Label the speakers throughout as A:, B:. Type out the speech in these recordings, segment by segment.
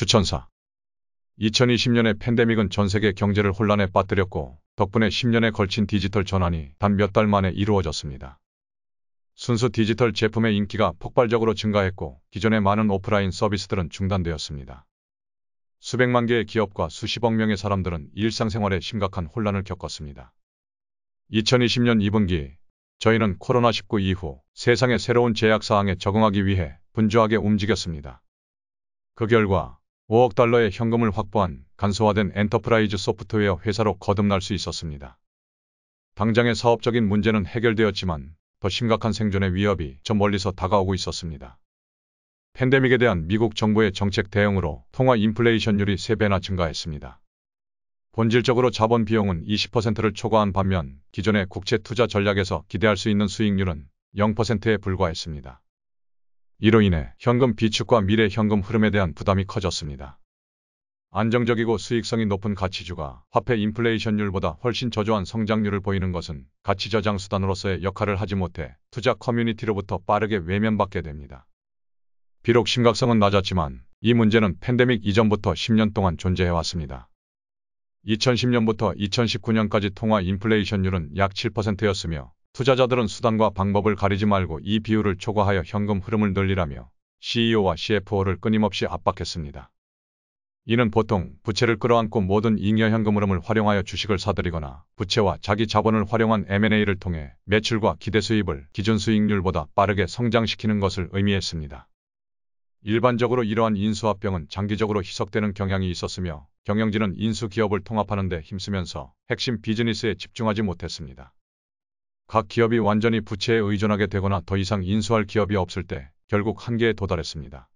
A: 추천사. 2020년의 팬데믹은 전 세계 경제를 혼란에 빠뜨렸고 덕분에 10년에 걸친 디지털 전환이 단 몇 달 만에 이루어졌습니다. 순수 디지털 제품의 인기가 폭발적으로 증가했고 기존의 많은 오프라인 서비스들은 중단되었습니다. 수백만 개의 기업과 수십억 명의 사람들은 일상생활에 심각한 혼란을 겪었습니다. 2020년 2분기 저희는 코로나19 이후 세상의 새로운 제약사항에 적응하기 위해 분주하게 움직였습니다. 그 결과 5억 달러의 현금을 확보한 간소화된 엔터프라이즈 소프트웨어 회사로 거듭날 수 있었습니다. 당장의 사업적인 문제는 해결되었지만 더 심각한 생존의 위협이 저 멀리서 다가오고 있었습니다. 팬데믹에 대한 미국 정부의 정책 대응으로 통화 인플레이션율이 3배나 증가했습니다. 본질적으로 자본 비용은 20%를 초과한 반면 기존의 국채 투자 전략에서 기대할 수 있는 수익률은 0%에 불과했습니다. 이로 인해 현금 비축과 미래 현금 흐름에 대한 부담이 커졌습니다. 안정적이고 수익성이 높은 가치주가 화폐 인플레이션율보다 훨씬 저조한 성장률을 보이는 것은 가치 저장 수단으로서의 역할을 하지 못해 투자 커뮤니티로부터 빠르게 외면받게 됩니다. 비록 심각성은 낮았지만 이 문제는 팬데믹 이전부터 10년 동안 존재해왔습니다. 2010년부터 2019년까지 통화 인플레이션율은 약 7%였으며 투자자들은 수단과 방법을 가리지 말고 이 비율을 초과하여 현금 흐름을 늘리라며 CEO와 CFO를 끊임없이 압박했습니다. 이는 보통 부채를 끌어안고 모든 잉여 현금 흐름을 활용하여 주식을 사들이거나 부채와 자기 자본을 활용한 M&A를 통해 매출과 기대 수입을 기준 수익률보다 빠르게 성장시키는 것을 의미했습니다. 일반적으로 이러한 인수합병은 장기적으로 희석되는 경향이 있었으며 경영진은 인수 기업을 통합하는 데 힘쓰면서 핵심 비즈니스에 집중하지 못했습니다. 각 기업이 완전히 부채에 의존하게 되거나 더 이상 인수할 기업이 없을 때 결국 한계에 도달했습니다.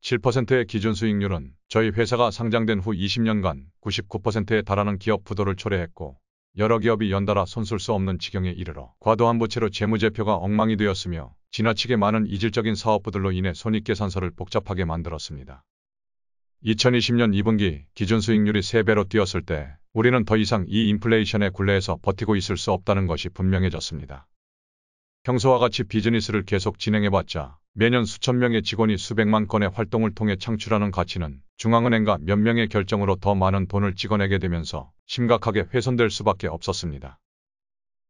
A: 7%의 기준 수익률은 저희 회사가 상장된 후 20년간 99%에 달하는 기업 부도를 초래했고 여러 기업이 연달아 손쓸 수 없는 지경에 이르러 과도한 부채로 재무제표가 엉망이 되었으며 지나치게 많은 이질적인 사업부들로 인해 손익계산서를 복잡하게 만들었습니다. 2020년 2분기 기준 수익률이 3배로 뛰었을 때 우리는 더 이상 이 인플레이션의 굴레에서 버티고 있을 수 없다는 것이 분명해졌습니다. 평소와 같이 비즈니스를 계속 진행해봤자 매년 수천 명의 직원이 수백만 건의 활동을 통해 창출하는 가치는 중앙은행과 몇 명의 결정으로 더 많은 돈을 찍어내게 되면서 심각하게 훼손될 수밖에 없었습니다.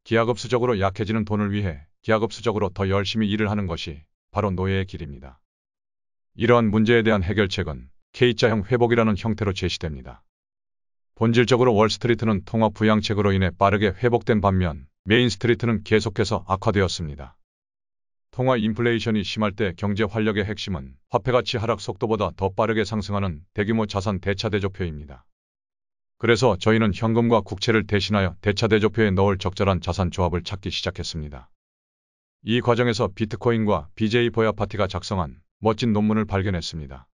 A: 기하급수적으로 약해지는 돈을 위해 기하급수적으로 더 열심히 일을 하는 것이 바로 노예의 길입니다. 이러한 문제에 대한 해결책은 K자형 회복이라는 형태로 제시됩니다. 본질적으로 월스트리트는 통화 부양책으로 인해 빠르게 회복된 반면 메인스트리트는 계속해서 악화되었습니다. 통화 인플레이션이 심할 때 경제 활력의 핵심은 화폐가치 하락 속도보다 더 빠르게 상승하는 대규모 자산 대차대조표입니다. 그래서 저희는 현금과 국채를 대신하여 대차대조표에 넣을 적절한 자산 조합을 찾기 시작했습니다. 이 과정에서 비트코인과 BJ 보야파티가 작성한 멋진 논문을 발견했습니다.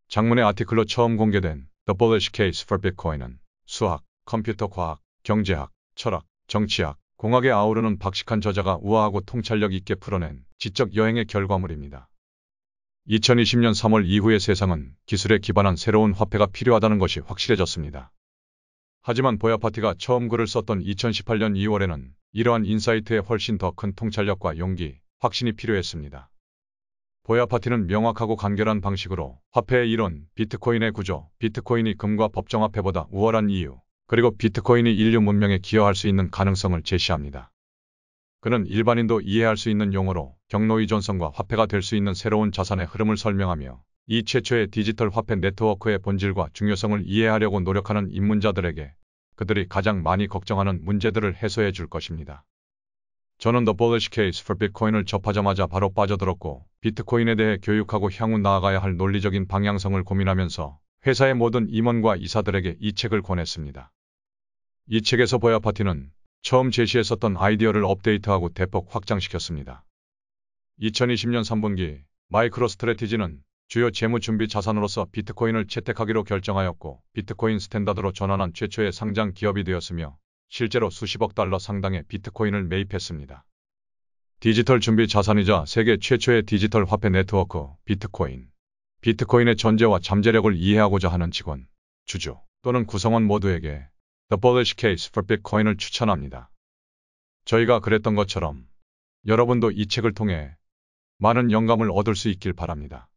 A: 장문의 아티클로 처음 공개된 The Bullish Case for Bitcoin은 수학, 컴퓨터 과학, 경제학, 철학, 정치학, 공학에 아우르는 박식한 저자가 우아하고 통찰력 있게 풀어낸 지적 여행의 결과물입니다. 2020년 3월 이후의 세상은 기술에 기반한 새로운 화폐가 필요하다는 것이 확실해졌습니다. 하지만 보야파티가 처음 글을 썼던 2018년 2월에는 이러한 인사이트에 훨씬 더 큰 통찰력과 용기, 확신이 필요했습니다. 보야파티는 명확하고 간결한 방식으로 화폐의 이론, 비트코인의 구조, 비트코인이 금과 법정화폐보다 우월한 이유, 그리고 비트코인이 인류 문명에 기여할 수 있는 가능성을 제시합니다. 그는 일반인도 이해할 수 있는 용어로 경로의존성과 화폐가 될 수 있는 새로운 자산의 흐름을 설명하며 이 최초의 디지털 화폐 네트워크의 본질과 중요성을 이해하려고 노력하는 입문자들에게 그들이 가장 많이 걱정하는 문제들을 해소해 줄 것입니다. 저는 The Bullish Case for Bitcoin을 접하자마자 바로 빠져들었고 비트코인에 대해 교육하고 향후 나아가야 할 논리적인 방향성을 고민하면서 회사의 모든 임원과 이사들에게 이 책을 권했습니다. 이 책에서 보야파티는 처음 제시했었던 아이디어를 업데이트하고 대폭 확장시켰습니다. 2020년 3분기 마이크로스트래티지는 주요 재무준비 자산으로서 비트코인을 채택하기로 결정하였고 비트코인 스탠다드로 전환한 최초의 상장 기업이 되었으며 실제로 수십억 달러 상당의 비트코인을 매입했습니다. 디지털 준비 자산이자 세계 최초의 디지털 화폐 네트워크 비트코인. 비트코인의 존재와 잠재력을 이해하고자 하는 직원, 주주 또는 구성원 모두에게 The Bullish Case for Bitcoin을 추천합니다. 저희가 그랬던 것처럼 여러분도 이 책을 통해 많은 영감을 얻을 수 있길 바랍니다.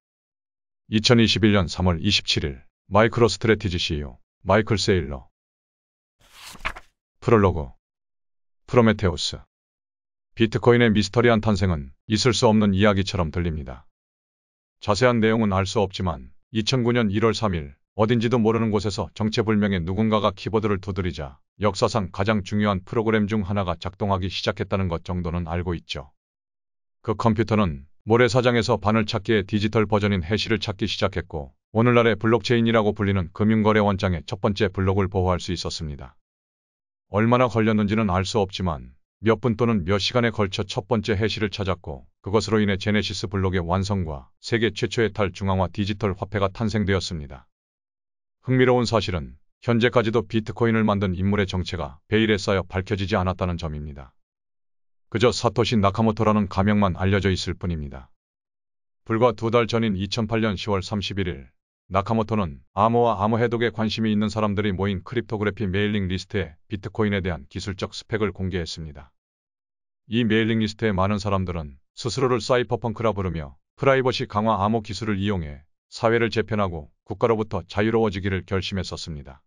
A: 2021년 3월 27일 마이크로스트래티지 CEO 마이클 세일러. 프롤로그. 프로메테우스. 비트코인의 미스터리한 탄생은 있을 수 없는 이야기처럼 들립니다. 자세한 내용은 알 수 없지만 2009년 1월 3일 어딘지도 모르는 곳에서 정체불명의 누군가가 키보드를 두드리자 역사상 가장 중요한 프로그램 중 하나가 작동하기 시작했다는 것 정도는 알고 있죠. 그 컴퓨터는 모래사장에서 바늘찾기의 디지털 버전인 해시를 찾기 시작했고 오늘날의 블록체인이라고 불리는 금융거래 원장의 첫 번째 블록을 보호할 수 있었습니다. 얼마나 걸렸는지는 알 수 없지만 몇 분 또는 몇 시간에 걸쳐 첫 번째 해시를 찾았고 그것으로 인해 제네시스 블록의 완성과 세계 최초의 탈중앙화 디지털 화폐가 탄생되었습니다. 흥미로운 사실은 현재까지도 비트코인을 만든 인물의 정체가 베일에 쌓여 밝혀지지 않았다는 점입니다. 그저 사토시 나카모토라는 가명만 알려져 있을 뿐입니다. 불과 2달 전인 2008년 10월 31일 나카모토는 암호와 암호 해독에 관심이 있는 사람들이 모인 크립토그래피 메일링 리스트에 비트코인에 대한 기술적 스펙을 공개했습니다. 이 메일링 리스트의 많은 사람들은 스스로를 사이퍼펑크라 부르며 프라이버시 강화 암호 기술을 이용해 사회를 재편하고 국가로부터 자유로워지기를 결심했었습니다.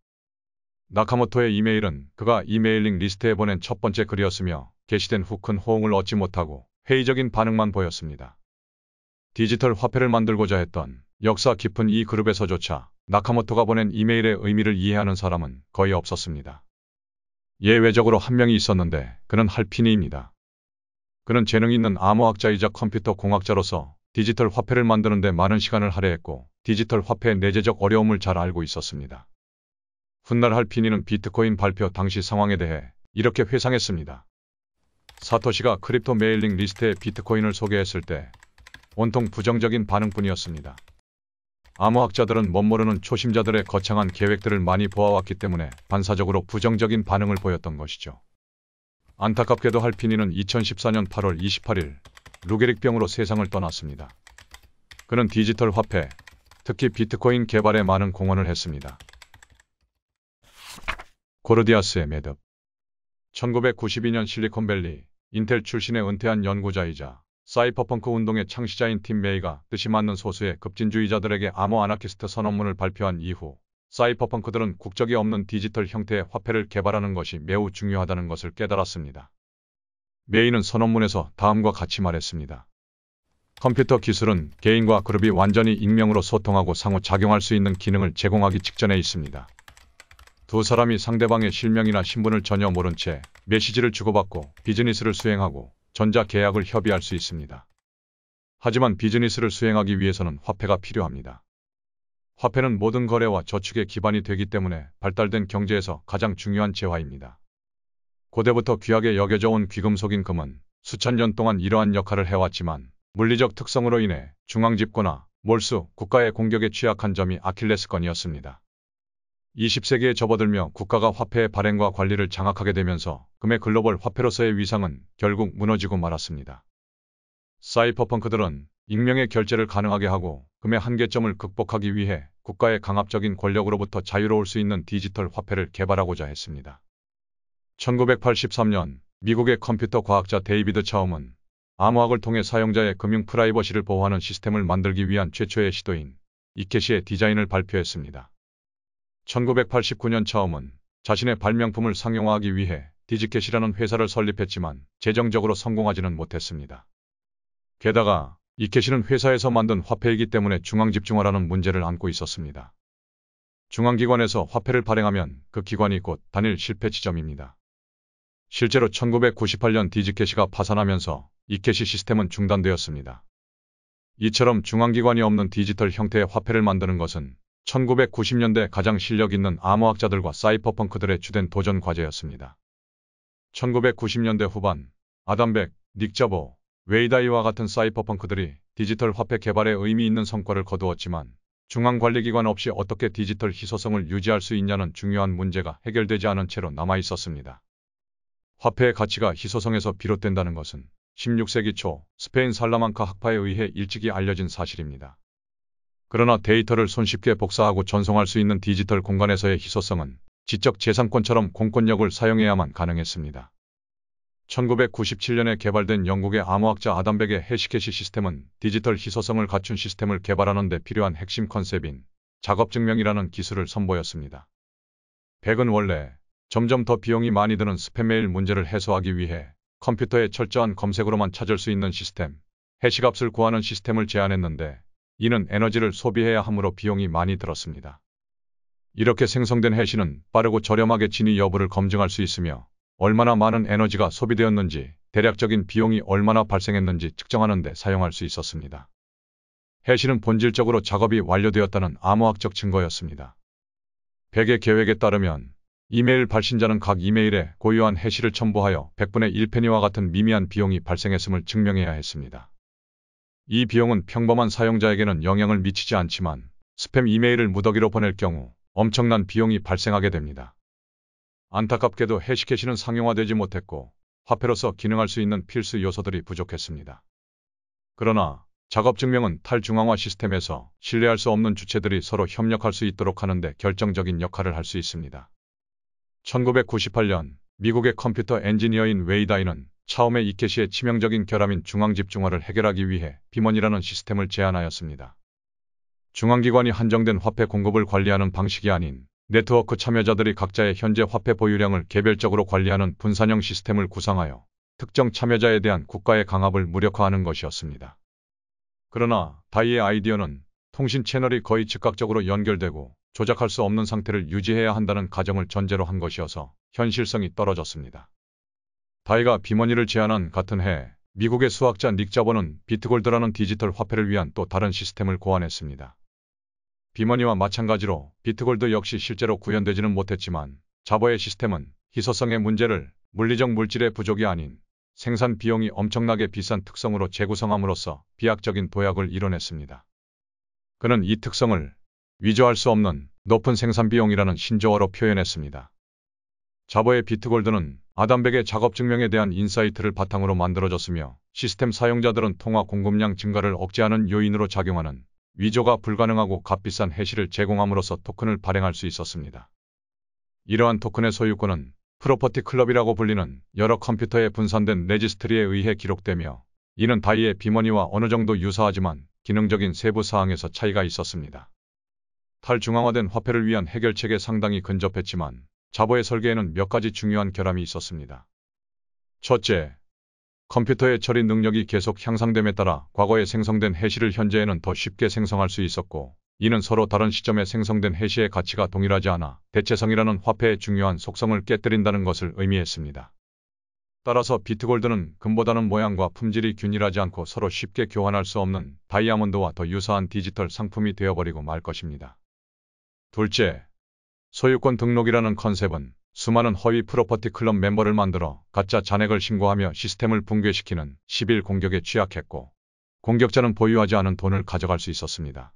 A: 나카모토의 이메일은 그가 이 메일링 리스트에 보낸 첫 번째 글이었으며 게시된 후 큰 호응을 얻지 못하고 회의적인 반응만 보였습니다. 디지털 화폐를 만들고자 했던 역사 깊은 이 그룹에서조차 나카모토가 보낸 이메일의 의미를 이해하는 사람은 거의 없었습니다. 예외적으로 한 명이 있었는데 그는 할피니입니다. 그는 재능 있는 암호학자이자 컴퓨터 공학자로서 디지털 화폐를 만드는 데 많은 시간을 할애했고 디지털 화폐의 내재적 어려움을 잘 알고 있었습니다. 훗날 할피니는 비트코인 발표 당시 상황에 대해 이렇게 회상했습니다. 사토시가 크립토 메일링 리스트에 비트코인을 소개했을 때 온통 부정적인 반응뿐이었습니다. 암호학자들은 멋모르는 초심자들의 거창한 계획들을 많이 보아왔기 때문에 반사적으로 부정적인 반응을 보였던 것이죠. 안타깝게도 할피니는 2014년 8월 28일 루게릭병으로 세상을 떠났습니다. 그는 디지털 화폐, 특히 비트코인 개발에 많은 공헌을 했습니다. 고르디아스의 매듭. 1992년 실리콘밸리 인텔 출신의 은퇴한 연구자이자 사이퍼펑크 운동의 창시자인 팀 메이가 뜻이 맞는 소수의 급진주의자들에게 암호 아나키스트 선언문을 발표한 이후 사이퍼펑크들은 국적이 없는 디지털 형태의 화폐를 개발하는 것이 매우 중요하다는 것을 깨달았습니다. 메이는 선언문에서 다음과 같이 말했습니다. 컴퓨터 기술은 개인과 그룹이 완전히 익명으로 소통하고 상호작용할 수 있는 기능을 제공하기 직전에 있습니다. 두 사람이 상대방의 실명이나 신분을 전혀 모른 채 메시지를 주고받고 비즈니스를 수행하고 전자계약을 협의할 수 있습니다. 하지만 비즈니스를 수행하기 위해서는 화폐가 필요합니다. 화폐는 모든 거래와 저축의 기반이 되기 때문에 발달된 경제에서 가장 중요한 재화입니다. 고대부터 귀하게 여겨져 온 귀금속인 금은 수천 년 동안 이러한 역할을 해왔지만 물리적 특성으로 인해 중앙집권화, 몰수, 국가의 공격에 취약한 점이 아킬레스건이었습니다. 20세기에 접어들며 국가가 화폐의 발행과 관리를 장악하게 되면서 금의 글로벌 화폐로서의 위상은 결국 무너지고 말았습니다. 사이퍼펑크들은 익명의 결제를 가능하게 하고 금의 한계점을 극복하기 위해 국가의 강압적인 권력으로부터 자유로울 수 있는 디지털 화폐를 개발하고자 했습니다. 1983년 미국의 컴퓨터 과학자 데이비드 차움은 암호학을 통해 사용자의 금융 프라이버시를 보호하는 시스템을 만들기 위한 최초의 시도인 이케시의 디자인을 발표했습니다. 1989년 차움은 자신의 발명품을 상용화하기 위해 디지켓이라는 회사를 설립했지만 재정적으로 성공하지는 못했습니다. 게다가 이케시는 회사에서 만든 화폐이기 때문에 중앙집중화라는 문제를 안고 있었습니다. 중앙기관에서 화폐를 발행하면 그 기관이 곧 단일 실패 지점입니다. 실제로 1998년 디지켓이가 파산하면서 이케시 시스템은 중단되었습니다. 이처럼 중앙기관이 없는 디지털 형태의 화폐를 만드는 것은 1990년대 가장 실력 있는 암호학자들과 사이퍼펑크들의 주된 도전 과제였습니다. 1990년대 후반 아담 백, 닉 자보, 웨이다이와 같은 사이퍼펑크들이 디지털 화폐 개발에 의미 있는 성과를 거두었지만 중앙관리기관 없이 어떻게 디지털 희소성을 유지할 수 있냐는 중요한 문제가 해결되지 않은 채로 남아 있었습니다. 화폐의 가치가 희소성에서 비롯된다는 것은 16세기 초 스페인 살라만카 학파에 의해 일찍이 알려진 사실입니다. 그러나 데이터를 손쉽게 복사하고 전송할 수 있는 디지털 공간에서의 희소성은 지적 재산권처럼 공권력을 사용해야만 가능했습니다. 1997년에 개발된 영국의 암호학자 아담 백의 해시캐시 시스템은 디지털 희소성을 갖춘 시스템을 개발하는 데 필요한 핵심 컨셉인 작업증명이라는 기술을 선보였습니다. 백은 원래 점점 더 비용이 많이 드는 스팸 메일 문제를 해소하기 위해 컴퓨터의 철저한 검색으로만 찾을 수 있는 시스템, 해시값을 구하는 시스템을 제안했는데 이는 에너지를 소비해야 하므로 비용이 많이 들었습니다. 이렇게 생성된 해시는 빠르고 저렴하게 진위 여부를 검증할 수 있으며 얼마나 많은 에너지가 소비되었는지, 대략적인 비용이 얼마나 발생했는지 측정하는 데 사용할 수 있었습니다. 해시는 본질적으로 작업이 완료되었다는 암호학적 증거였습니다. 백의 계획에 따르면 이메일 발신자는 각 이메일에 고유한 해시를 첨부하여 100분의 1페니와 같은 미미한 비용이 발생했음을 증명해야 했습니다. 이 비용은 평범한 사용자에게는 영향을 미치지 않지만 스팸 이메일을 무더기로 보낼 경우 엄청난 비용이 발생하게 됩니다. 안타깝게도 해시캐시는 상용화되지 못했고 화폐로서 기능할 수 있는 필수 요소들이 부족했습니다. 그러나 작업증명은 탈중앙화 시스템에서 신뢰할 수 없는 주체들이 서로 협력할 수 있도록 하는 데 결정적인 역할을 할 수 있습니다. 1998년 미국의 컴퓨터 엔지니어인 웨이다이는 처음에 이캐시의 치명적인 결함인 중앙집중화를 해결하기 위해 비먼이라는 시스템을 제안하였습니다. 중앙기관이 한정된 화폐 공급을 관리하는 방식이 아닌 네트워크 참여자들이 각자의 현재 화폐 보유량을 개별적으로 관리하는 분산형 시스템을 구상하여 특정 참여자에 대한 국가의 강압을 무력화하는 것이었습니다. 그러나 다이의 아이디어는 통신 채널이 거의 즉각적으로 연결되고 조작할 수 없는 상태를 유지해야 한다는 가정을 전제로 한 것이어서 현실성이 떨어졌습니다. 다이가 비머니를 제안한 같은 해 미국의 수학자 닉 자보는 비트골드라는 디지털 화폐를 위한 또 다른 시스템을 고안했습니다. 비머니와 마찬가지로 비트골드 역시 실제로 구현되지는 못했지만 자보의 시스템은 희소성의 문제를 물리적 물질의 부족이 아닌 생산 비용이 엄청나게 비싼 특성으로 재구성함으로써 비약적인 도약을 이뤄냈습니다. 그는 이 특성을 위조할 수 없는 높은 생산 비용이라는 신조어로 표현했습니다. 자보의 비트골드는 아담 백의 작업 증명에 대한 인사이트를 바탕으로 만들어졌으며 시스템 사용자들은 통화 공급량 증가를 억제하는 요인으로 작용하는 위조가 불가능하고 값비싼 해시를 제공함으로써 토큰을 발행할 수 있었습니다. 이러한 토큰의 소유권은 프로퍼티 클럽이라고 불리는 여러 컴퓨터에 분산된 레지스트리에 의해 기록되며 이는 다이의 비머니와 어느 정도 유사하지만 기능적인 세부 사항에서 차이가 있었습니다. 탈중앙화된 화폐를 위한 해결책에 상당히 근접했지만 자보의 설계에는 몇 가지 중요한 결함이 있었습니다. 첫째, 컴퓨터의 처리 능력이 계속 향상됨에 따라 과거에 생성된 해시를 현재에는 더 쉽게 생성할 수 있었고 이는 서로 다른 시점에 생성된 해시의 가치가 동일하지 않아 대체성이라는 화폐의 중요한 속성을 깨뜨린다는 것을 의미했습니다. 따라서 비트골드는 금보다는 모양과 품질이 균일하지 않고 서로 쉽게 교환할 수 없는 다이아몬드와 더 유사한 디지털 상품이 되어버리고 말 것입니다. 둘째, 소유권 등록이라는 컨셉은 수많은 허위 프로퍼티 클럽 멤버를 만들어 가짜 잔액을 신고하며 시스템을 붕괴시키는 10일 공격에 취약했고 공격자는 보유하지 않은 돈을 가져갈 수 있었습니다.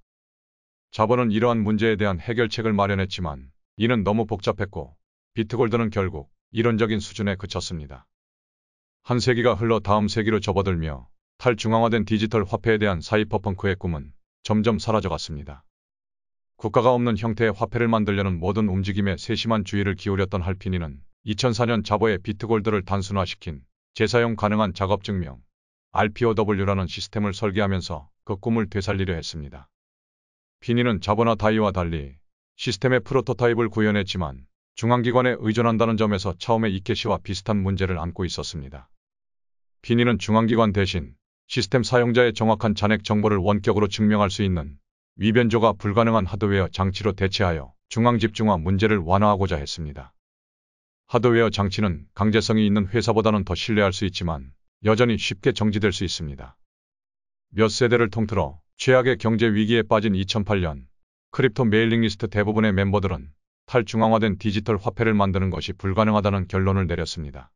A: 자보는 이러한 문제에 대한 해결책을 마련했지만 이는 너무 복잡했고 비트골드는 결국 이론적인 수준에 그쳤습니다. 한 세기가 흘러 다음 세기로 접어들며 탈중앙화된 디지털 화폐에 대한 사이퍼펑크의 꿈은 점점 사라져갔습니다. 국가가 없는 형태의 화폐를 만들려는 모든 움직임에 세심한 주의를 기울였던 할피니는 2004년 자보의 비트골드를 단순화시킨 재사용 가능한 작업증명 RPOW라는 시스템을 설계하면서 그 꿈을 되살리려 했습니다. 피니는 자보나 다이와 달리 시스템의 프로토타입을 구현했지만 중앙기관에 의존한다는 점에서 처음에 이캐시와 비슷한 문제를 안고 있었습니다. 피니는 중앙기관 대신 시스템 사용자의 정확한 잔액 정보를 원격으로 증명할 수 있는 위변조가 불가능한 하드웨어 장치로 대체하여 중앙집중화 문제를 완화하고자 했습니다. 하드웨어 장치는 강제성이 있는 회사보다는 더 신뢰할 수 있지만 여전히 쉽게 정지될 수 있습니다. 몇 세대를 통틀어 최악의 경제 위기에 빠진 2008년 크립토 메일링 리스트 대부분의 멤버들은 탈중앙화된 디지털 화폐를 만드는 것이 불가능하다는 결론을 내렸습니다.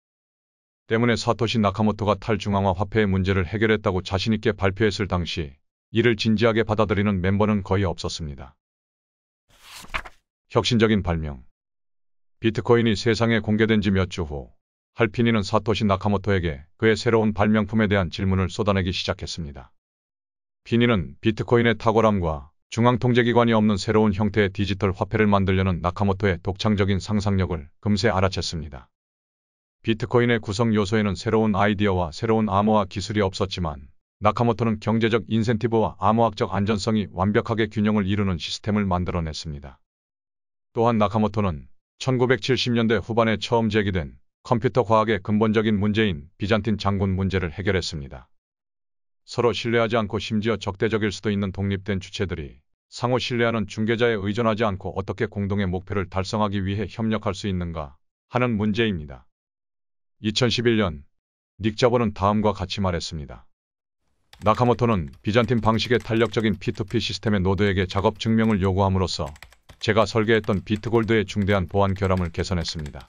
A: 때문에 사토시 나카모토가 탈중앙화 화폐의 문제를 해결했다고 자신있게 발표했을 당시 이를 진지하게 받아들이는 멤버는 거의 없었습니다. 혁신적인 발명. 비트코인이 세상에 공개된 지 몇 주 후 할피니는 사토시 나카모토에게 그의 새로운 발명품에 대한 질문을 쏟아내기 시작했습니다. 피니는 비트코인의 탁월함과 중앙통제기관이 없는 새로운 형태의 디지털 화폐를 만들려는 나카모토의 독창적인 상상력을 금세 알아챘습니다. 비트코인의 구성 요소에는 새로운 아이디어와 새로운 암호화 기술이 없었지만 나카모토는 경제적 인센티브와 암호학적 안전성이 완벽하게 균형을 이루는 시스템을 만들어냈습니다. 또한 나카모토는 1970년대 후반에 처음 제기된 컴퓨터 과학의 근본적인 문제인 비잔틴 장군 문제를 해결했습니다. 서로 신뢰하지 않고 심지어 적대적일 수도 있는 독립된 주체들이 상호 신뢰하는 중개자에 의존하지 않고 어떻게 공동의 목표를 달성하기 위해 협력할 수 있는가 하는 문제입니다. 2011년 닉 자보는 다음과 같이 말했습니다. 나카모토는 비잔틴 방식의 탄력적인 P2P 시스템의 노드에게 작업 증명을 요구함으로써 제가 설계했던 비트골드의 중대한 보안 결함을 개선했습니다.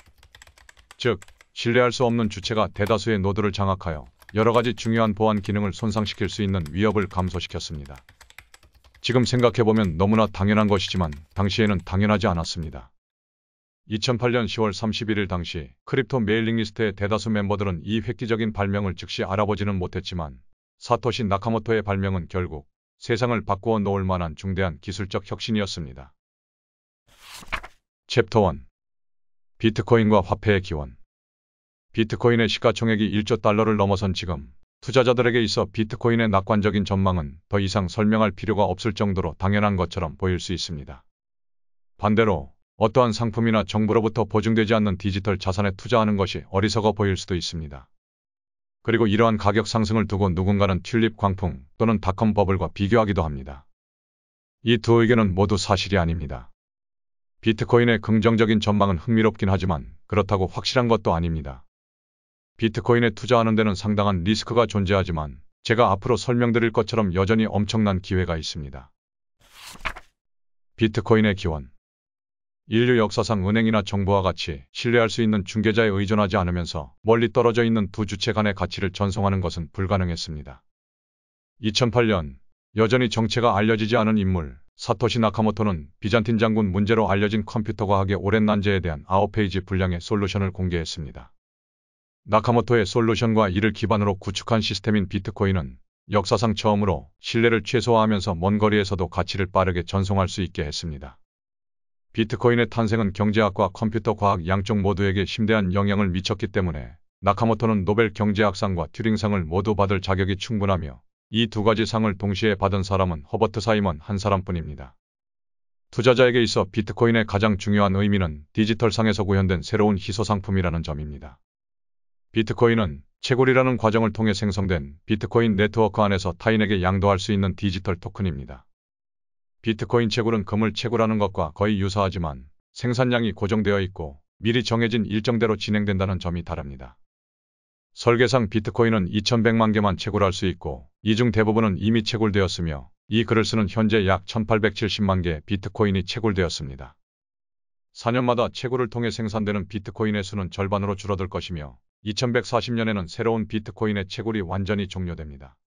A: 즉, 신뢰할 수 없는 주체가 대다수의 노드를 장악하여 여러 가지 중요한 보안 기능을 손상시킬 수 있는 위협을 감소시켰습니다. 지금 생각해보면 너무나 당연한 것이지만 당시에는 당연하지 않았습니다. 2008년 10월 31일 당시 크립토 메일링 리스트의 대다수 멤버들은 이 획기적인 발명을 즉시 알아보지는 못했지만 사토시 나카모토의 발명은 결국 세상을 바꾸어 놓을 만한 중대한 기술적 혁신이었습니다. 챕터 1. 비트코인과 화폐의 기원. 비트코인의 시가총액이 1조 달러를 넘어선 지금 투자자들에게 있어 비트코인의 낙관적인 전망은 더 이상 설명할 필요가 없을 정도로 당연한 것처럼 보일 수 있습니다. 반대로 어떠한 상품이나 정보로부터 보증되지 않는 디지털 자산에 투자하는 것이 어리석어 보일 수도 있습니다. 그리고 이러한 가격 상승을 두고 누군가는 튤립 광풍 또는 닷컴 버블과 비교하기도 합니다. 이 두 의견은 모두 사실이 아닙니다. 비트코인의 긍정적인 전망은 흥미롭긴 하지만 그렇다고 확실한 것도 아닙니다. 비트코인에 투자하는 데는 상당한 리스크가 존재하지만 제가 앞으로 설명드릴 것처럼 여전히 엄청난 기회가 있습니다. 비트코인의 기원. 인류 역사상 은행이나 정부와 같이 신뢰할 수 있는 중개자에 의존하지 않으면서 멀리 떨어져 있는 두 주체 간의 가치를 전송하는 것은 불가능했습니다. 2008년 여전히 정체가 알려지지 않은 인물 사토시 나카모토는 비잔틴 장군 문제로 알려진 컴퓨터 과학의 오랜 난제에 대한 9페이지 분량의 솔루션을 공개했습니다. 나카모토의 솔루션과 이를 기반으로 구축한 시스템인 비트코인은 역사상 처음으로 신뢰를 최소화하면서 먼 거리에서도 가치를 빠르게 전송할 수 있게 했습니다. 비트코인의 탄생은 경제학과 컴퓨터 과학 양쪽 모두에게 심대한 영향을 미쳤기 때문에 나카모토는 노벨 경제학상과 튜링상을 모두 받을 자격이 충분하며 이 두 가지 상을 동시에 받은 사람은 허버트 사이먼 한 사람뿐입니다. 투자자에게 있어 비트코인의 가장 중요한 의미는 디지털상에서 구현된 새로운 희소상품이라는 점입니다. 비트코인은 채굴이라는 과정을 통해 생성된 비트코인 네트워크 안에서 타인에게 양도할 수 있는 디지털 토큰입니다. 비트코인 채굴은 금을 채굴하는 것과 거의 유사하지만 생산량이 고정되어 있고 미리 정해진 일정대로 진행된다는 점이 다릅니다. 설계상 비트코인은 2100만 개만 채굴할 수 있고 이 중 대부분은 이미 채굴되었으며 이 글을 쓰는 현재 약 1870만 개의 비트코인이 채굴되었습니다. 4년마다 채굴을 통해 생산되는 비트코인의 수는 절반으로 줄어들 것이며 2140년에는 새로운 비트코인의 채굴이 완전히 종료됩니다.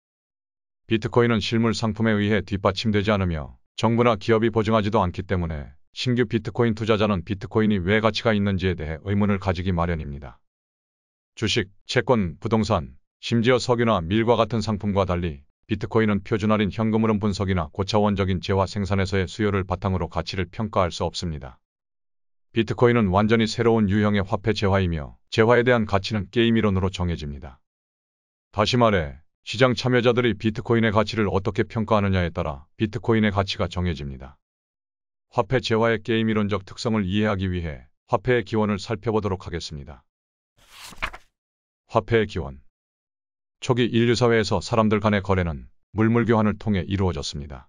A: 비트코인은 실물 상품에 의해 뒷받침되지 않으며 정부나 기업이 보증하지도 않기 때문에 신규 비트코인 투자자는 비트코인이 왜 가치가 있는지에 대해 의문을 가지기 마련입니다. 주식, 채권, 부동산, 심지어 석유나 밀과 같은 상품과 달리 비트코인은 표준화된 현금 흐름 분석이나 고차원적인 재화 생산에서의 수요를 바탕으로 가치를 평가할 수 없습니다. 비트코인은 완전히 새로운 유형의 화폐 재화이며 재화에 대한 가치는 게임 이론으로 정해집니다. 다시 말해 시장 참여자들이 비트코인의 가치를 어떻게 평가하느냐에 따라 비트코인의 가치가 정해집니다. 화폐 재화의 게임 이론적 특성을 이해하기 위해 화폐의 기원을 살펴보도록 하겠습니다. 화폐의 기원. 초기 인류사회에서 사람들 간의 거래는 물물 교환을 통해 이루어졌습니다.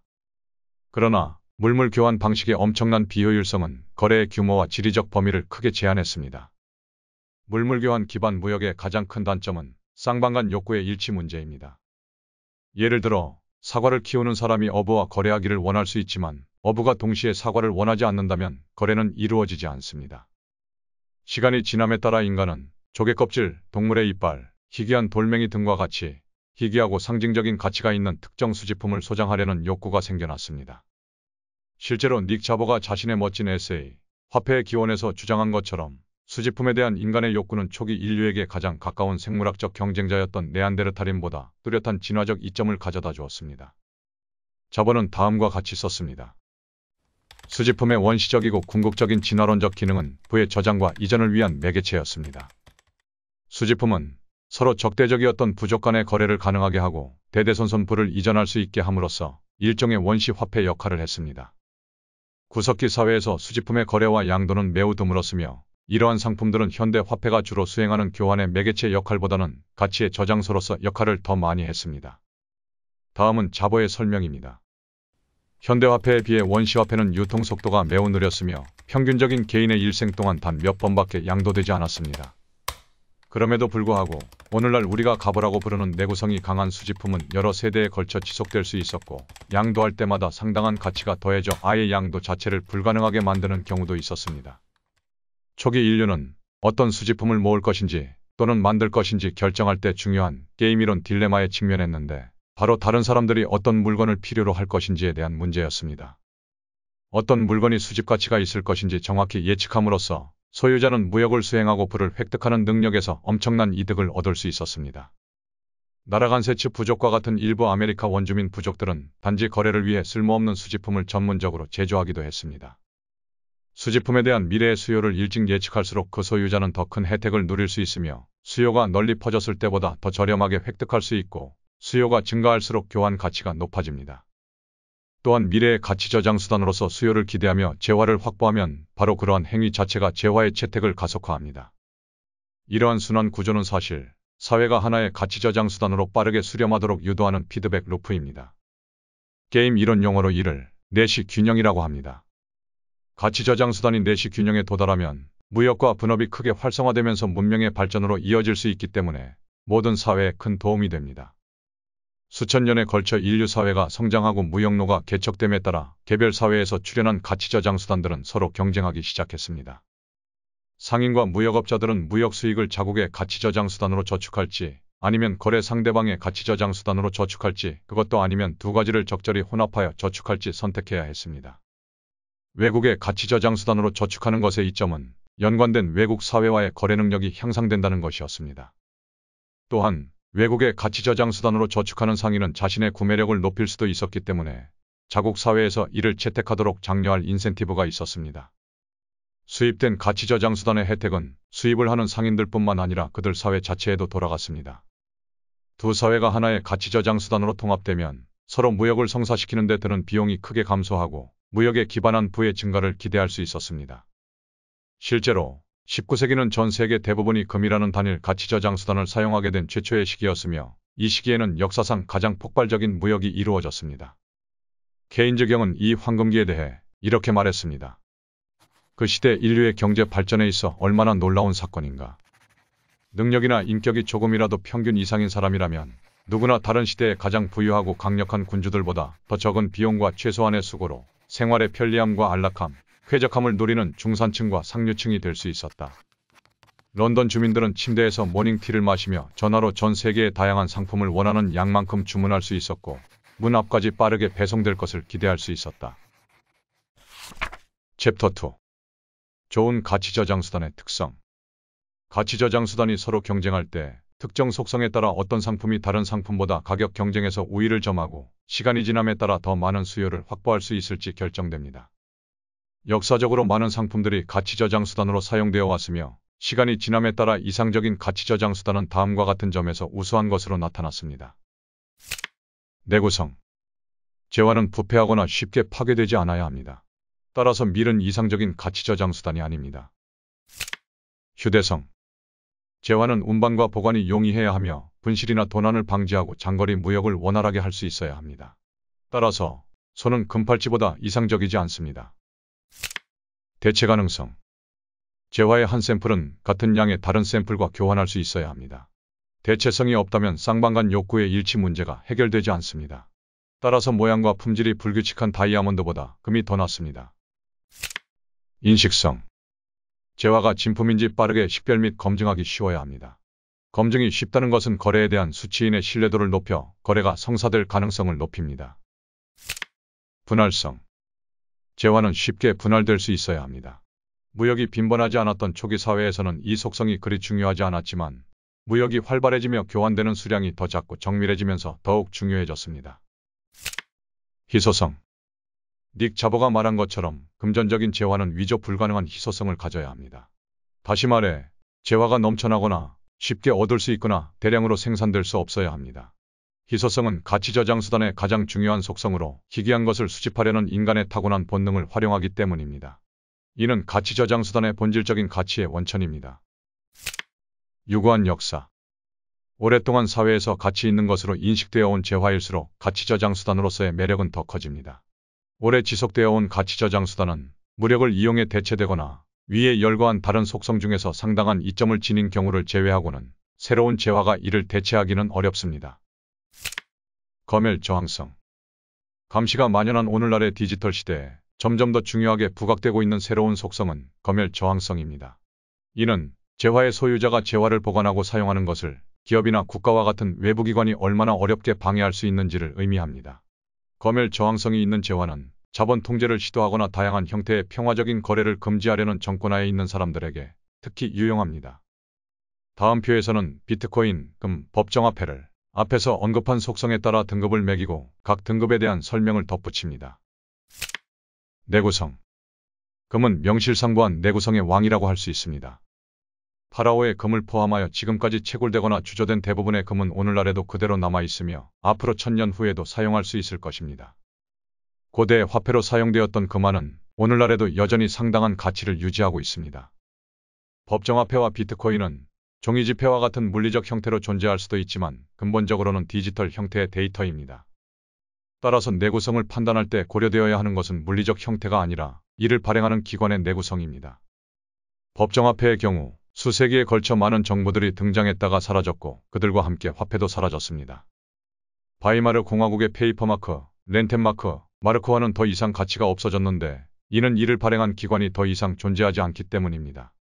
A: 그러나 물물 교환 방식의 엄청난 비효율성은 거래의 규모와 지리적 범위를 크게 제한했습니다. 물물 교환 기반 무역의 가장 큰 단점은 쌍방 간 욕구의 일치 문제입니다. 예를 들어 사과를 키우는 사람이 어부와 거래하기를 원할 수 있지만 어부가 동시에 사과를 원하지 않는다면 거래는 이루어지지 않습니다. 시간이 지남에 따라 인간은 조개 껍질, 동물의 이빨, 희귀한 돌멩이 등과 같이 희귀하고 상징적인 가치가 있는 특정 수집품을 소장하려는 욕구가 생겨났습니다. 실제로 닉 자보가 자신의 멋진 에세이 화폐의 기원에서 주장한 것처럼 수집품에 대한 인간의 욕구는 초기 인류에게 가장 가까운 생물학적 경쟁자였던 네안데르탈인보다 뚜렷한 진화적 이점을 가져다 주었습니다. 자보는 다음과 같이 썼습니다. 수집품의 원시적이고 궁극적인 진화론적 기능은 부의 저장과 이전을 위한 매개체였습니다. 수집품은 서로 적대적이었던 부족 간의 거래를 가능하게 하고 대대손손 부를 이전할 수 있게 함으로써 일종의 원시 화폐 역할을 했습니다. 구석기 사회에서 수집품의 거래와 양도는 매우 드물었으며 이러한 상품들은 현대 화폐가 주로 수행하는 교환의 매개체 역할보다는 가치의 저장소로서 역할을 더 많이 했습니다. 다음은 자보의 설명입니다. 현대화폐에 비해 원시화폐는 유통속도가 매우 느렸으며 평균적인 개인의 일생 동안 단 몇 번밖에 양도되지 않았습니다. 그럼에도 불구하고 오늘날 우리가 가보라고 부르는 내구성이 강한 수집품은 여러 세대에 걸쳐 지속될 수 있었고 양도할 때마다 상당한 가치가 더해져 아예 양도 자체를 불가능하게 만드는 경우도 있었습니다. 초기 인류는 어떤 수집품을 모을 것인지 또는 만들 것인지 결정할 때 중요한 게임이론 딜레마에 직면했는데 바로 다른 사람들이 어떤 물건을 필요로 할 것인지에 대한 문제였습니다. 어떤 물건이 수집 가치가 있을 것인지 정확히 예측함으로써 소유자는 무역을 수행하고 부를 획득하는 능력에서 엄청난 이득을 얻을 수 있었습니다. 나라간세츠 부족과 같은 일부 아메리카 원주민 부족들은 단지 거래를 위해 쓸모없는 수집품을 전문적으로 제조하기도 했습니다. 수집품에 대한 미래의 수요를 일찍 예측할수록 그 소유자는 더 큰 혜택을 누릴 수 있으며 수요가 널리 퍼졌을 때보다 더 저렴하게 획득할 수 있고 수요가 증가할수록 교환 가치가 높아집니다. 또한 미래의 가치 저장 수단으로서 수요를 기대하며 재화를 확보하면 바로 그러한 행위 자체가 재화의 채택을 가속화합니다. 이러한 순환 구조는 사실 사회가 하나의 가치 저장 수단으로 빠르게 수렴하도록 유도하는 피드백 루프입니다. 게임 이론 용어로 이를 내시 균형이라고 합니다. 가치 저장 수단이 내시 균형에 도달하면 무역과 분업이 크게 활성화되면서 문명의 발전으로 이어질 수 있기 때문에 모든 사회에 큰 도움이 됩니다. 수천 년에 걸쳐 인류 사회가 성장하고 무역로가 개척됨에 따라 개별 사회에서 출현한 가치 저장 수단들은 서로 경쟁하기 시작했습니다. 상인과 무역업자들은 무역 수익을 자국의 가치 저장 수단으로 저축할지 아니면 거래 상대방의 가치 저장 수단으로 저축할지 그것도 아니면 두 가지를 적절히 혼합하여 저축할지 선택해야 했습니다. 외국의 가치 저장 수단으로 저축하는 것의 이점은 연관된 외국 사회와의 거래 능력이 향상된다는 것이었습니다. 또한 외국의 가치 저장 수단으로 저축하는 상인은 자신의 구매력을 높일 수도 있었기 때문에 자국 사회에서 이를 채택하도록 장려할 인센티브가 있었습니다. 수입된 가치 저장 수단의 혜택은 수입을 하는 상인들뿐만 아니라 그들 사회 자체에도 돌아갔습니다. 두 사회가 하나의 가치 저장 수단으로 통합되면 서로 무역을 성사시키는 데 드는 비용이 크게 감소하고 무역에 기반한 부의 증가를 기대할 수 있었습니다. 실제로 19세기는 전 세계 대부분이 금이라는 단일 가치 저장 수단을 사용하게 된 최초의 시기였으며 이 시기에는 역사상 가장 폭발적인 무역이 이루어졌습니다. 케인즈 경은 이 황금기에 대해 이렇게 말했습니다. 그 시대 인류의 경제 발전에 있어 얼마나 놀라운 사건인가. 능력이나 인격이 조금이라도 평균 이상인 사람이라면 누구나 다른 시대의 가장 부유하고 강력한 군주들보다 더 적은 비용과 최소한의 수고로 생활의 편리함과 안락함, 쾌적함을 누리는 중산층과 상류층이 될 수 있었다. 런던 주민들은 침대에서 모닝티를 마시며 전화로 전 세계의 다양한 상품을 원하는 양만큼 주문할 수 있었고 문 앞까지 빠르게 배송될 것을 기대할 수 있었다. 챕터 2. 좋은 가치 저장 수단의 특성. 가치 저장 수단이 서로 경쟁할 때 특정 속성에 따라 어떤 상품이 다른 상품보다 가격 경쟁에서 우위를 점하고 시간이 지남에 따라 더 많은 수요를 확보할 수 있을지 결정됩니다. 역사적으로 많은 상품들이 가치 저장 수단으로 사용되어 왔으며 시간이 지남에 따라 이상적인 가치 저장 수단은 다음과 같은 점에서 우수한 것으로 나타났습니다. 내구성. 재화는 부패하거나 쉽게 파괴되지 않아야 합니다. 따라서 밀은 이상적인 가치 저장 수단이 아닙니다. 휴대성. 재화는 운반과 보관이 용이해야 하며 분실이나 도난을 방지하고 장거리 무역을 원활하게 할 수 있어야 합니다. 따라서 손은 금팔찌보다 이상적이지 않습니다. 대체 가능성. 재화의 한 샘플은 같은 양의 다른 샘플과 교환할 수 있어야 합니다. 대체성이 없다면 쌍방 간 욕구의 일치 문제가 해결되지 않습니다. 따라서 모양과 품질이 불규칙한 다이아몬드보다 금이 더 낫습니다. 인식성. 재화가 진품인지 빠르게 식별 및 검증하기 쉬워야 합니다. 검증이 쉽다는 것은 거래에 대한 수취인의 신뢰도를 높여 거래가 성사될 가능성을 높입니다. 분할성. 재화는 쉽게 분할될 수 있어야 합니다. 무역이 빈번하지 않았던 초기 사회에서는 이 속성이 그리 중요하지 않았지만 무역이 활발해지며 교환되는 수량이 더 작고 정밀해지면서 더욱 중요해졌습니다. 희소성. 닉 자보가 말한 것처럼 금전적인 재화는 위조 불가능한 희소성을 가져야 합니다. 다시 말해 재화가 넘쳐나거나 쉽게 얻을 수 있거나 대량으로 생산될 수 없어야 합니다. 희소성은 가치 저장 수단의 가장 중요한 속성으로 희귀한 것을 수집하려는 인간의 타고난 본능을 활용하기 때문입니다. 이는 가치 저장 수단의 본질적인 가치의 원천입니다. 유구한 역사. 오랫동안 사회에서 가치 있는 것으로 인식되어 온 재화일수록 가치 저장 수단으로서의 매력은 더 커집니다. 오래 지속되어 온 가치 저장 수단은 무력을 이용해 대체되거나 위에 열거한 다른 속성 중에서 상당한 이점을 지닌 경우를 제외하고는 새로운 재화가 이를 대체하기는 어렵습니다. 검열 저항성. 감시가 만연한 오늘날의 디지털 시대에 점점 더 중요하게 부각되고 있는 새로운 속성은 검열 저항성입니다. 이는 재화의 소유자가 재화를 보관하고 사용하는 것을 기업이나 국가와 같은 외부기관이 얼마나 어렵게 방해할 수 있는지를 의미합니다. 검열 저항성이 있는 재화는 자본 통제를 시도하거나 다양한 형태의 평화적인 거래를 금지하려는 정권하에 있는 사람들에게 특히 유용합니다. 다음 표에서는 비트코인, 금, 법정화폐를 앞에서 언급한 속성에 따라 등급을 매기고 각 등급에 대한 설명을 덧붙입니다. 내구성. 금은 명실상부한 내구성의 왕이라고 할 수 있습니다. 파라오의 금을 포함하여 지금까지 채굴되거나 주조된 대부분의 금은 오늘날에도 그대로 남아있으며 앞으로 1000년 후에도 사용할 수 있을 것입니다. 고대 화폐로 사용되었던 금화는 오늘날에도 여전히 상당한 가치를 유지하고 있습니다. 법정화폐와 비트코인은 종이지폐와 같은 물리적 형태로 존재할 수도 있지만 근본적으로는 디지털 형태의 데이터입니다. 따라서 내구성을 판단할 때 고려되어야 하는 것은 물리적 형태가 아니라 이를 발행하는 기관의 내구성입니다. 법정화폐의 경우 수세기에 걸쳐 많은 정부들이 등장했다가 사라졌고 그들과 함께 화폐도 사라졌습니다. 바이마르 공화국의 페이퍼마크, 렌텐마크, 마르크화는 더 이상 가치가 없어졌는데 이는 이를 발행한 기관이 더 이상 존재하지 않기 때문입니다.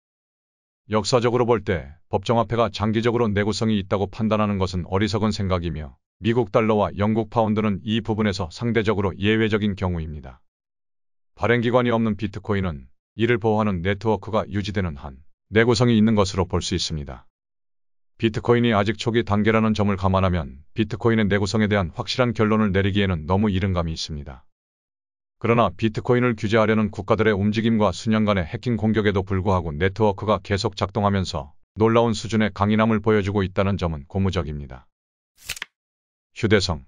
A: 역사적으로 볼 때 법정화폐가 장기적으로 내구성이 있다고 판단하는 것은 어리석은 생각이며 미국 달러와 영국 파운드는 이 부분에서 상대적으로 예외적인 경우입니다. 발행기관이 없는 비트코인은 이를 보호하는 네트워크가 유지되는 한 내구성이 있는 것으로 볼 수 있습니다. 비트코인이 아직 초기 단계라는 점을 감안하면 비트코인의 내구성에 대한 확실한 결론을 내리기에는 너무 이른 감이 있습니다. 그러나 비트코인을 규제하려는 국가들의 움직임과 수년간의 해킹 공격에도 불구하고 네트워크가 계속 작동하면서 놀라운 수준의 강인함을 보여주고 있다는 점은 고무적입니다. 휴대성.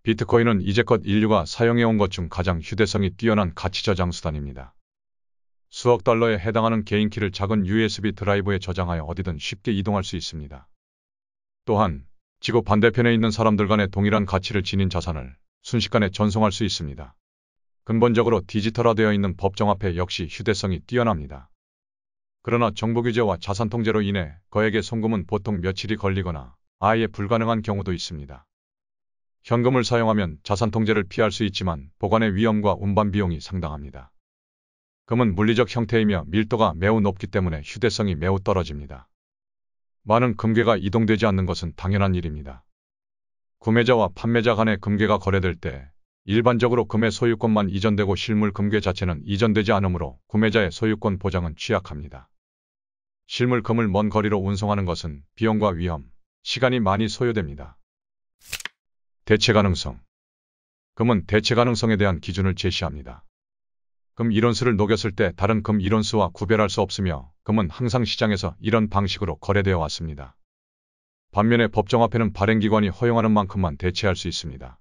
A: 비트코인은 이제껏 인류가 사용해온 것 중 가장 휴대성이 뛰어난 가치 저장 수단입니다. 수억 달러에 해당하는 개인키를 작은 USB 드라이브에 저장하여 어디든 쉽게 이동할 수 있습니다. 또한 지구 반대편에 있는 사람들 간의 동일한 가치를 지닌 자산을 순식간에 전송할 수 있습니다. 근본적으로 디지털화되어 있는 법정화폐 역시 휴대성이 뛰어납니다. 그러나 정부 규제와 자산 통제로 인해 거액의 송금은 보통 며칠이 걸리거나 아예 불가능한 경우도 있습니다. 현금을 사용하면 자산 통제를 피할 수 있지만 보관의 위험과 운반 비용이 상당합니다. 금은 물리적 형태이며 밀도가 매우 높기 때문에 휴대성이 매우 떨어집니다. 많은 금괴가 이동되지 않는 것은 당연한 일입니다. 구매자와 판매자 간의 금괴가 거래될 때 일반적으로 금의 소유권만 이전되고 실물 금괴 자체는 이전되지 않으므로 구매자의 소유권 보장은 취약합니다. 실물 금을 먼 거리로 운송하는 것은 비용과 위험, 시간이 많이 소요됩니다. 대체 가능성. 금은 대체 가능성에 대한 기준을 제시합니다. 금 이론수를 녹였을 때 다른 금 이론수와 구별할 수 없으며 금은 항상 시장에서 이런 방식으로 거래되어 왔습니다. 반면에 법정화폐는 발행기관이 허용하는 만큼만 대체할 수 있습니다.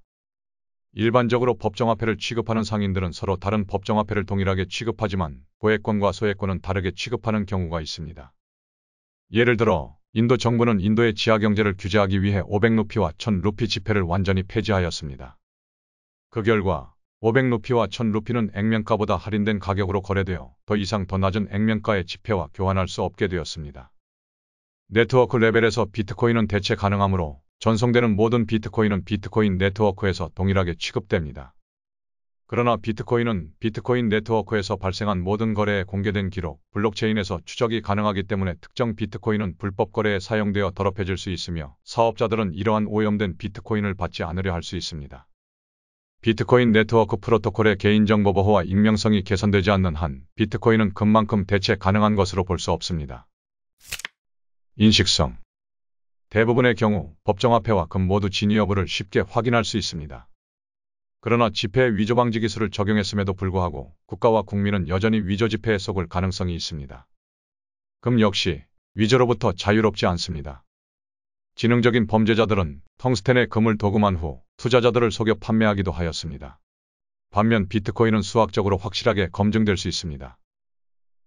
A: 일반적으로 법정화폐를 취급하는 상인들은 서로 다른 법정화폐를 동일하게 취급하지만 고액권과 소액권은 다르게 취급하는 경우가 있습니다. 예를 들어 인도 정부는 인도의 지하경제를 규제하기 위해 500루피와 1000루피 지폐를 완전히 폐지하였습니다. 그 결과 500루피와 1000루피는 액면가보다 할인된 가격으로 거래되어 더 이상 더 낮은 액면가의 지폐와 교환할 수 없게 되었습니다. 네트워크 레벨에서 비트코인은 대체 가능하므로 전송되는 모든 비트코인은 비트코인 네트워크에서 동일하게 취급됩니다. 그러나 비트코인은 비트코인 네트워크에서 발생한 모든 거래에 공개된 기록, 블록체인에서 추적이 가능하기 때문에 특정 비트코인은 불법 거래에 사용되어 더럽혀질 수 있으며 사업자들은 이러한 오염된 비트코인을 받지 않으려 할 수 있습니다. 비트코인 네트워크 프로토콜의 개인정보 보호와 익명성이 개선되지 않는 한 비트코인은 금만큼 대체 가능한 것으로 볼 수 없습니다. 인식성. 대부분의 경우 법정화폐와 금 모두 진위 여부를 쉽게 확인할 수 있습니다. 그러나 지폐 위조 방지 기술을 적용했음에도 불구하고 국가와 국민은 여전히 위조 지폐에 속을 가능성이 있습니다. 금 역시 위조로부터 자유롭지 않습니다. 지능적인 범죄자들은 텅스텐에 금을 도금한 후 투자자들을 속여 판매하기도 하였습니다. 반면 비트코인은 수학적으로 확실하게 검증될 수 있습니다.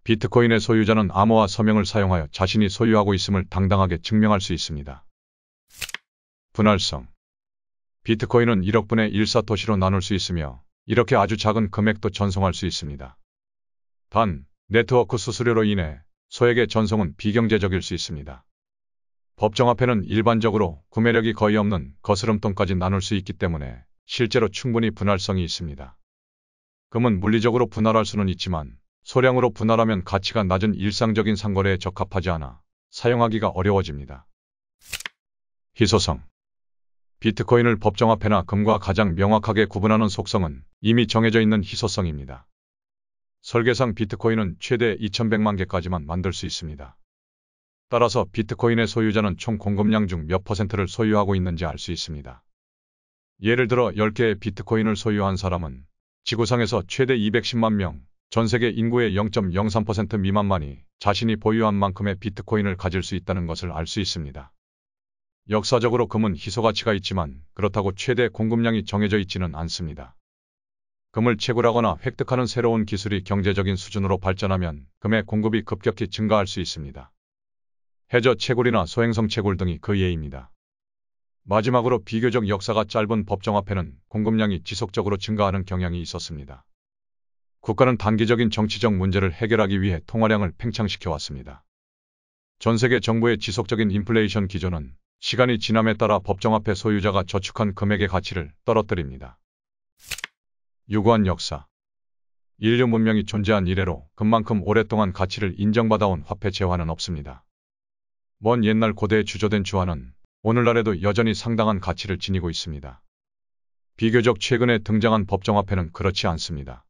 A: 비트코인의 소유자는 암호화 서명을 사용하여 자신이 소유하고 있음을 당당하게 증명할 수 있습니다. 분할성. 비트코인은 1억 분의 1 사토시로 나눌 수 있으며 이렇게 아주 작은 금액도 전송할 수 있습니다. 단, 네트워크 수수료로 인해 소액의 전송은 비경제적일 수 있습니다. 법정 화폐는 일반적으로 구매력이 거의 없는 거스름돈까지 나눌 수 있기 때문에 실제로 충분히 분할성이 있습니다. 금은 물리적으로 분할할 수는 있지만 소량으로 분할하면 가치가 낮은 일상적인 상거래에 적합하지 않아 사용하기가 어려워집니다. 희소성. 비트코인을 법정화폐나 금과 가장 명확하게 구분하는 속성은 이미 정해져 있는 희소성입니다. 설계상 비트코인은 최대 2100만 개까지만 만들 수 있습니다. 따라서 비트코인의 소유자는 총 공급량 중 몇 %를 소유하고 있는지 알 수 있습니다. 예를 들어 10개의 비트코인을 소유한 사람은 지구상에서 최대 210만 명, 전 세계 인구의 0.03% 미만만이 자신이 보유한 만큼의 비트코인을 가질 수 있다는 것을 알 수 있습니다. 역사적으로 금은 희소가치가 있지만 그렇다고 최대 공급량이 정해져 있지는 않습니다. 금을 채굴하거나 획득하는 새로운 기술이 경제적인 수준으로 발전하면 금의 공급이 급격히 증가할 수 있습니다. 해저 채굴이나 소행성 채굴 등이 그 예입니다. 마지막으로 비교적 역사가 짧은 법정화폐는 공급량이 지속적으로 증가하는 경향이 있었습니다. 국가는 단기적인 정치적 문제를 해결하기 위해 통화량을 팽창시켜 왔습니다. 전 세계 정부의 지속적인 인플레이션 기조는 시간이 지남에 따라 법정화폐 소유자가 저축한 금액의 가치를 떨어뜨립니다. 유구한 역사. 인류 문명이 존재한 이래로 금만큼 오랫동안 가치를 인정받아온 화폐 재화는 없습니다. 먼 옛날 고대에 주조된 주화는 오늘날에도 여전히 상당한 가치를 지니고 있습니다. 비교적 최근에 등장한 법정화폐는 그렇지 않습니다.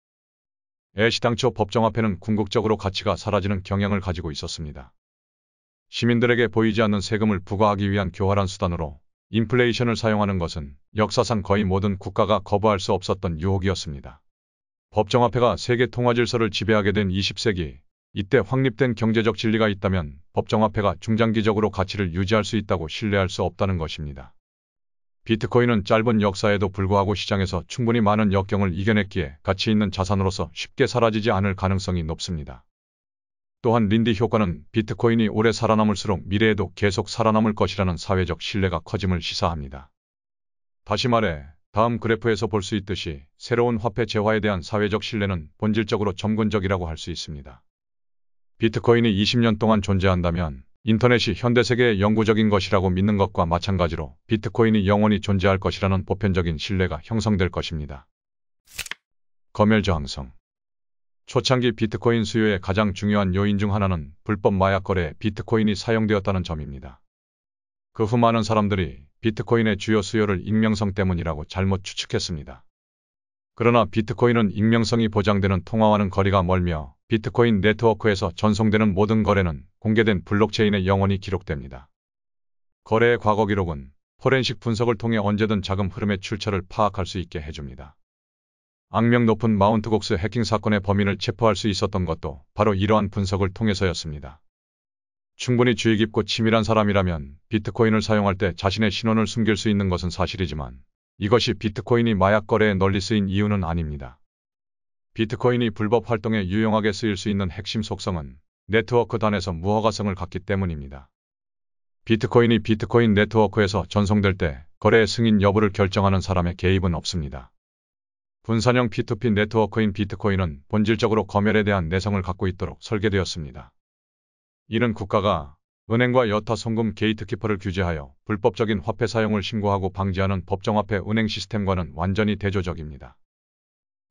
A: 애시당초 법정화폐는 궁극적으로 가치가 사라지는 경향을 가지고 있었습니다. 시민들에게 보이지 않는 세금을 부과하기 위한 교활한 수단으로 인플레이션을 사용하는 것은 역사상 거의 모든 국가가 거부할 수 없었던 유혹이었습니다. 법정화폐가 세계 통화 질서를 지배하게 된 20세기, 이때 확립된 경제적 진리가 있다면 법정화폐가 중장기적으로 가치를 유지할 수 있다고 신뢰할 수 없다는 것입니다. 비트코인은 짧은 역사에도 불구하고 시장에서 충분히 많은 역경을 이겨냈기에 가치 있는 자산으로서 쉽게 사라지지 않을 가능성이 높습니다. 또한 린디 효과는 비트코인이 오래 살아남을수록 미래에도 계속 살아남을 것이라는 사회적 신뢰가 커짐을 시사합니다. 다시 말해 다음 그래프에서 볼 수 있듯이 새로운 화폐 재화에 대한 사회적 신뢰는 본질적으로 점근적이라고 할 수 있습니다. 비트코인이 20년 동안 존재한다면 인터넷이 현대세계의 영구적인 것이라고 믿는 것과 마찬가지로 비트코인이 영원히 존재할 것이라는 보편적인 신뢰가 형성될 것입니다. 검열 저항성. 초창기 비트코인 수요의 가장 중요한 요인 중 하나는 불법 마약 거래에 비트코인이 사용되었다는 점입니다. 그 후 많은 사람들이 비트코인의 주요 수요를 익명성 때문이라고 잘못 추측했습니다. 그러나 비트코인은 익명성이 보장되는 통화와는 거리가 멀며 비트코인 네트워크에서 전송되는 모든 거래는 공개된 블록체인에 영원히 기록됩니다. 거래의 과거 기록은 포렌식 분석을 통해 언제든 자금 흐름의 출처를 파악할 수 있게 해줍니다. 악명 높은 마운트곡스 해킹 사건의 범인을 체포할 수 있었던 것도 바로 이러한 분석을 통해서였습니다. 충분히 주의 깊고 치밀한 사람이라면 비트코인을 사용할 때 자신의 신원을 숨길 수 있는 것은 사실이지만 이것이 비트코인이 마약 거래에 널리 쓰인 이유는 아닙니다. 비트코인이 불법 활동에 유용하게 쓰일 수 있는 핵심 속성은 네트워크 단에서 무허가성을 갖기 때문입니다. 비트코인이 비트코인 네트워크에서 전송될 때 거래의 승인 여부를 결정하는 사람의 개입은 없습니다. 분산형 P2P 네트워크인 비트코인은 본질적으로 검열에 대한 내성을 갖고 있도록 설계되었습니다. 이는 국가가 은행과 여타 송금 게이트키퍼를 규제하여 불법적인 화폐 사용을 신고하고 방지하는 법정화폐 은행 시스템과는 완전히 대조적입니다.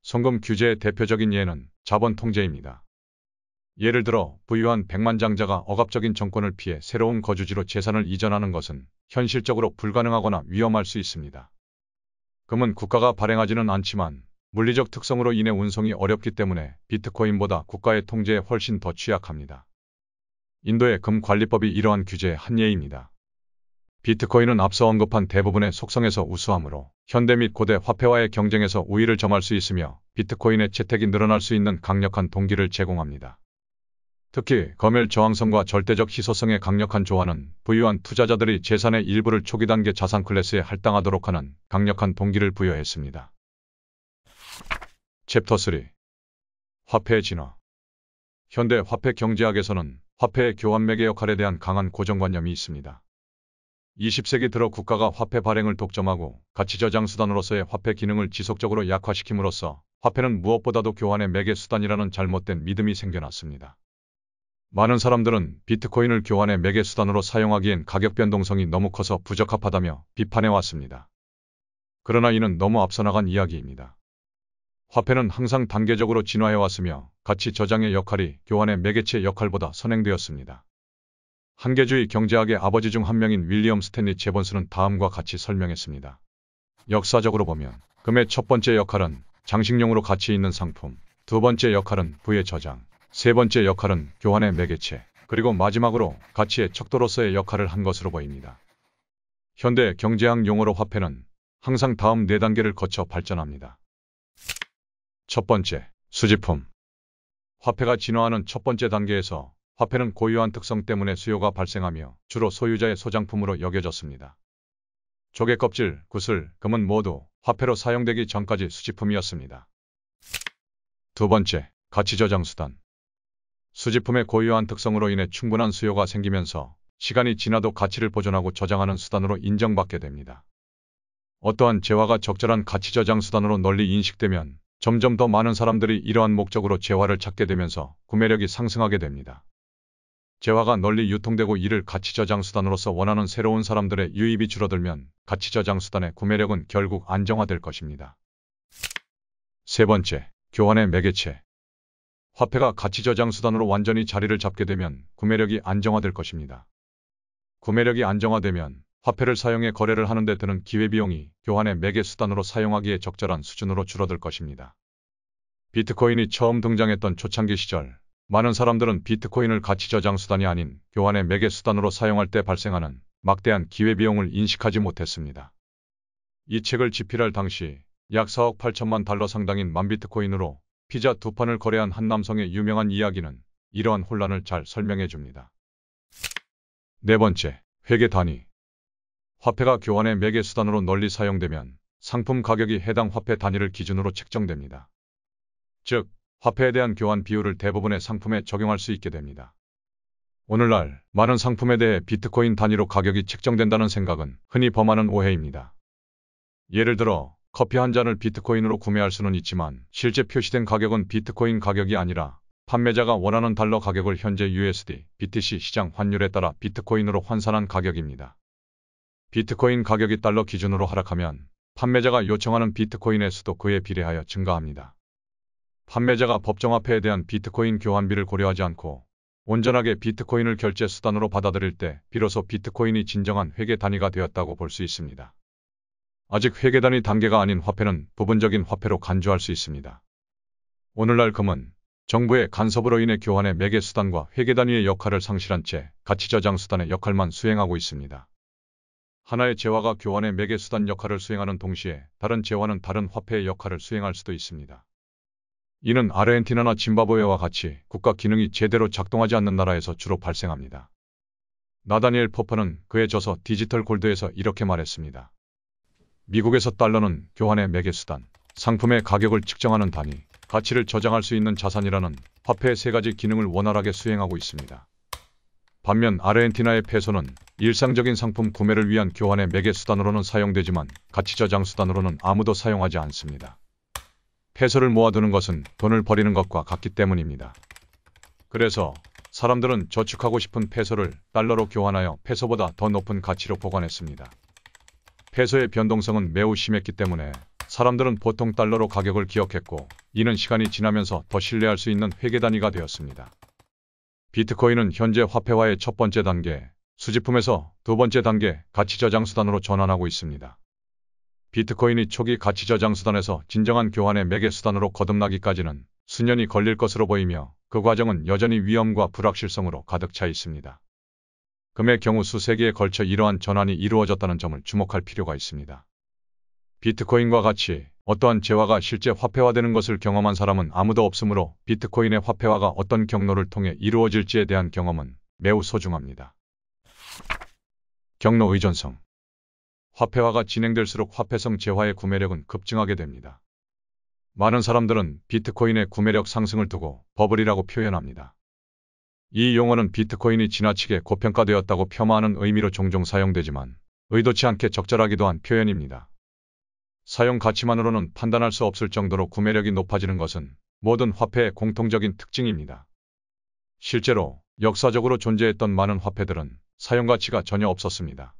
A: 송금 규제의 대표적인 예는 자본 통제입니다. 예를 들어 부유한 백만장자가 억압적인 정권을 피해 새로운 거주지로 재산을 이전하는 것은 현실적으로 불가능하거나 위험할 수 있습니다. 금은 국가가 발행하지는 않지만 물리적 특성으로 인해 운송이 어렵기 때문에 비트코인보다 국가의 통제에 훨씬 더 취약합니다. 인도의 금 관리법이 이러한 규제의 한 예입니다. 비트코인은 앞서 언급한 대부분의 속성에서 우수하므로 현대 및 고대 화폐와의 경쟁에서 우위를 점할 수 있으며 비트코인의 채택이 늘어날 수 있는 강력한 동기를 제공합니다. 특히 검열 저항성과 절대적 희소성의 강력한 조화는 부유한 투자자들이 재산의 일부를 초기 단계 자산 클래스에 할당하도록 하는 강력한 동기를 부여했습니다. 챕터 3. 화폐의 진화. 현대 화폐 경제학에서는 화폐의 교환 매개 역할에 대한 강한 고정관념이 있습니다. 20세기 들어 국가가 화폐 발행을 독점하고 가치 저장 수단으로서의 화폐 기능을 지속적으로 약화시킴으로써 화폐는 무엇보다도 교환의 매개 수단이라는 잘못된 믿음이 생겨났습니다. 많은 사람들은 비트코인을 교환의 매개 수단으로 사용하기엔 가격 변동성이 너무 커서 부적합하다며 비판해왔습니다. 그러나 이는 너무 앞서 나간 이야기입니다. 화폐는 항상 단계적으로 진화해왔으며 가치 저장의 역할이 교환의 매개체 역할보다 선행되었습니다. 한계주의 경제학의 아버지 중 한 명인 윌리엄 스탠리 제본스는 다음과 같이 설명했습니다. 역사적으로 보면 금의 첫 번째 역할은 장식용으로 가치 있는 상품, 두 번째 역할은 부의 저장, 세 번째 역할은 교환의 매개체, 그리고 마지막으로 가치의 척도로서의 역할을 한 것으로 보입니다. 현대 경제학 용어로 화폐는 항상 다음 4단계를 거쳐 발전합니다. 첫 번째, 수집품. 화폐가 진화하는 첫 번째 단계에서 화폐는 고유한 특성 때문에 수요가 발생하며 주로 소유자의 소장품으로 여겨졌습니다. 조개 껍질, 구슬, 금은 모두 화폐로 사용되기 전까지 수집품이었습니다. 두 번째, 가치 저장 수단. 수집품의 고유한 특성으로 인해 충분한 수요가 생기면서 시간이 지나도 가치를 보존하고 저장하는 수단으로 인정받게 됩니다. 어떠한 재화가 적절한 가치 저장 수단으로 널리 인식되면 점점 더 많은 사람들이 이러한 목적으로 재화를 찾게 되면서 구매력이 상승하게 됩니다. 재화가 널리 유통되고 이를 가치 저장 수단으로서 원하는 새로운 사람들의 유입이 줄어들면 가치 저장 수단의 구매력은 결국 안정화될 것입니다. 세 번째, 교환의 매개체. 화폐가 가치 저장 수단으로 완전히 자리를 잡게 되면 구매력이 안정화될 것입니다. 구매력이 안정화되면 화폐를 사용해 거래를 하는 데 드는 기회비용이 교환의 매개 수단으로 사용하기에 적절한 수준으로 줄어들 것입니다. 비트코인이 처음 등장했던 초창기 시절, 많은 사람들은 비트코인을 가치 저장 수단이 아닌 교환의 매개 수단으로 사용할 때 발생하는 막대한 기회비용을 인식하지 못했습니다. 이 책을 집필할 당시 약 4억 8천만 달러 상당인 만비트코인으로 피자 2판을 거래한 한 남성의 유명한 이야기는 이러한 혼란을 잘 설명해 줍니다. 네 번째, 회계 단위. 화폐가 교환의 매개 수단으로 널리 사용되면 상품 가격이 해당 화폐 단위를 기준으로 책정됩니다. 즉, 화폐에 대한 교환 비율을 대부분의 상품에 적용할 수 있게 됩니다. 오늘날 많은 상품에 대해 비트코인 단위로 가격이 책정된다는 생각은 흔히 범하는 오해입니다. 예를 들어 커피 한 잔을 비트코인으로 구매할 수는 있지만 실제 표시된 가격은 비트코인 가격이 아니라 판매자가 원하는 달러 가격을 현재 USD, BTC 시장 환율에 따라 비트코인으로 환산한 가격입니다. 비트코인 가격이 달러 기준으로 하락하면 판매자가 요청하는 비트코인의 수도 그에 비례하여 증가합니다. 판매자가 법정화폐에 대한 비트코인 교환비를 고려하지 않고 온전하게 비트코인을 결제 수단으로 받아들일 때 비로소 비트코인이 진정한 회계 단위가 되었다고 볼 수 있습니다. 아직 회계 단위 단계가 아닌 화폐는 부분적인 화폐로 간주할 수 있습니다. 오늘날 금은 정부의 간섭으로 인해 교환의 매개 수단과 회계 단위의 역할을 상실한 채 가치 저장 수단의 역할만 수행하고 있습니다. 하나의 재화가 교환의 매개 수단 역할을 수행하는 동시에 다른 재화는 다른 화폐의 역할을 수행할 수도 있습니다. 이는 아르헨티나나 짐바브웨와 같이 국가 기능이 제대로 작동하지 않는 나라에서 주로 발생합니다. 나다니엘 포퍼는 그의 저서 디지털 골드에서 이렇게 말했습니다. 미국에서 달러는 교환의 매개 수단, 상품의 가격을 측정하는 단위, 가치를 저장할 수 있는 자산이라는 화폐의 3가지 기능을 원활하게 수행하고 있습니다. 반면 아르헨티나의 페소는 일상적인 상품 구매를 위한 교환의 매개 수단으로는 사용되지만 가치 저장 수단으로는 아무도 사용하지 않습니다. 페소를 모아두는 것은 돈을 버리는 것과 같기 때문입니다. 그래서 사람들은 저축하고 싶은 페소를 달러로 교환하여 페소보다 더 높은 가치로 보관했습니다. 페소의 변동성은 매우 심했기 때문에 사람들은 보통 달러로 가격을 기억했고 이는 시간이 지나면서 더 신뢰할 수 있는 회계 단위가 되었습니다. 비트코인은 현재 화폐화의 첫 번째 단계, 수집품에서 두 번째 단계 가치 저장 수단으로 전환하고 있습니다. 비트코인이 초기 가치 저장 수단에서 진정한 교환의 매개 수단으로 거듭나기까지는 수년이 걸릴 것으로 보이며 그 과정은 여전히 위험과 불확실성으로 가득 차 있습니다. 금의 경우 수세기에 걸쳐 이러한 전환이 이루어졌다는 점을 주목할 필요가 있습니다. 비트코인과 같이 어떠한 재화가 실제 화폐화되는 것을 경험한 사람은 아무도 없으므로 비트코인의 화폐화가 어떤 경로를 통해 이루어질지에 대한 경험은 매우 소중합니다. 경로 의존성. 화폐화가 진행될수록 화폐성 재화의 구매력은 급증하게 됩니다. 많은 사람들은 비트코인의 구매력 상승을 두고 버블이라고 표현합니다. 이 용어는 비트코인이 지나치게 고평가되었다고 폄하하는 의미로 종종 사용되지만 의도치 않게 적절하기도 한 표현입니다. 사용 가치만으로는 판단할 수 없을 정도로 구매력이 높아지는 것은 모든 화폐의 공통적인 특징입니다. 실제로 역사적으로 존재했던 많은 화폐들은 사용 가치가 전혀 없었습니다.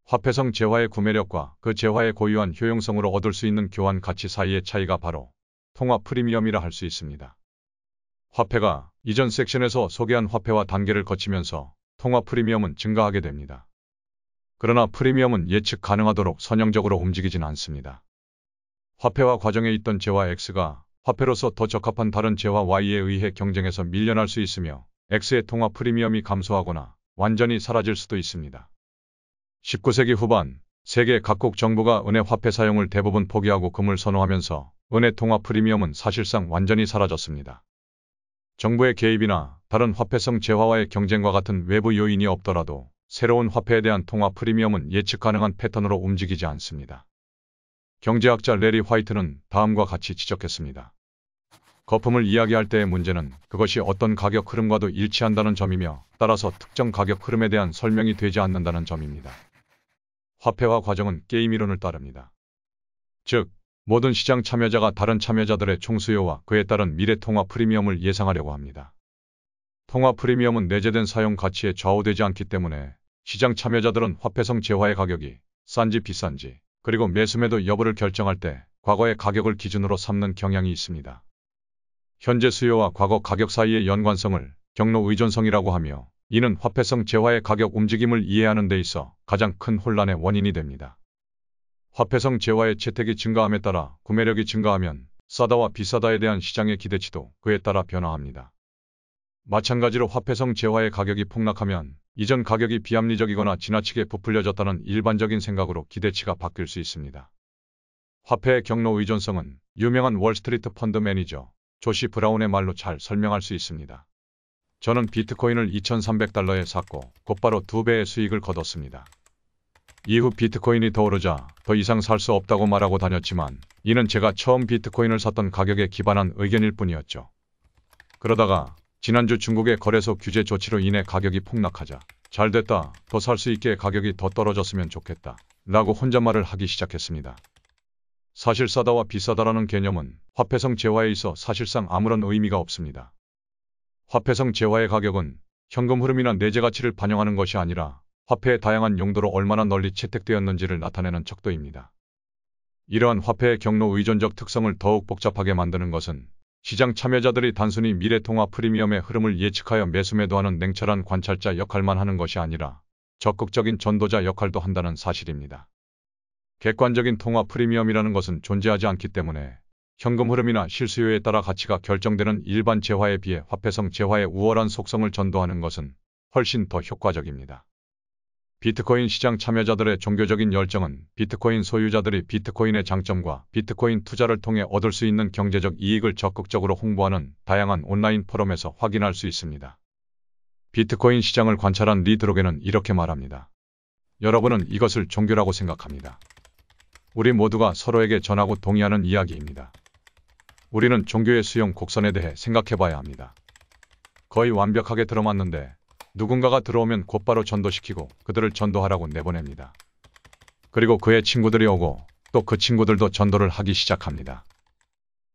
A: 화폐성 재화의 구매력과 그 재화의 고유한 효용성으로 얻을 수 있는 교환 가치 사이의 차이가 바로 통화 프리미엄이라 할 수 있습니다. 화폐가 이전 섹션에서 소개한 화폐화 단계를 거치면서 통화 프리미엄은 증가하게 됩니다. 그러나 프리미엄은 예측 가능하도록 선형적으로 움직이진 않습니다. 화폐화 과정에 있던 재화 X가 화폐로서 더 적합한 다른 재화 Y에 의해 경쟁에서 밀려날 수 있으며 X의 통화 프리미엄이 감소하거나 완전히 사라질 수도 있습니다. 19세기 후반, 세계 각국 정부가 은혜 화폐 사용을 대부분 포기하고 금을 선호하면서 은혜 통화 프리미엄은 사실상 완전히 사라졌습니다. 정부의 개입이나 다른 화폐성 재화와의 경쟁과 같은 외부 요인이 없더라도 새로운 화폐에 대한 통화 프리미엄은 예측 가능한 패턴으로 움직이지 않습니다. 경제학자 레리 화이트는 다음과 같이 지적했습니다. 거품을 이야기할 때의 문제는 그것이 어떤 가격 흐름과도 일치한다는 점이며 따라서 특정 가격 흐름에 대한 설명이 되지 않는다는 점입니다. 화폐화 과정은 게임 이론을 따릅니다. 즉, 모든 시장 참여자가 다른 참여자들의 총수요와 그에 따른 미래 통화 프리미엄을 예상하려고 합니다. 통화 프리미엄은 내재된 사용 가치에 좌우되지 않기 때문에 시장 참여자들은 화폐성 재화의 가격이 싼지 비싼지 그리고 매수매도 여부를 결정할 때 과거의 가격을 기준으로 삼는 경향이 있습니다. 현재 수요와 과거 가격 사이의 연관성을 경로 의존성이라고 하며 이는 화폐성 재화의 가격 움직임을 이해하는 데 있어 가장 큰 혼란의 원인이 됩니다. 화폐성 재화의 채택이 증가함에 따라 구매력이 증가하면 싸다와 비싸다에 대한 시장의 기대치도 그에 따라 변화합니다. 마찬가지로 화폐성 재화의 가격이 폭락하면 이전 가격이 비합리적이거나 지나치게 부풀려졌다는 일반적인 생각으로 기대치가 바뀔 수 있습니다. 화폐의 경로 의존성은 유명한 월스트리트 펀드 매니저 조시 브라운의 말로 잘 설명할 수 있습니다. 저는 비트코인을 2,300달러에 샀고 곧바로 2배의 수익을 거뒀습니다. 이후 비트코인이 더 오르자 더 이상 살 수 없다고 말하고 다녔지만 이는 제가 처음 비트코인을 샀던 가격에 기반한 의견일 뿐이었죠. 그러다가 지난주 중국의 거래소 규제 조치로 인해 가격이 폭락하자 잘됐다, 더 살 수 있게 가격이 더 떨어졌으면 좋겠다 라고 혼잣말을 하기 시작했습니다. 사실 싸다와 비싸다라는 개념은 화폐성 재화에 있어 사실상 아무런 의미가 없습니다. 화폐성 재화의 가격은 현금 흐름이나 내재 가치를 반영하는 것이 아니라 화폐의 다양한 용도로 얼마나 널리 채택되었는지를 나타내는 척도입니다. 이러한 화폐의 경로 의존적 특성을 더욱 복잡하게 만드는 것은 시장 참여자들이 단순히 미래 통화 프리미엄의 흐름을 예측하여 매수매도하는 냉철한 관찰자 역할만 하는 것이 아니라 적극적인 전도자 역할도 한다는 사실입니다. 객관적인 통화 프리미엄이라는 것은 존재하지 않기 때문에 현금 흐름이나 실수요에 따라 가치가 결정되는 일반 재화에 비해 화폐성 재화의 우월한 속성을 전도하는 것은 훨씬 더 효과적입니다. 비트코인 시장 참여자들의 종교적인 열정은 비트코인 소유자들이 비트코인의 장점과 비트코인 투자를 통해 얻을 수 있는 경제적 이익을 적극적으로 홍보하는 다양한 온라인 포럼에서 확인할 수 있습니다. 비트코인 시장을 관찰한 리 드로게는 이렇게 말합니다. 여러분은 이것을 종교라고 생각합니다. 우리 모두가 서로에게 전하고 동의하는 이야기입니다. 우리는 종교의 수용 곡선에 대해 생각해봐야 합니다. 거의 완벽하게 들어맞는데 누군가가 들어오면 곧바로 전도시키고 그들을 전도하라고 내보냅니다. 그리고 그의 친구들이 오고 또 그 친구들도 전도를 하기 시작합니다.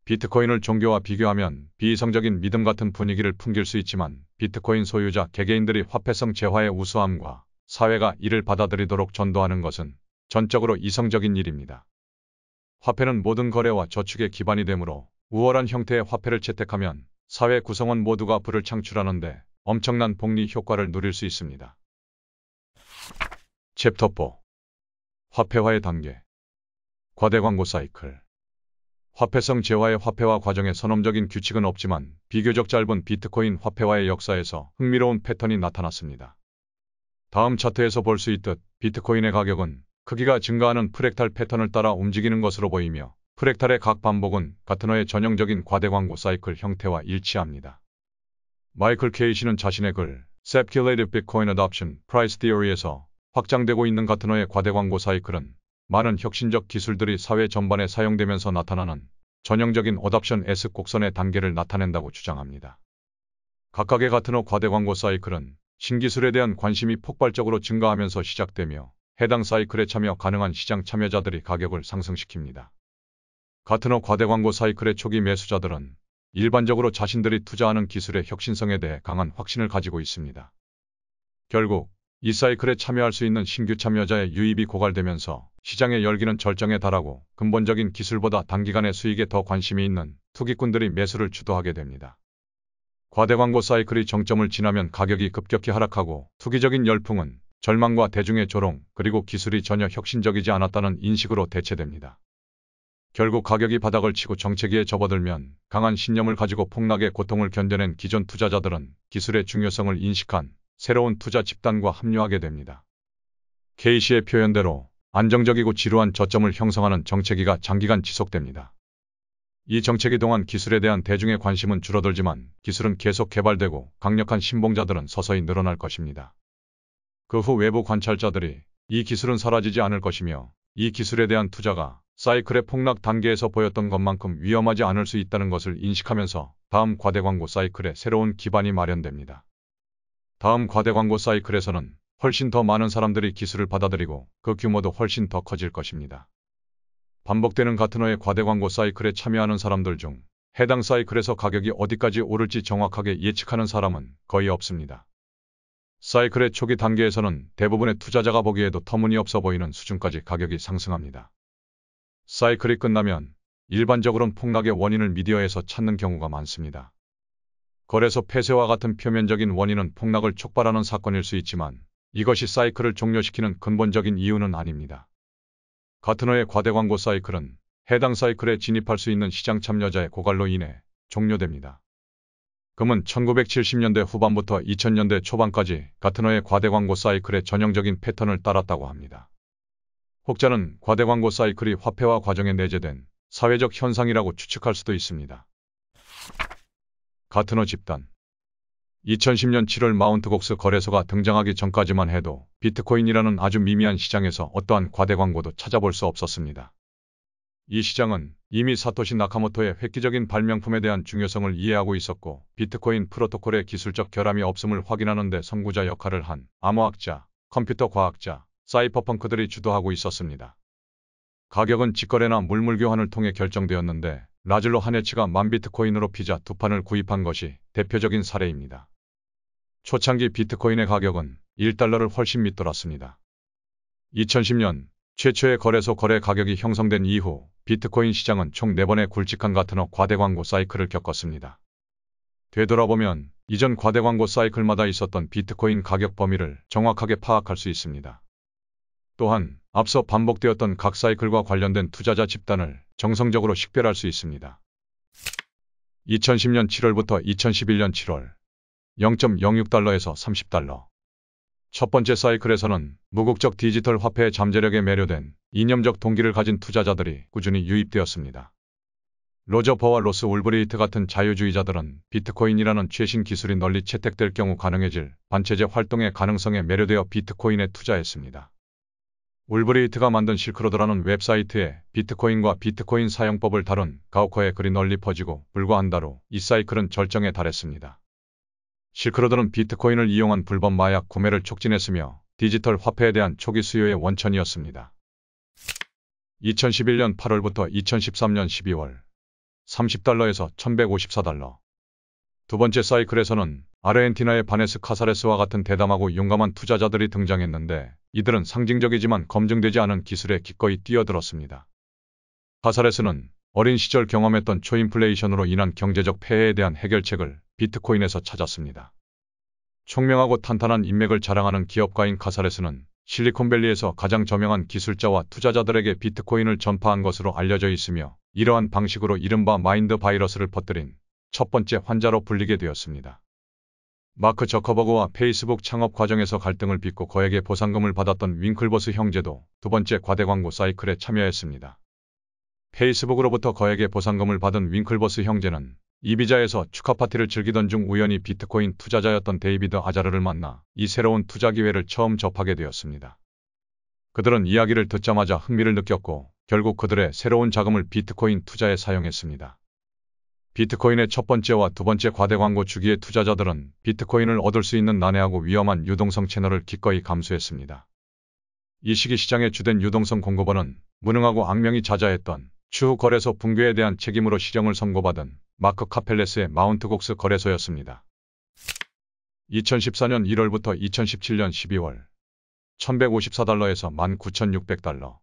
A: 비트코인을 종교와 비교하면 비이성적인 믿음 같은 분위기를 풍길 수 있지만 비트코인 소유자 개개인들이 화폐성 재화의 우수함과 사회가 이를 받아들이도록 전도하는 것은 전적으로 이성적인 일입니다. 화폐는 모든 거래와 저축의 기반이 되므로 우월한 형태의 화폐를 채택하면 사회 구성원 모두가 부를 창출하는데 엄청난 복리 효과를 누릴 수 있습니다. 챕터 4. 화폐화의 단계. 과대 광고 사이클. 화폐성 재화의 화폐화 과정에 선언적인 규칙은 없지만 비교적 짧은 비트코인 화폐화의 역사에서 흥미로운 패턴이 나타났습니다. 다음 차트에서 볼 수 있듯 비트코인의 가격은 크기가 증가하는 프랙탈 패턴을 따라 움직이는 것으로 보이며 프랙탈의 각 반복은 가트너의 전형적인 과대 광고 사이클 형태와 일치합니다. 마이클 케이시는 자신의 글 Speculative Bitcoin Adoption Price Theory에서 확장되고 있는 가트너의 과대 광고 사이클은 많은 혁신적 기술들이 사회 전반에 사용되면서 나타나는 전형적인 어답션 S 곡선의 단계를 나타낸다고 주장합니다. 각각의 가트너 과대 광고 사이클은 신기술에 대한 관심이 폭발적으로 증가하면서 시작되며 해당 사이클에 참여 가능한 시장 참여자들이 가격을 상승시킵니다. 가트너 과대 광고 사이클의 초기 매수자들은 일반적으로 자신들이 투자하는 기술의 혁신성에 대해 강한 확신을 가지고 있습니다. 결국 이 사이클에 참여할 수 있는 신규 참여자의 유입이 고갈되면서 시장의 열기는 절정에 달하고 근본적인 기술보다 단기간의 수익에 더 관심이 있는 투기꾼들이 매수를 주도하게 됩니다. 과대 광고 사이클이 정점을 지나면 가격이 급격히 하락하고 투기적인 열풍은 절망과 대중의 조롱 그리고 기술이 전혀 혁신적이지 않았다는 인식으로 대체됩니다. 결국 가격이 바닥을 치고 정체기에 접어들면 강한 신념을 가지고 폭락의 고통을 견뎌낸 기존 투자자들은 기술의 중요성을 인식한 새로운 투자 집단과 합류하게 됩니다. 케이시의 표현대로 안정적이고 지루한 저점을 형성하는 정체기가 장기간 지속됩니다. 이 정체기 동안 기술에 대한 대중의 관심은 줄어들지만 기술은 계속 개발되고 강력한 신봉자들은 서서히 늘어날 것입니다. 그 후 외부 관찰자들이 이 기술은 사라지지 않을 것이며 이 기술에 대한 투자가 사이클의 폭락 단계에서 보였던 것만큼 위험하지 않을 수 있다는 것을 인식하면서 다음 과대 광고 사이클의 새로운 기반이 마련됩니다. 다음 과대 광고 사이클에서는 훨씬 더 많은 사람들이 기술을 받아들이고 그 규모도 훨씬 더 커질 것입니다. 반복되는 가트너의 과대 광고 사이클에 참여하는 사람들 중 해당 사이클에서 가격이 어디까지 오를지 정확하게 예측하는 사람은 거의 없습니다. 사이클의 초기 단계에서는 대부분의 투자자가 보기에도 터무니없어 보이는 수준까지 가격이 상승합니다. 사이클이 끝나면 일반적으로는 폭락의 원인을 미디어에서 찾는 경우가 많습니다. 거래소 폐쇄와 같은 표면적인 원인은 폭락을 촉발하는 사건일 수 있지만 이것이 사이클을 종료시키는 근본적인 이유는 아닙니다. 가트너의 과대 광고 사이클은 해당 사이클에 진입할 수 있는 시장 참여자의 고갈로 인해 종료됩니다. 금은 1970년대 후반부터 2000년대 초반까지 가트너의 과대 광고 사이클의 전형적인 패턴을 따랐다고 합니다. 혹자는 과대 광고 사이클이 화폐화 과정에 내재된 사회적 현상이라고 추측할 수도 있습니다. 가트너 집단 2010년 7월 마운트 곡스 거래소가 등장하기 전까지만 해도 비트코인이라는 아주 미미한 시장에서 어떠한 과대 광고도 찾아볼 수 없었습니다. 이 시장은 이미 사토시 나카모토의 획기적인 발명품에 대한 중요성을 이해하고 있었고 비트코인 프로토콜의 기술적 결함이 없음을 확인하는 데 선구자 역할을 한 암호학자, 컴퓨터 과학자, 사이퍼펑크들이 주도하고 있었습니다. 가격은 직거래나 물물교환을 통해 결정되었는데 라즐로 하네치가 10,000비트코인으로 피자 2판을 구입한 것이 대표적인 사례입니다. 초창기 비트코인의 가격은 $1를 훨씬 밑돌았습니다. 2010년 최초의 거래소 거래 가격이 형성된 이후 비트코인 시장은 총 4번의 굵직한 가트너 과대 광고 사이클을 겪었습니다. 되돌아보면 이전 과대 광고 사이클마다 있었던 비트코인 가격 범위를 정확하게 파악할 수 있습니다. 또한 앞서 반복되었던 각 사이클과 관련된 투자자 집단을 정성적으로 식별할 수 있습니다. 2010년 7월부터 2011년 7월 0.06달러에서 $30. 첫 번째 사이클에서는 무국적 디지털 화폐의 잠재력에 매료된 이념적 동기를 가진 투자자들이 꾸준히 유입되었습니다. 로저 버와 로스 울브리히트 같은 자유주의자들은 비트코인이라는 최신 기술이 널리 채택될 경우 가능해질 반체제 활동의 가능성에 매료되어 비트코인에 투자했습니다. 울브리히트가 만든 실크로드라는 웹사이트에 비트코인과 비트코인 사용법을 다룬 가우커의 글이 널리 퍼지고 불과 한 달 후 이 사이클은 절정에 달했습니다. 실크로드는 비트코인을 이용한 불법 마약 구매를 촉진했으며 디지털 화폐에 대한 초기 수요의 원천이었습니다. 2011년 8월부터 2013년 12월 $30에서 $1,154. 두 번째 사이클에서는 아르헨티나의 바네스 카사레스와 같은 대담하고 용감한 투자자들이 등장했는데 이들은 상징적이지만 검증되지 않은 기술에 기꺼이 뛰어들었습니다. 카사레스는 어린 시절 경험했던 초인플레이션으로 인한 경제적 폐해에 대한 해결책을 비트코인에서 찾았습니다. 총명하고 탄탄한 인맥을 자랑하는 기업가인 카사레스는 실리콘밸리에서 가장 저명한 기술자와 투자자들에게 비트코인을 전파한 것으로 알려져 있으며 이러한 방식으로 이른바 마인드 바이러스를 퍼뜨린 첫 번째 환자로 불리게 되었습니다. 마크 저커버그와 페이스북 창업 과정에서 갈등을 빚고 거액의 보상금을 받았던 윙클버스 형제도 두 번째 과대 광고 사이클에 참여했습니다. 페이스북으로부터 거액의 보상금을 받은 윙클버스 형제는 이비자에서 축하 파티를 즐기던 중 우연히 비트코인 투자자였던 데이비드 아자르를 만나 이 새로운 투자 기회를 처음 접하게 되었습니다. 그들은 이야기를 듣자마자 흥미를 느꼈고 결국 그들의 새로운 자금을 비트코인 투자에 사용했습니다. 비트코인의 첫 번째와 두 번째 과대 광고 주기에 투자자들은 비트코인을 얻을 수 있는 난해하고 위험한 유동성 채널을 기꺼이 감수했습니다. 이 시기 시장의 주된 유동성 공급원은 무능하고 악명이 자자했던 추후 거래소 붕괴에 대한 책임으로 실형을 선고받은 마크 카펠레스의 마운트 곡스 거래소였습니다. 2014년 1월부터 2017년 12월 1154달러에서 19,600달러.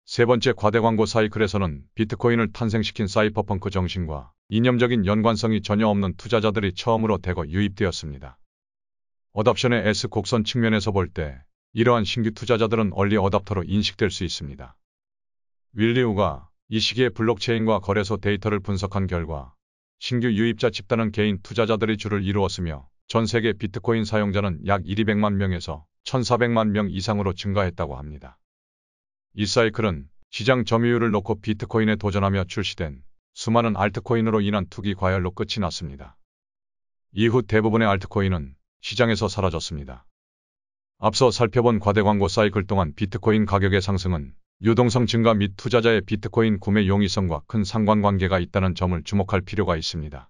A: 세 번째 과대 광고 사이클에서는 비트코인을 탄생시킨 사이퍼펑크 정신과 이념적인 연관성이 전혀 없는 투자자들이 처음으로 대거 유입되었습니다. 어답션의 S 곡선 측면에서 볼 때 이러한 신규 투자자들은 얼리 어답터로 인식될 수 있습니다. 윌리우가 이 시기에 블록체인과 거래소 데이터를 분석한 결과 신규 유입자 집단은 개인 투자자들이 주를 이루었으며 전 세계 비트코인 사용자는 약 200만 명에서 1,400만 명 이상으로 증가했다고 합니다. 이 사이클은 시장 점유율을 놓고 비트코인에 도전하며 출시된 수많은 알트코인으로 인한 투기 과열로 끝이 났습니다. 이후 대부분의 알트코인은 시장에서 사라졌습니다. 앞서 살펴본 과대 광고 사이클 동안 비트코인 가격의 상승은 유동성 증가 및 투자자의 비트코인 구매 용이성과 큰 상관관계가 있다는 점을 주목할 필요가 있습니다.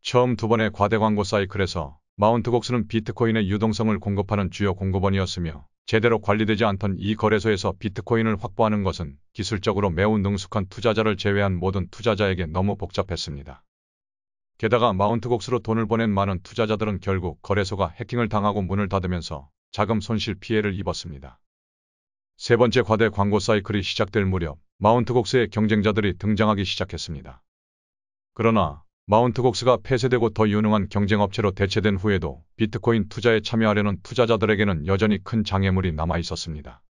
A: 처음 두 번의 과대 광고 사이클에서 마운트 곡스는 비트코인의 유동성을 공급하는 주요 공급원이었으며 제대로 관리되지 않던 이 거래소에서 비트코인을 확보하는 것은 기술적으로 매우 능숙한 투자자를 제외한 모든 투자자에게 너무 복잡했습니다. 게다가 마운트 곡스로 돈을 보낸 많은 투자자들은 결국 거래소가 해킹을 당하고 문을 닫으면서 자금 손실 피해를 입었습니다. 세 번째 과대 광고 사이클이 시작될 무렵 마운트 곡스의 경쟁자들이 등장하기 시작했습니다. 그러나 마운트 곡스가 폐쇄되고 더 유능한 경쟁업체로 대체된 후에도 비트코인 투자에 참여하려는 투자자들에게는 여전히 큰 장애물이 남아 있었습니다.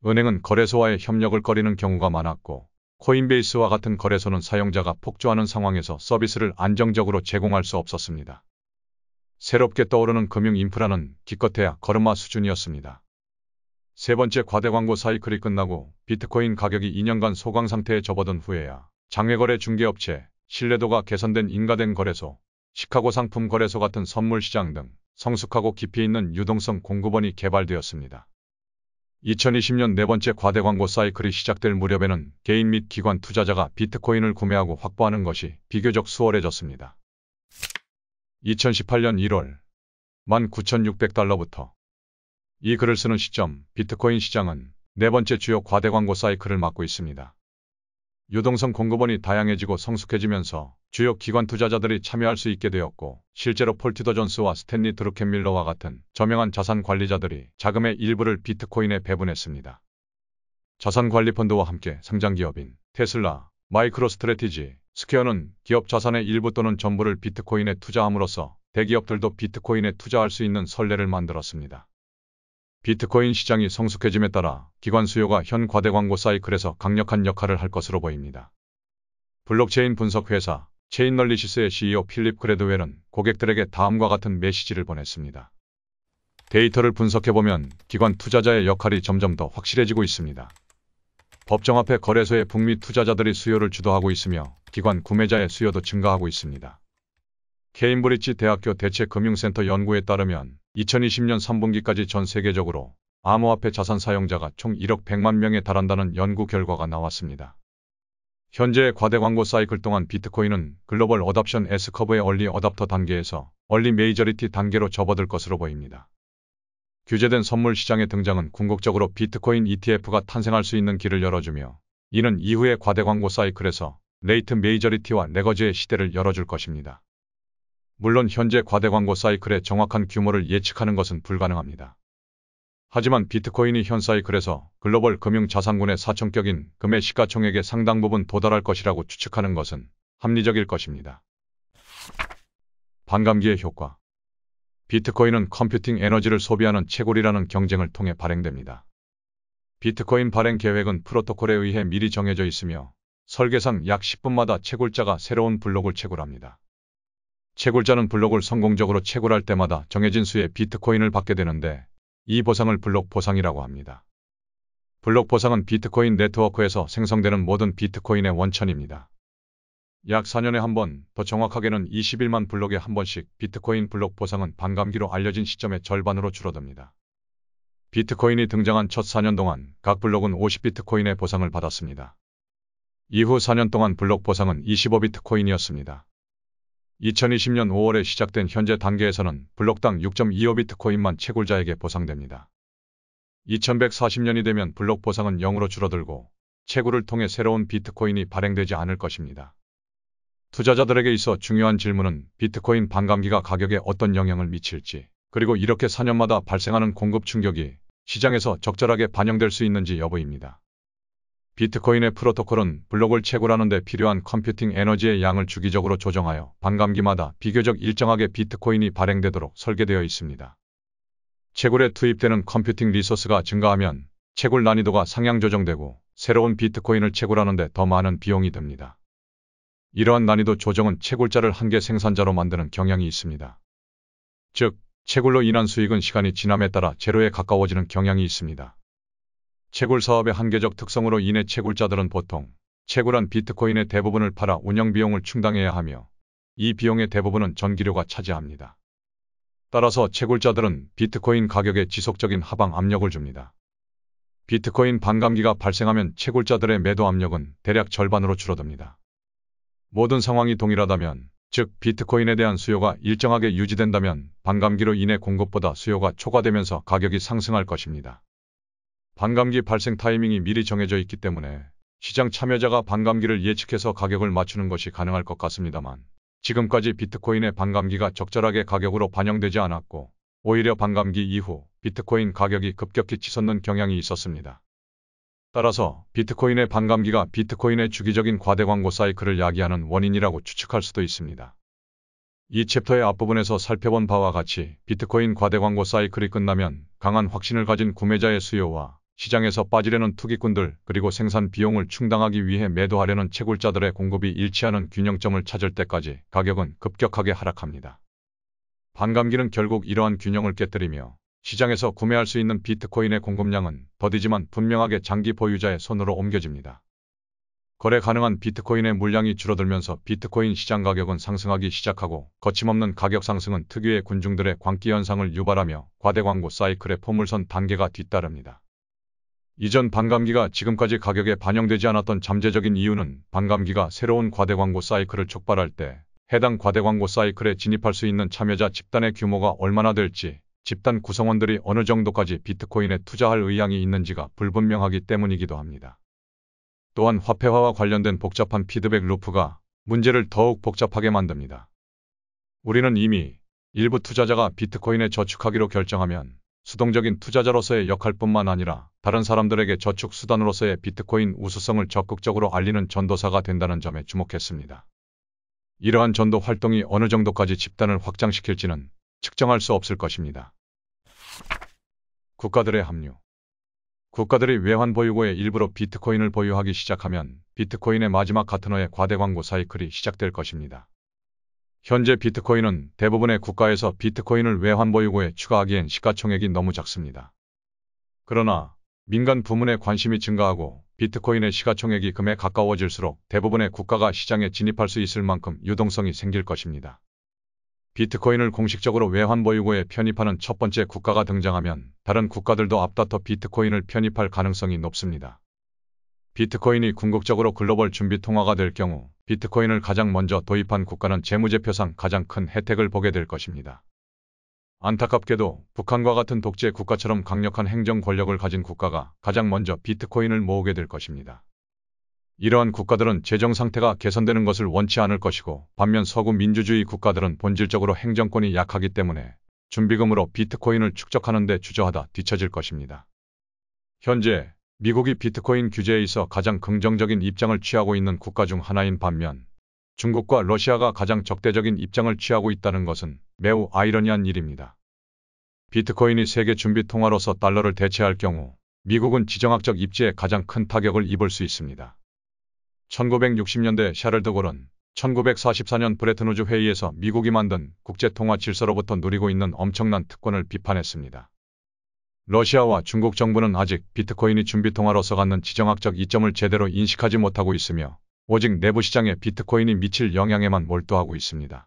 A: 은행은 거래소와의 협력을 꺼리는 경우가 많았고 코인베이스와 같은 거래소는 사용자가 폭주하는 상황에서 서비스를 안정적으로 제공할 수 없었습니다. 새롭게 떠오르는 금융 인프라는 기껏해야 걸음마 수준이었습니다. 세 번째 과대 광고 사이클이 끝나고 비트코인 가격이 2년간 소강 상태에 접어든 후에야 장외거래 중개업체, 신뢰도가 개선된 인가된 거래소, 시카고 상품 거래소 같은 선물 시장 등 성숙하고 깊이 있는 유동성 공급원이 개발되었습니다. 2020년 네 번째 과대 광고 사이클이 시작될 무렵에는 개인 및 기관 투자자가 비트코인을 구매하고 확보하는 것이 비교적 수월해졌습니다. 2018년 1월 19,600달러부터 이 글을 쓰는 시점 비트코인 시장은 네 번째 주요 과대 광고 사이클을 맞고 있습니다. 유동성 공급원이 다양해지고 성숙해지면서 주요 기관 투자자들이 참여할 수 있게 되었고 실제로 폴 티더 존스와 스탠리 드루켄밀러와 같은 저명한 자산 관리자들이 자금의 일부를 비트코인에 배분했습니다. 자산 관리 펀드와 함께 상장 기업인 테슬라, 마이크로스트래티지, 스퀘어는 기업 자산의 일부 또는 전부를 비트코인에 투자함으로써 대기업들도 비트코인에 투자할 수 있는 선례를 만들었습니다. 비트코인 시장이 성숙해짐에 따라 기관 수요가 현 과대 광고 사이클에서 강력한 역할을 할 것으로 보입니다. 블록체인 분석 회사 체인널리시스의 CEO 필립 그레드웰은 고객들에게 다음과 같은 메시지를 보냈습니다. 데이터를 분석해보면 기관 투자자의 역할이 점점 더 확실해지고 있습니다. 법정 앞에 거래소의 북미 투자자들이 수요를 주도하고 있으며 기관 구매자의 수요도 증가하고 있습니다. 케임브리지 대학교 대체금융센터 연구에 따르면 2020년 3분기까지 전 세계적으로 암호화폐 자산 사용자가 총 1억 100만 명에 달한다는 연구 결과가 나왔습니다. 현재의 과대 광고 사이클 동안 비트코인은 글로벌 어답션 S커브의 얼리 어답터 단계에서 얼리 메이저리티 단계로 접어들 것으로 보입니다. 규제된 선물 시장의 등장은 궁극적으로 비트코인 ETF가 탄생할 수 있는 길을 열어주며 이는 이후의 과대 광고 사이클에서 레이트 메이저리티와 레거지의 시대를 열어줄 것입니다. 물론 현재 과대 광고 사이클의 정확한 규모를 예측하는 것은 불가능합니다. 하지만 비트코인이 현 사이클에서 글로벌 금융자산군의 사천격인 금의 시가총액의 상당 부분 도달할 것이라고 추측하는 것은 합리적일 것입니다. 반감기의 효과. 비트코인은 컴퓨팅 에너지를 소비하는 채굴이라는 경쟁을 통해 발행됩니다. 비트코인 발행 계획은 프로토콜에 의해 미리 정해져 있으며 설계상 약 10분마다 채굴자가 새로운 블록을 채굴합니다. 채굴자는 블록을 성공적으로 채굴할 때마다 정해진 수의 비트코인을 받게 되는데 이 보상을 블록 보상이라고 합니다. 블록 보상은 비트코인 네트워크에서 생성되는 모든 비트코인의 원천입니다. 약 4년에 한 번, 더 정확하게는 21만 블록에 한 번씩 비트코인 블록 보상은 반감기로 알려진 시점의 절반으로 줄어듭니다. 비트코인이 등장한 첫 4년 동안 각 블록은 50비트코인의 보상을 받았습니다. 이후 4년 동안 블록 보상은 25비트코인이었습니다. 2020년 5월에 시작된 현재 단계에서는 블록당 6.25비트코인만 채굴자에게 보상됩니다. 2140년이 되면 블록 보상은 0으로 줄어들고 채굴을 통해 새로운 비트코인이 발행되지 않을 것입니다. 투자자들에게 있어 중요한 질문은 비트코인 반감기가 가격에 어떤 영향을 미칠지, 그리고 이렇게 4년마다 발생하는 공급 충격이 시장에서 적절하게 반영될 수 있는지 여부입니다. 비트코인의 프로토콜은 블록을 채굴하는 데 필요한 컴퓨팅 에너지의 양을 주기적으로 조정하여 반감기마다 비교적 일정하게 비트코인이 발행되도록 설계되어 있습니다. 채굴에 투입되는 컴퓨팅 리소스가 증가하면 채굴 난이도가 상향 조정되고 새로운 비트코인을 채굴하는 데 더 많은 비용이 듭니다. 이러한 난이도 조정은 채굴자를 한계 생산자로 만드는 경향이 있습니다. 즉, 채굴로 인한 수익은 시간이 지남에 따라 제로에 가까워지는 경향이 있습니다. 채굴 사업의 한계적 특성으로 인해 채굴자들은 보통 채굴한 비트코인의 대부분을 팔아 운영 비용을 충당해야 하며 이 비용의 대부분은 전기료가 차지합니다. 따라서 채굴자들은 비트코인 가격에 지속적인 하방 압력을 줍니다. 비트코인 반감기가 발생하면 채굴자들의 매도 압력은 대략 절반으로 줄어듭니다. 모든 상황이 동일하다면, 즉 비트코인에 대한 수요가 일정하게 유지된다면 반감기로 인해 공급보다 수요가 초과되면서 가격이 상승할 것입니다. 반감기 발생 타이밍이 미리 정해져 있기 때문에 시장 참여자가 반감기를 예측해서 가격을 맞추는 것이 가능할 것 같습니다만, 지금까지 비트코인의 반감기가 적절하게 가격으로 반영되지 않았고 오히려 반감기 이후 비트코인 가격이 급격히 치솟는 경향이 있었습니다. 따라서 비트코인의 반감기가 비트코인의 주기적인 과대 광고 사이클을 야기하는 원인이라고 추측할 수도 있습니다. 이 챕터의 앞부분에서 살펴본 바와 같이 비트코인 과대 광고 사이클이 끝나면 강한 확신을 가진 구매자의 수요와 시장에서 빠지려는 투기꾼들, 그리고 생산 비용을 충당하기 위해 매도하려는 채굴자들의 공급이 일치하는 균형점을 찾을 때까지 가격은 급격하게 하락합니다. 반감기는 결국 이러한 균형을 깨뜨리며 시장에서 구매할 수 있는 비트코인의 공급량은 더디지만 분명하게 장기 보유자의 손으로 옮겨집니다. 거래 가능한 비트코인의 물량이 줄어들면서 비트코인 시장 가격은 상승하기 시작하고 거침없는 가격 상승은 특유의 군중들의 광기 현상을 유발하며 과대 광고 사이클의 포물선 단계가 뒤따릅니다. 이전 반감기가 지금까지 가격에 반영되지 않았던 잠재적인 이유는 반감기가 새로운 과대 광고 사이클을 촉발할 때 해당 과대 광고 사이클에 진입할 수 있는 참여자 집단의 규모가 얼마나 될지, 집단 구성원들이 어느 정도까지 비트코인에 투자할 의향이 있는지가 불분명하기 때문이기도 합니다. 또한 화폐화와 관련된 복잡한 피드백 루프가 문제를 더욱 복잡하게 만듭니다. 우리는 이미 일부 투자자가 비트코인에 저축하기로 결정하면 수동적인 투자자로서의 역할뿐만 아니라 다른 사람들에게 저축 수단으로서의 비트코인 우수성을 적극적으로 알리는 전도사가 된다는 점에 주목했습니다. 이러한 전도 활동이 어느 정도까지 집단을 확장시킬지는 측정할 수 없을 것입니다. 국가들의 합류. 국가들이 외환 보유고의 일부로 비트코인을 보유하기 시작하면 비트코인의 마지막 가트너의 과대 광고 사이클이 시작될 것입니다. 현재 비트코인은 대부분의 국가에서 비트코인을 외환 보유고에 추가하기엔 시가총액이 너무 작습니다. 그러나 민간 부문의 관심이 증가하고 비트코인의 시가총액이 금에 가까워질수록 대부분의 국가가 시장에 진입할 수 있을 만큼 유동성이 생길 것입니다. 비트코인을 공식적으로 외환 보유고에 편입하는 첫 번째 국가가 등장하면 다른 국가들도 앞다퉈 비트코인을 편입할 가능성이 높습니다. 비트코인이 궁극적으로 글로벌 준비 통화가 될 경우 비트코인을 가장 먼저 도입한 국가는 재무제표상 가장 큰 혜택을 보게 될 것입니다. 안타깝게도 북한과 같은 독재 국가처럼 강력한 행정 권력을 가진 국가가 가장 먼저 비트코인을 모으게 될 것입니다. 이러한 국가들은 재정 상태가 개선되는 것을 원치 않을 것이고, 반면 서구 민주주의 국가들은 본질적으로 행정권이 약하기 때문에 준비금으로 비트코인을 축적하는 데 주저하다 뒤처질 것입니다. 현재 미국이 비트코인 규제에 있어 가장 긍정적인 입장을 취하고 있는 국가 중 하나인 반면 중국과 러시아가 가장 적대적인 입장을 취하고 있다는 것은 매우 아이러니한 일입니다. 비트코인이 세계 준비 통화로서 달러를 대체할 경우 미국은 지정학적 입지에 가장 큰 타격을 입을 수 있습니다. 1960년대 샤를 드골은 1944년 브레튼우즈 회의에서 미국이 만든 국제통화 질서로부터 누리고 있는 엄청난 특권을 비판했습니다. 러시아와 중국 정부는 아직 비트코인이 준비통화로서 갖는 지정학적 이점을 제대로 인식하지 못하고 있으며 오직 내부 시장에 비트코인이 미칠 영향에만 몰두하고 있습니다.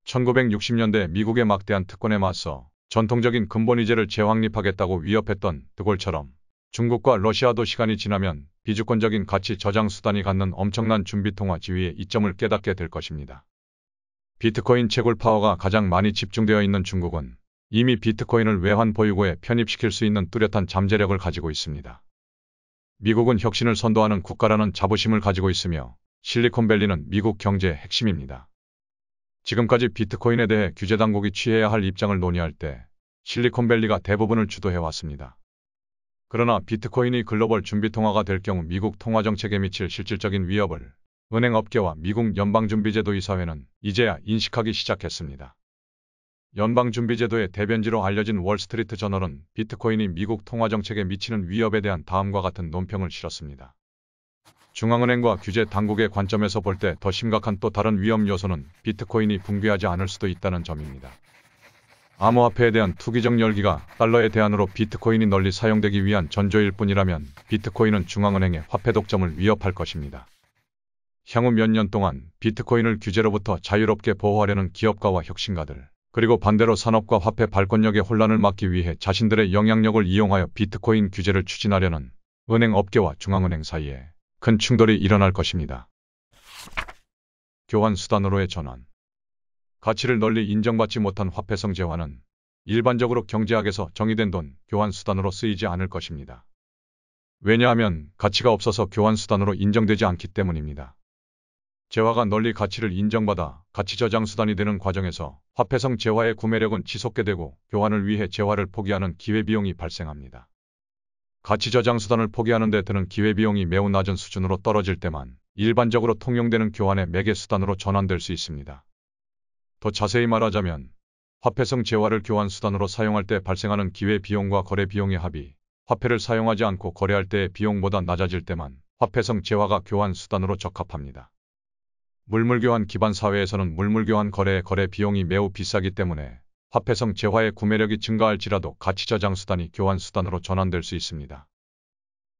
A: 1960년대 미국의 막대한 특권에 맞서 전통적인 근본위제를 재확립하겠다고 위협했던 드골처럼 중국과 러시아도 시간이 지나면 비주권적인 가치 저장 수단이 갖는 엄청난 준비통화 지위의 이점을 깨닫게 될 것입니다. 비트코인 채굴 파워가 가장 많이 집중되어 있는 중국은 이미 비트코인을 외환 보유고에 편입시킬 수 있는 뚜렷한 잠재력을 가지고 있습니다. 미국은 혁신을 선도하는 국가라는 자부심을 가지고 있으며 실리콘밸리는 미국 경제의 핵심입니다. 지금까지 비트코인에 대해 규제당국이 취해야 할 입장을 논의할 때 실리콘밸리가 대부분을 주도해왔습니다. 그러나 비트코인이 글로벌 준비통화가 될 경우 미국 통화정책에 미칠 실질적인 위협을 은행업계와 미국 연방준비제도이사회는 이제야 인식하기 시작했습니다. 연방준비제도의 대변지로 알려진 월스트리트 저널은 비트코인이 미국 통화정책에 미치는 위협에 대한 다음과 같은 논평을 실었습니다. 중앙은행과 규제 당국의 관점에서 볼 때 더 심각한 또 다른 위험 요소는 비트코인이 붕괴하지 않을 수도 있다는 점입니다. 암호화폐에 대한 투기적 열기가 달러의 대안으로 비트코인이 널리 사용되기 위한 전조일 뿐이라면 비트코인은 중앙은행의 화폐 독점을 위협할 것입니다. 향후 몇 년 동안 비트코인을 규제로부터 자유롭게 보호하려는 기업가와 혁신가들, 그리고 반대로 산업과 화폐 발권력의 혼란을 막기 위해 자신들의 영향력을 이용하여 비트코인 규제를 추진하려는 은행 업계와 중앙은행 사이에 큰 충돌이 일어날 것입니다. 교환 수단으로의 전환. 가치를 널리 인정받지 못한 화폐성 재화는 일반적으로 경제학에서 정의된 돈, 교환 수단으로 쓰이지 않을 것입니다. 왜냐하면 가치가 없어서 교환 수단으로 인정되지 않기 때문입니다. 재화가 널리 가치를 인정받아 가치 저장 수단이 되는 과정에서 화폐성 재화의 구매력은 지속게 되고 교환을 위해 재화를 포기하는 기회비용이 발생합니다. 가치 저장 수단을 포기하는 데 드는 기회비용이 매우 낮은 수준으로 떨어질 때만 일반적으로 통용되는 교환의 매개 수단으로 전환될 수 있습니다. 더 자세히 말하자면 화폐성 재화를 교환 수단으로 사용할 때 발생하는 기회비용과 거래비용의 합이 화폐를 사용하지 않고 거래할 때의 비용보다 낮아질 때만 화폐성 재화가 교환 수단으로 적합합니다. 물물교환 기반 사회에서는 물물교환 거래의 거래 비용이 매우 비싸기 때문에 화폐성 재화의 구매력이 증가할지라도 가치 저장 수단이 교환 수단으로 전환될 수 있습니다.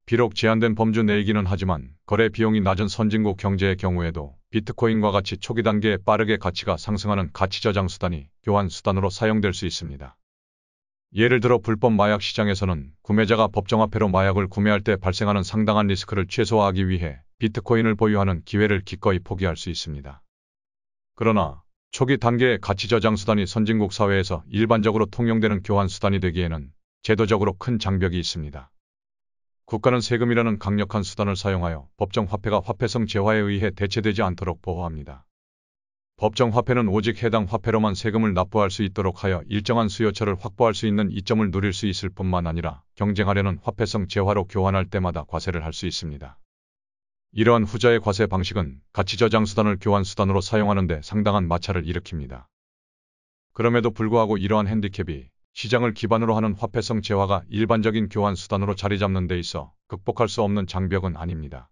A: 비록 제한된 범주 내이기는 하지만 거래 비용이 낮은 선진국 경제의 경우에도 비트코인과 같이 초기 단계에 빠르게 가치가 상승하는 가치 저장 수단이 교환 수단으로 사용될 수 있습니다. 예를 들어 불법 마약 시장에서는 구매자가 법정화폐로 마약을 구매할 때 발생하는 상당한 리스크를 최소화하기 위해 비트코인을 보유하는 기회를 기꺼이 포기할 수 있습니다. 그러나 초기 단계의 가치 저장 수단이 선진국 사회에서 일반적으로 통용되는 교환 수단이 되기에는 제도적으로 큰 장벽이 있습니다. 국가는 세금이라는 강력한 수단을 사용하여 법정 화폐가 화폐성 재화에 의해 대체되지 않도록 보호합니다. 법정 화폐는 오직 해당 화폐로만 세금을 납부할 수 있도록 하여 일정한 수요처를 확보할 수 있는 이점을 누릴 수 있을 뿐만 아니라 경쟁하려는 화폐성 재화로 교환할 때마다 과세를 할 수 있습니다. 이러한 후자의 과세 방식은 가치 저장 수단을 교환 수단으로 사용하는 데 상당한 마찰을 일으킵니다. 그럼에도 불구하고 이러한 핸디캡이 시장을 기반으로 하는 화폐성 재화가 일반적인 교환 수단으로 자리 잡는 데 있어 극복할 수 없는 장벽은 아닙니다.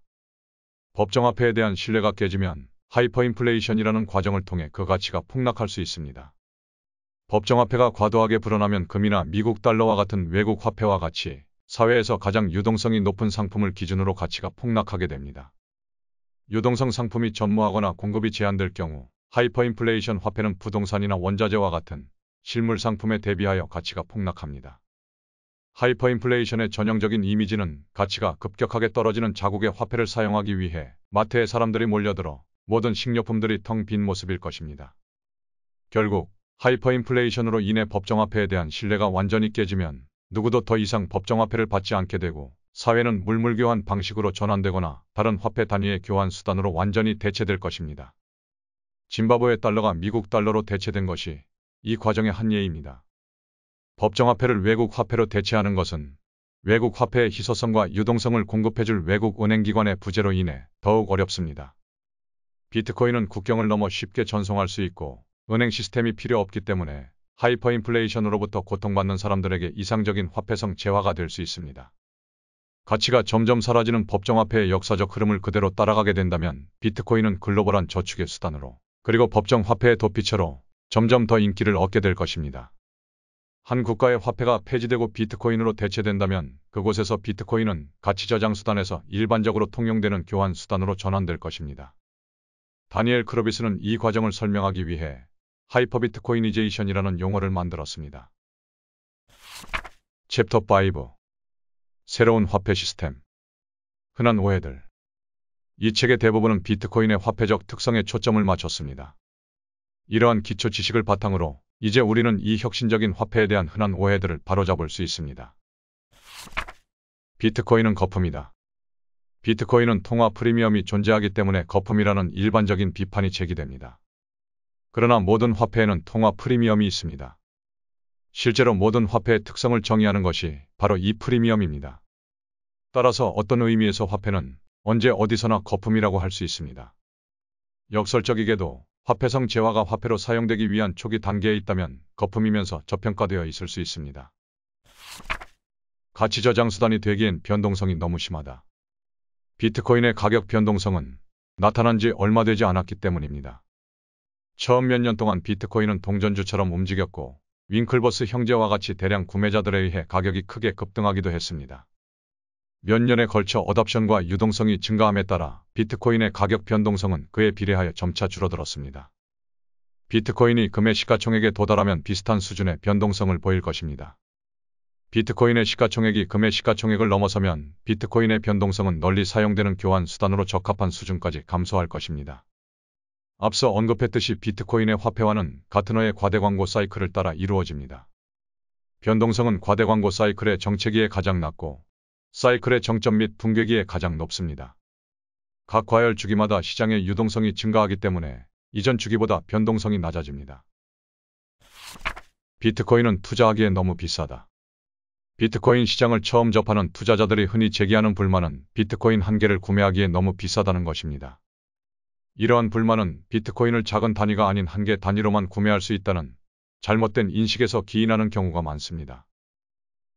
A: 법정화폐에 대한 신뢰가 깨지면 하이퍼인플레이션이라는 과정을 통해 그 가치가 폭락할 수 있습니다. 법정화폐가 과도하게 불어나면 금이나 미국 달러와 같은 외국 화폐와 같이 사회에서 가장 유동성이 높은 상품을 기준으로 가치가 폭락하게 됩니다. 유동성 상품이 전무하거나 공급이 제한될 경우 하이퍼인플레이션 화폐는 부동산이나 원자재와 같은 실물 상품에 대비하여 가치가 폭락합니다. 하이퍼인플레이션의 전형적인 이미지는 가치가 급격하게 떨어지는 자국의 화폐를 사용하기 위해 마트에 사람들이 몰려들어 모든 식료품들이 텅 빈 모습일 것입니다. 결국 하이퍼인플레이션으로 인해 법정화폐에 대한 신뢰가 완전히 깨지면 누구도 더 이상 법정화폐를 받지 않게 되고 사회는 물물교환 방식으로 전환되거나 다른 화폐 단위의 교환 수단으로 완전히 대체될 것입니다. 짐바브웨 달러가 미국 달러로 대체된 것이 이 과정의 한 예입니다. 법정화폐를 외국 화폐로 대체하는 것은 외국 화폐의 희소성과 유동성을 공급해줄 외국 은행기관의 부재로 인해 더욱 어렵습니다. 비트코인은 국경을 넘어 쉽게 전송할 수 있고 은행 시스템이 필요 없기 때문에 하이퍼인플레이션으로부터 고통받는 사람들에게 이상적인 화폐성 재화가 될 수 있습니다. 가치가 점점 사라지는 법정화폐의 역사적 흐름을 그대로 따라가게 된다면 비트코인은 글로벌한 저축의 수단으로 그리고 법정화폐의 도피처로 점점 더 인기를 얻게 될 것입니다. 한 국가의 화폐가 폐지되고 비트코인으로 대체된다면 그곳에서 비트코인은 가치 저장 수단에서 일반적으로 통용되는 교환 수단으로 전환될 것입니다. 다니엘 크로비스는 이 과정을 설명하기 위해 하이퍼비트코이니제이션이라는 용어를 만들었습니다. 챕터 5. 새로운 화폐 시스템. 흔한 오해들. 이 책의 대부분은 비트코인의 화폐적 특성에 초점을 맞췄습니다. 이러한 기초 지식을 바탕으로 이제 우리는 이 혁신적인 화폐에 대한 흔한 오해들을 바로잡을 수 있습니다. 비트코인은 거품이다. 비트코인은 통화 프리미엄이 존재하기 때문에 거품이라는 일반적인 비판이 제기됩니다. 그러나 모든 화폐에는 통화 프리미엄이 있습니다. 실제로 모든 화폐의 특성을 정의하는 것이 바로 이 프리미엄입니다. 따라서 어떤 의미에서 화폐는 언제 어디서나 거품이라고 할 수 있습니다. 역설적이게도 화폐성 재화가 화폐로 사용되기 위한 초기 단계에 있다면 거품이면서 저평가되어 있을 수 있습니다. 가치 저장 수단이 되기엔 변동성이 너무 심하다. 비트코인의 가격 변동성은 나타난 지 얼마 되지 않았기 때문입니다. 처음 몇 년 동안 비트코인은 동전주처럼 움직였고 윙클버스 형제와 같이 대량 구매자들에 의해 가격이 크게 급등하기도 했습니다. 몇 년에 걸쳐 어답션과 유동성이 증가함에 따라 비트코인의 가격 변동성은 그에 비례하여 점차 줄어들었습니다. 비트코인이 금의 시가총액에 도달하면 비슷한 수준의 변동성을 보일 것입니다. 비트코인의 시가총액이 금의 시가총액을 넘어서면 비트코인의 변동성은 널리 사용되는 교환 수단으로 적합한 수준까지 감소할 것입니다. 앞서 언급했듯이 비트코인의 화폐화는 가트너의 과대광고 사이클을 따라 이루어집니다. 변동성은 과대광고 사이클의 정체기에 가장 낮고 사이클의 정점 및 붕괴기에 가장 높습니다. 각 과열 주기마다 시장의 유동성이 증가하기 때문에 이전 주기보다 변동성이 낮아집니다. 비트코인은 투자하기에 너무 비싸다. 비트코인 시장을 처음 접하는 투자자들이 흔히 제기하는 불만은 비트코인 한 개를 구매하기에 너무 비싸다는 것입니다. 이러한 불만은 비트코인을 작은 단위가 아닌 한 개 단위로만 구매할 수 있다는 잘못된 인식에서 기인하는 경우가 많습니다.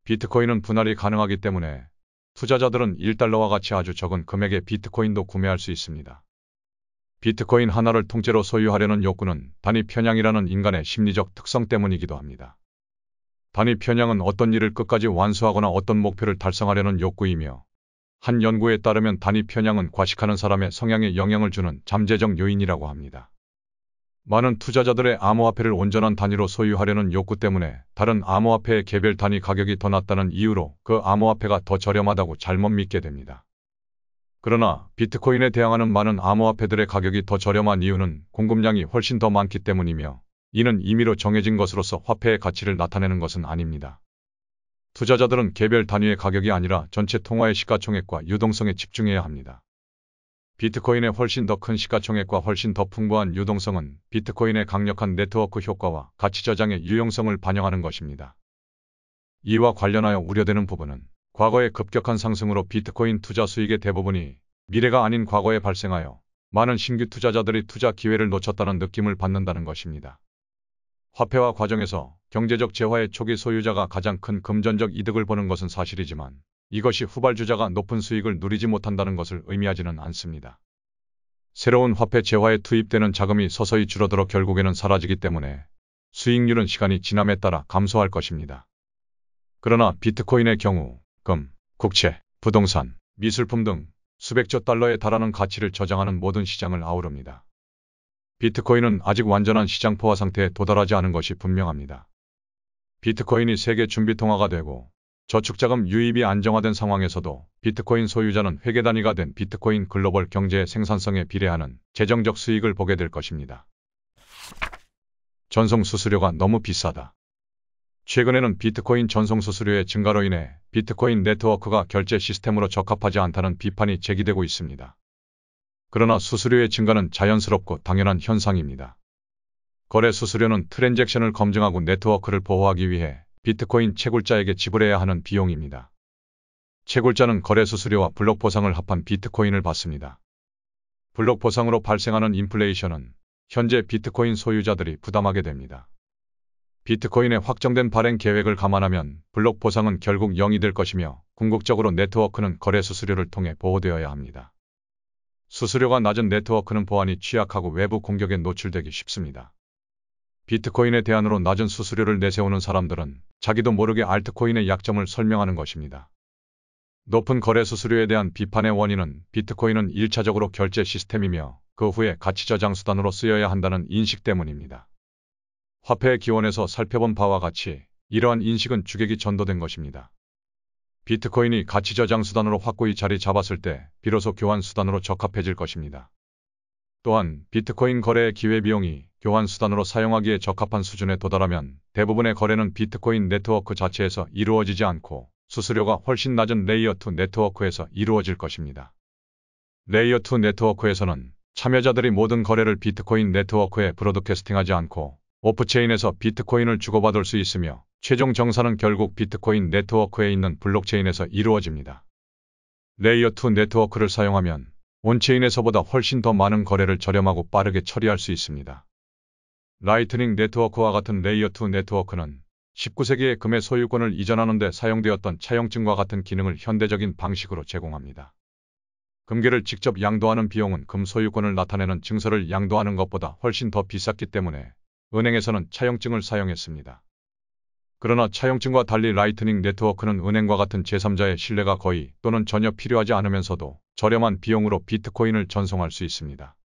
A: 비트코인은 분할이 가능하기 때문에 투자자들은 1달러와 같이 아주 적은 금액의 비트코인도 구매할 수 있습니다. 비트코인 하나를 통째로 소유하려는 욕구는 단위 편향이라는 인간의 심리적 특성 때문이기도 합니다. 단위 편향은 어떤 일을 끝까지 완수하거나 어떤 목표를 달성하려는 욕구이며 한 연구에 따르면 단위 편향은 과식하는 사람의 성향에 영향을 주는 잠재적 요인이라고 합니다. 많은 투자자들의 암호화폐를 온전한 단위로 소유하려는 욕구 때문에 다른 암호화폐의 개별 단위 가격이 더 낮다는 이유로 그 암호화폐가 더 저렴하다고 잘못 믿게 됩니다. 그러나 비트코인에 대항하는 많은 암호화폐들의 가격이 더 저렴한 이유는 공급량이 훨씬 더 많기 때문이며 이는 임의로 정해진 것으로서 화폐의 가치를 나타내는 것은 아닙니다. 투자자들은 개별 단위의 가격이 아니라 전체 통화의 시가총액과 유동성에 집중해야 합니다. 비트코인의 훨씬 더 큰 시가총액과 훨씬 더 풍부한 유동성은 비트코인의 강력한 네트워크 효과와 가치 저장의 유용성을 반영하는 것입니다. 이와 관련하여 우려되는 부분은 과거의 급격한 상승으로 비트코인 투자 수익의 대부분이 미래가 아닌 과거에 발생하여 많은 신규 투자자들이 투자 기회를 놓쳤다는 느낌을 받는다는 것입니다. 화폐화 과정에서 경제적 재화의 초기 소유자가 가장 큰 금전적 이득을 보는 것은 사실이지만 이것이 후발주자가 높은 수익을 누리지 못한다는 것을 의미하지는 않습니다. 새로운 화폐 재화에 투입되는 자금이 서서히 줄어들어 결국에는 사라지기 때문에 수익률은 시간이 지남에 따라 감소할 것입니다. 그러나 비트코인의 경우 금, 국채, 부동산, 미술품 등 수백조 달러에 달하는 가치를 저장하는 모든 시장을 아우릅니다. 비트코인은 아직 완전한 시장 포화 상태에 도달하지 않은 것이 분명합니다. 비트코인이 세계 준비 통화가 되고 저축자금 유입이 안정화된 상황에서도 비트코인 소유자는 회계 단위가 된 비트코인 글로벌 경제의 생산성에 비례하는 재정적 수익을 보게 될 것입니다. 전송 수수료가 너무 비싸다. 최근에는 비트코인 전송 수수료의 증가로 인해 비트코인 네트워크가 결제 시스템으로 적합하지 않다는 비판이 제기되고 있습니다. 그러나 수수료의 증가는 자연스럽고 당연한 현상입니다. 거래 수수료는 트랜잭션을 검증하고 네트워크를 보호하기 위해 비트코인 채굴자에게 지불해야 하는 비용입니다. 채굴자는 거래 수수료와 블록 보상을 합한 비트코인을 받습니다. 블록 보상으로 발생하는 인플레이션은 현재 비트코인 소유자들이 부담하게 됩니다. 비트코인의 확정된 발행 계획을 감안하면 블록 보상은 결국 0이 될 것이며 궁극적으로 네트워크는 거래 수수료를 통해 보호되어야 합니다. 수수료가 낮은 네트워크는 보안이 취약하고 외부 공격에 노출되기 쉽습니다. 비트코인에 대안으로 낮은 수수료를 내세우는 사람들은 자기도 모르게 알트코인의 약점을 설명하는 것입니다. 높은 거래 수수료에 대한 비판의 원인은 비트코인은 1차적으로 결제 시스템이며 그 후에 가치 저장 수단으로 쓰여야 한다는 인식 때문입니다. 화폐의 기원에서 살펴본 바와 같이 이러한 인식은 주객이 전도된 것입니다. 비트코인이 가치 저장 수단으로 확고히 자리 잡았을 때 비로소 교환 수단으로 적합해질 것입니다. 또한 비트코인 거래의 기회비용이 교환 수단으로 사용하기에 적합한 수준에 도달하면 대부분의 거래는 비트코인 네트워크 자체에서 이루어지지 않고 수수료가 훨씬 낮은 레이어2 네트워크에서 이루어질 것입니다. 레이어2 네트워크에서는 참여자들이 모든 거래를 비트코인 네트워크에 브로드캐스팅하지 않고 오프체인에서 비트코인을 주고받을 수 있으며 최종 정산은 결국 비트코인 네트워크에 있는 블록체인에서 이루어집니다. 레이어2 네트워크를 사용하면 온체인에서보다 훨씬 더 많은 거래를 저렴하고 빠르게 처리할 수 있습니다. 라이트닝 네트워크와 같은 레이어2 네트워크는 19세기에 금의 소유권을 이전하는 데 사용되었던 차용증과 같은 기능을 현대적인 방식으로 제공합니다. 금괴를 직접 양도하는 비용은 금 소유권을 나타내는 증서를 양도하는 것보다 훨씬 더 비쌌기 때문에 은행에서는 차용증을 사용했습니다. 그러나 차용증과 달리 라이트닝 네트워크는 은행과 같은 제3자의 신뢰가 거의 또는 전혀 필요하지 않으면서도 저렴한 비용으로 비트코인을 전송할 수 있습니다.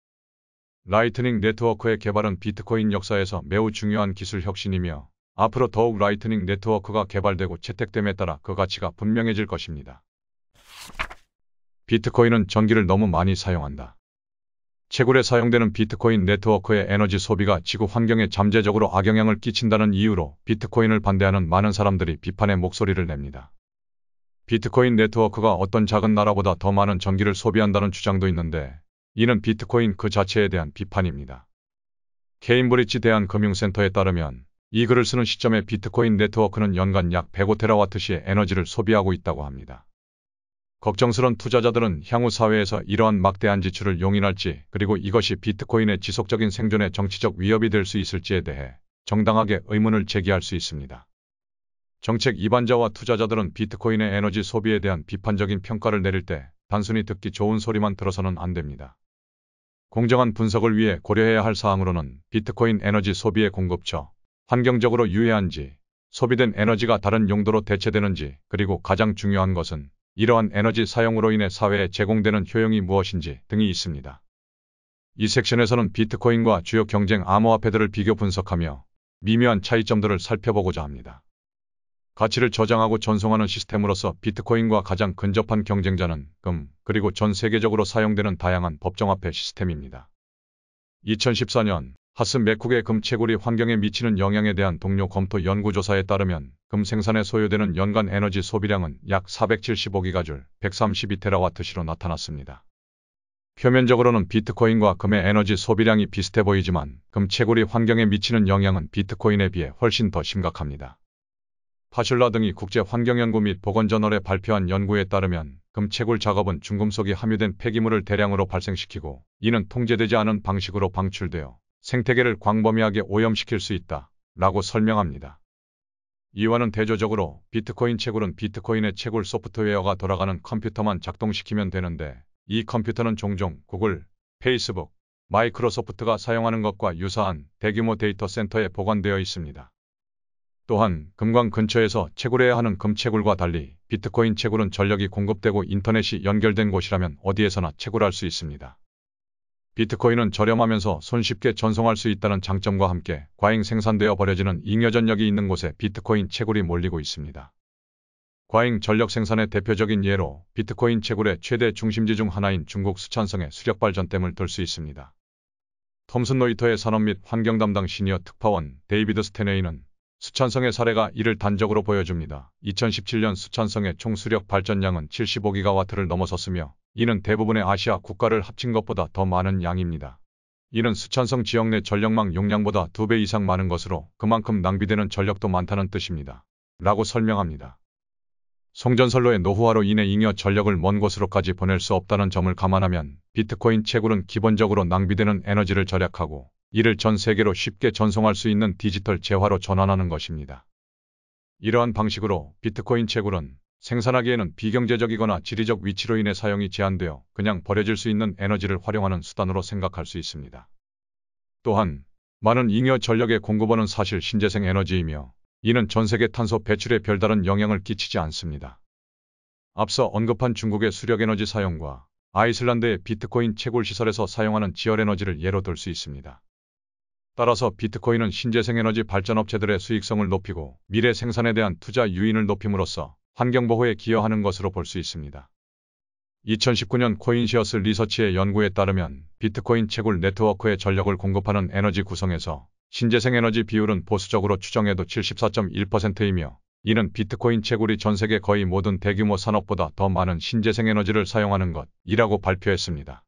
A: 라이트닝 네트워크의 개발은 비트코인 역사에서 매우 중요한 기술 혁신이며 앞으로 더욱 라이트닝 네트워크가 개발되고 채택됨에 따라 그 가치가 분명해질 것입니다. 비트코인은 전기를 너무 많이 사용한다. 채굴에 사용되는 비트코인 네트워크의 에너지 소비가 지구 환경에 잠재적으로 악영향을 끼친다는 이유로 비트코인을 반대하는 많은 사람들이 비판의 목소리를 냅니다. 비트코인 네트워크가 어떤 작은 나라보다 더 많은 전기를 소비한다는 주장도 있는데 이는 비트코인 그 자체에 대한 비판입니다. 케임브리지 대한금융센터에 따르면 이 글을 쓰는 시점에 비트코인 네트워크는 연간 약 105테라와트시의 에너지를 소비하고 있다고 합니다. 걱정스런 투자자들은 향후 사회에서 이러한 막대한 지출을 용인할지 그리고 이것이 비트코인의 지속적인 생존에 정치적 위협이 될 수 있을지에 대해 정당하게 의문을 제기할 수 있습니다. 정책 이반자와 투자자들은 비트코인의 에너지 소비에 대한 비판적인 평가를 내릴 때 단순히 듣기 좋은 소리만 들어서는 안 됩니다. 공정한 분석을 위해 고려해야 할 사항으로는 비트코인 에너지 소비의 공급처, 환경적으로 유해한지, 소비된 에너지가 다른 용도로 대체되는지 그리고 가장 중요한 것은 이러한 에너지 사용으로 인해 사회에 제공되는 효용이 무엇인지 등이 있습니다. 이 섹션에서는 비트코인과 주요 경쟁 암호화폐들을 비교 분석하며 미묘한 차이점들을 살펴보고자 합니다. 가치를 저장하고 전송하는 시스템으로서 비트코인과 가장 근접한 경쟁자는 금, 그리고 전 세계적으로 사용되는 다양한 법정화폐 시스템입니다. 2014년 하스 맥쿡의 금 채굴이 환경에 미치는 영향에 대한 동료 검토 연구조사에 따르면 금 생산에 소요되는 연간 에너지 소비량은 약 475기가줄 132테라와트시로 나타났습니다. 표면적으로는 비트코인과 금의 에너지 소비량이 비슷해 보이지만 금 채굴이 환경에 미치는 영향은 비트코인에 비해 훨씬 더 심각합니다. 파슐라 등이 국제환경연구 및 보건저널에 발표한 연구에 따르면 금 채굴 작업은 중금속이 함유된 폐기물을 대량으로 발생시키고 이는 통제되지 않은 방식으로 방출되어 생태계를 광범위하게 오염시킬 수 있다 라고 설명합니다. 이와는 대조적으로 비트코인 채굴은 비트코인의 채굴 소프트웨어가 돌아가는 컴퓨터만 작동시키면 되는데 이 컴퓨터는 종종 구글, 페이스북, 마이크로소프트가 사용하는 것과 유사한 대규모 데이터 센터에 보관되어 있습니다. 또한 금광 근처에서 채굴해야 하는 금 채굴과 달리 비트코인 채굴은 전력이 공급되고 인터넷이 연결된 곳이라면 어디에서나 채굴할 수 있습니다. 비트코인은 저렴하면서 손쉽게 전송할 수 있다는 장점과 함께 과잉 생산되어 버려지는 잉여 전력이 있는 곳에 비트코인 채굴이 몰리고 있습니다. 과잉 전력 생산의 대표적인 예로 비트코인 채굴의 최대 중심지 중 하나인 중국 수찬성의 수력 발전댐을 들 수 있습니다. 톰슨 로이터의 산업 및 환경 담당 시니어 특파원 데이비드 스테네이는 수찬성의 사례가 이를 단적으로 보여줍니다. 2017년 수찬성의 총 수력 발전량은 75기가와트를 넘어섰으며 이는 대부분의 아시아 국가를 합친 것보다 더 많은 양입니다. 이는 수찬성 지역 내 전력망 용량보다 2배 이상 많은 것으로 그만큼 낭비되는 전력도 많다는 뜻입니다. 라고 설명합니다. 송전선로의 노후화로 인해 잉여 전력을 먼 곳으로까지 보낼 수 없다는 점을 감안하면 비트코인 채굴은 기본적으로 낭비되는 에너지를 절약하고 이를 전 세계로 쉽게 전송할 수 있는 디지털 재화로 전환하는 것입니다. 이러한 방식으로 비트코인 채굴은 생산하기에는 비경제적이거나 지리적 위치로 인해 사용이 제한되어 그냥 버려질 수 있는 에너지를 활용하는 수단으로 생각할 수 있습니다. 또한 많은 잉여 전력의 공급원은 사실 신재생 에너지이며 이는 전 세계 탄소 배출에 별다른 영향을 끼치지 않습니다. 앞서 언급한 중국의 수력에너지 사용과 아이슬란드의 비트코인 채굴 시설에서 사용하는 지열에너지를 예로 들 수 있습니다. 따라서 비트코인은 신재생에너지 발전업체들의 수익성을 높이고 미래 생산에 대한 투자 유인을 높임으로써 환경보호에 기여하는 것으로 볼 수 있습니다. 2019년 코인시어스 리서치의 연구에 따르면 비트코인 채굴 네트워크에 전력을 공급하는 에너지 구성에서 신재생에너지 비율은 보수적으로 추정해도 74.1%이며 이는 비트코인 채굴이 전 세계 거의 모든 대규모 산업보다 더 많은 신재생에너지를 사용하는 것이라고 발표했습니다.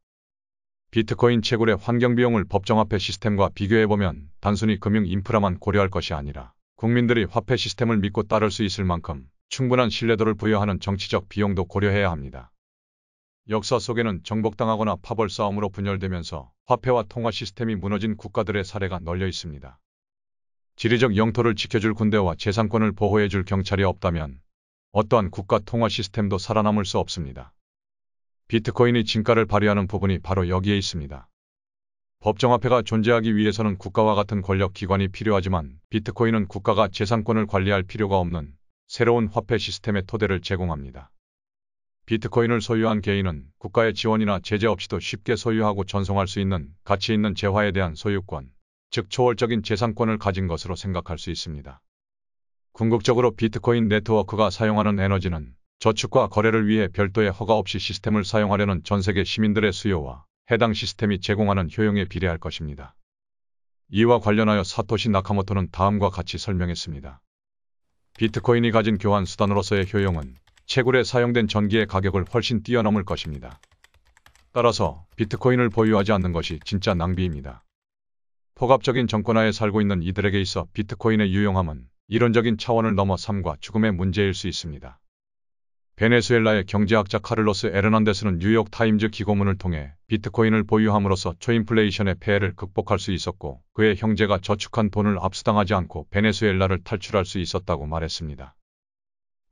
A: 비트코인 채굴의 환경비용을 법정화폐 시스템과 비교해보면 단순히 금융 인프라만 고려할 것이 아니라 국민들이 화폐 시스템을 믿고 따를 수 있을 만큼 충분한 신뢰도를 부여하는 정치적 비용도 고려해야 합니다. 역사 속에는 정복당하거나 파벌 싸움으로 분열되면서 화폐와 통화 시스템이 무너진 국가들의 사례가 널려 있습니다. 지리적 영토를 지켜줄 군대와 재산권을 보호해줄 경찰이 없다면 어떠한 국가 통화 시스템도 살아남을 수 없습니다. 비트코인이 진가를 발휘하는 부분이 바로 여기에 있습니다. 법정화폐가 존재하기 위해서는 국가와 같은 권력 기관이 필요하지만 비트코인은 국가가 재산권을 관리할 필요가 없는 새로운 화폐 시스템의 토대를 제공합니다. 비트코인을 소유한 개인은 국가의 지원이나 제재 없이도 쉽게 소유하고 전송할 수 있는 가치 있는 재화에 대한 소유권, 즉 초월적인 재산권을 가진 것으로 생각할 수 있습니다. 궁극적으로 비트코인 네트워크가 사용하는 에너지는 저축과 거래를 위해 별도의 허가 없이 시스템을 사용하려는 전 세계 시민들의 수요와 해당 시스템이 제공하는 효용에 비례할 것입니다. 이와 관련하여 사토시 나카모토는 다음과 같이 설명했습니다. 비트코인이 가진 교환 수단으로서의 효용은 채굴에 사용된 전기의 가격을 훨씬 뛰어넘을 것입니다. 따라서 비트코인을 보유하지 않는 것이 진짜 낭비입니다. 폭압적인 정권하에 살고 있는 이들에게 있어 비트코인의 유용함은 이론적인 차원을 넘어 삶과 죽음의 문제일 수 있습니다. 베네수엘라의 경제학자 카를로스 에르난데스는 뉴욕타임즈 기고문을 통해 비트코인을 보유함으로써 초인플레이션의 폐해를 극복할 수 있었고 그의 형제가 저축한 돈을 압수당하지 않고 베네수엘라를 탈출할 수 있었다고 말했습니다.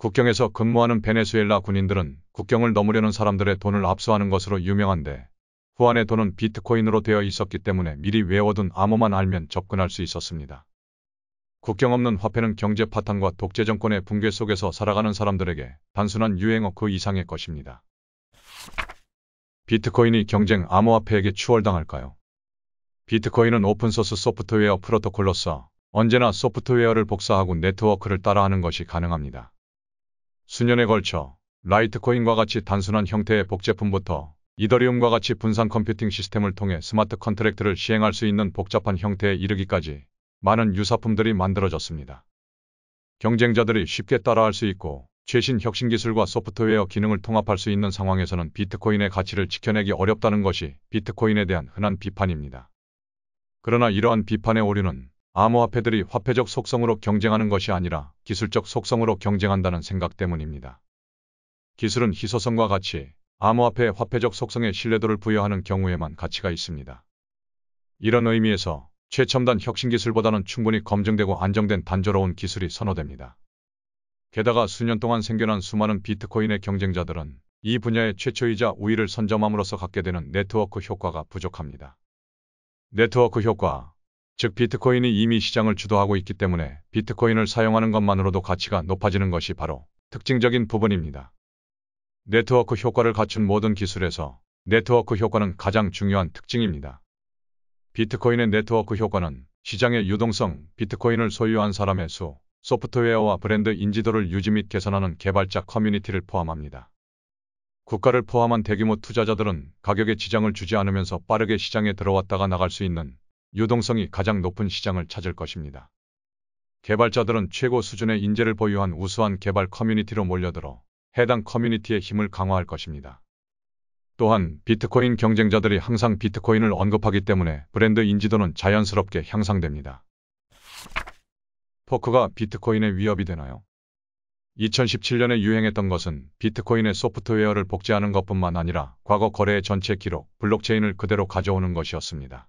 A: 국경에서 근무하는 베네수엘라 군인들은 국경을 넘으려는 사람들의 돈을 압수하는 것으로 유명한데 후안의 돈은 비트코인으로 되어 있었기 때문에 미리 외워둔 암호만 알면 접근할 수 있었습니다. 국경 없는 화폐는 경제 파탄과 독재 정권의 붕괴 속에서 살아가는 사람들에게 단순한 유행어 그 이상의 것입니다. 비트코인이 경쟁 암호화폐에게 추월당할까요? 비트코인은 오픈소스 소프트웨어 프로토콜로서 언제나 소프트웨어를 복사하고 네트워크를 따라하는 것이 가능합니다. 수년에 걸쳐 라이트코인과 같이 단순한 형태의 복제품부터 이더리움과 같이 분산 컴퓨팅 시스템을 통해 스마트 컨트랙트를 시행할 수 있는 복잡한 형태에 이르기까지 많은 유사품들이 만들어졌습니다. 경쟁자들이 쉽게 따라할 수 있고 최신 혁신 기술과 소프트웨어 기능을 통합할 수 있는 상황에서는 비트코인의 가치를 지켜내기 어렵다는 것이 비트코인에 대한 흔한 비판입니다. 그러나 이러한 비판의 오류는 암호화폐들이 화폐적 속성으로 경쟁하는 것이 아니라 기술적 속성으로 경쟁한다는 생각 때문입니다. 기술은 희소성과 같이 암호화폐의 화폐적 속성에 신뢰도를 부여하는 경우에만 가치가 있습니다. 이런 의미에서 최첨단 혁신 기술보다는 충분히 검증되고 안정된 단조로운 기술이 선호됩니다. 게다가 수년 동안 생겨난 수많은 비트코인의 경쟁자들은 이 분야의 최초이자 우위를 선점함으로써 갖게 되는 네트워크 효과가 부족합니다. 네트워크 효과, 즉 비트코인이 이미 시장을 주도하고 있기 때문에 비트코인을 사용하는 것만으로도 가치가 높아지는 것이 바로 특징적인 부분입니다. 네트워크 효과를 갖춘 모든 기술에서 네트워크 효과는 가장 중요한 특징입니다. 비트코인의 네트워크 효과는 시장의 유동성, 비트코인을 소유한 사람의 수, 소프트웨어와 브랜드 인지도를 유지 및 개선하는 개발자 커뮤니티를 포함합니다. 국가를 포함한 대규모 투자자들은 가격에 지장을 주지 않으면서 빠르게 시장에 들어왔다가 나갈 수 있는 유동성이 가장 높은 시장을 찾을 것입니다. 개발자들은 최고 수준의 인재를 보유한 우수한 개발 커뮤니티로 몰려들어 해당 커뮤니티의 힘을 강화할 것입니다. 또한 비트코인 경쟁자들이 항상 비트코인을 언급하기 때문에 브랜드 인지도는 자연스럽게 향상됩니다. 포크가 비트코인의 위협이 되나요? 2017년에 유행했던 것은 비트코인의 소프트웨어를 복제하는 것뿐만 아니라 과거 거래의 전체 기록, 블록체인을 그대로 가져오는 것이었습니다.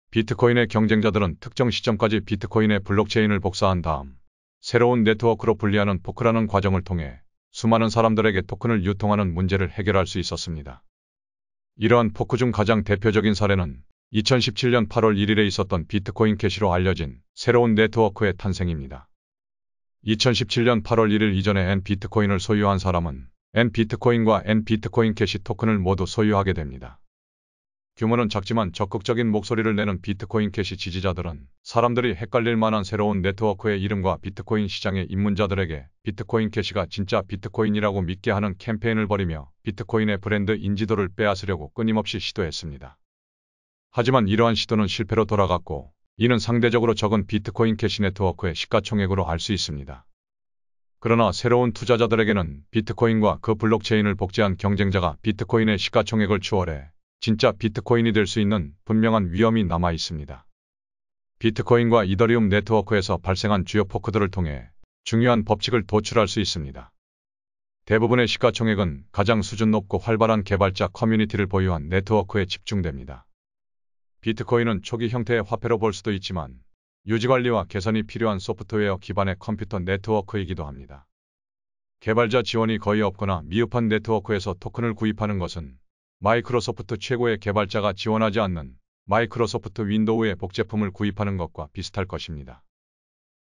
A: 비트코인의 경쟁자들은 특정 시점까지 비트코인의 블록체인을 복사한 다음 새로운 네트워크로 분리하는 포크라는 과정을 통해 수많은 사람들에게 토큰을 유통하는 문제를 해결할 수 있었습니다. 이러한 포크 중 가장 대표적인 사례는 2017년 8월 1일에 있었던 비트코인 캐시로 알려진 새로운 네트워크의 탄생입니다. 2017년 8월 1일 이전에 N-비트코인을 소유한 사람은 N-비트코인과 N-비트코인 캐시 토큰을 모두 소유하게 됩니다. 규모는 작지만 적극적인 목소리를 내는 비트코인 캐시 지지자들은 사람들이 헷갈릴 만한 새로운 네트워크의 이름과 비트코인 시장의 입문자들에게 비트코인 캐시가 진짜 비트코인이라고 믿게 하는 캠페인을 벌이며 비트코인의 브랜드 인지도를 빼앗으려고 끊임없이 시도했습니다. 하지만 이러한 시도는 실패로 돌아갔고 이는 상대적으로 적은 비트코인 캐시 네트워크의 시가총액으로 알 수 있습니다. 그러나 새로운 투자자들에게는 비트코인과 그 블록체인을 복제한 경쟁자가 비트코인의 시가총액을 추월해 진짜 비트코인이 될 수 있는 분명한 위험이 남아 있습니다. 비트코인과 이더리움 네트워크에서 발생한 주요 포크들을 통해 중요한 법칙을 도출할 수 있습니다. 대부분의 시가총액은 가장 수준 높고 활발한 개발자 커뮤니티를 보유한 네트워크에 집중됩니다. 비트코인은 초기 형태의 화폐로 볼 수도 있지만 유지관리와 개선이 필요한 소프트웨어 기반의 컴퓨터 네트워크이기도 합니다. 개발자 지원이 거의 없거나 미흡한 네트워크에서 토큰을 구입하는 것은 마이크로소프트 최고의 개발자가 지원하지 않는 마이크로소프트 윈도우의 복제품을 구입하는 것과 비슷할 것입니다.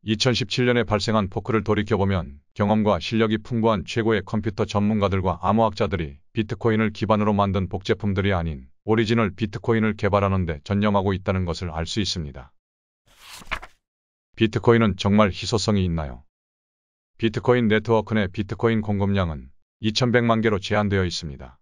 A: 2017년에 발생한 포크를 돌이켜보면 경험과 실력이 풍부한 최고의 컴퓨터 전문가들과 암호학자들이 비트코인을 기반으로 만든 복제품들이 아닌 오리지널 비트코인을 개발하는 데 전념하고 있다는 것을 알 수 있습니다. 비트코인은 정말 희소성이 있나요? 비트코인 네트워크 내 비트코인 공급량은 2100만 개로 제한되어 있습니다.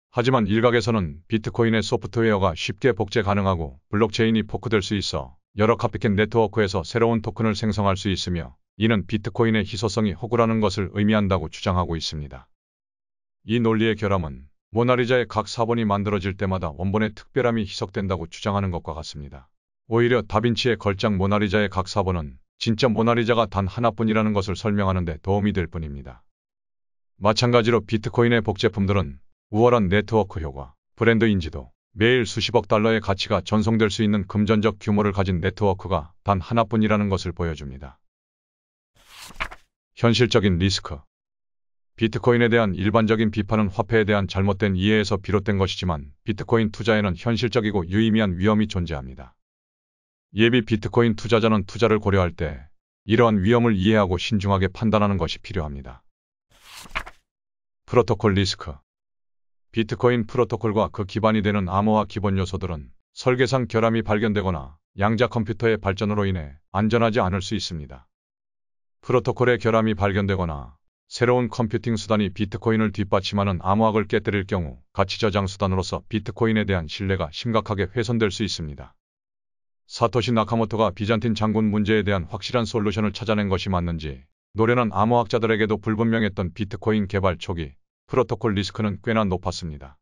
A: 하지만 일각에서는 비트코인의 소프트웨어가 쉽게 복제 가능하고 블록체인이 포크될 수 있어 여러 카피캣 네트워크에서 새로운 토큰을 생성할 수 있으며 이는 비트코인의 희소성이 호구라는 것을 의미한다고 주장하고 있습니다. 이 논리의 결함은 모나리자의 각 사본이 만들어질 때마다 원본의 특별함이 희석된다고 주장하는 것과 같습니다. 오히려 다빈치의 걸작 모나리자의 각 사본은 진짜 모나리자가 단 하나뿐이라는 것을 설명하는 데 도움이 될 뿐입니다. 마찬가지로 비트코인의 복제품들은 우월한 네트워크 효과, 브랜드 인지도, 매일 수십억 달러의 가치가 전송될 수 있는 금전적 규모를 가진 네트워크가 단 하나뿐이라는 것을 보여줍니다. 현실적인 리스크. 비트코인에 대한 일반적인 비판은 화폐에 대한 잘못된 이해에서 비롯된 것이지만 비트코인 투자에는 현실적이고 유의미한 위험이 존재합니다. 예비 비트코인 투자자는 투자를 고려할 때 이러한 위험을 이해하고 신중하게 판단하는 것이 필요합니다. 프로토콜 리스크. 비트코인 프로토콜과 그 기반이 되는 암호화 기본 요소들은 설계상 결함이 발견되거나 양자 컴퓨터의 발전으로 인해 안전하지 않을 수 있습니다. 프로토콜의 결함이 발견되거나 새로운 컴퓨팅 수단이 비트코인을 뒷받침하는 암호학을 깨뜨릴 경우 가치 저장 수단으로서 비트코인에 대한 신뢰가 심각하게 훼손될 수 있습니다. 사토시 나카모토가 비잔틴 장군 문제에 대한 확실한 솔루션을 찾아낸 것이 맞는지 노련한 암호학자들에게도 불분명했던 비트코인 개발 초기 프로토콜 리스크는 꽤나 높았습니다.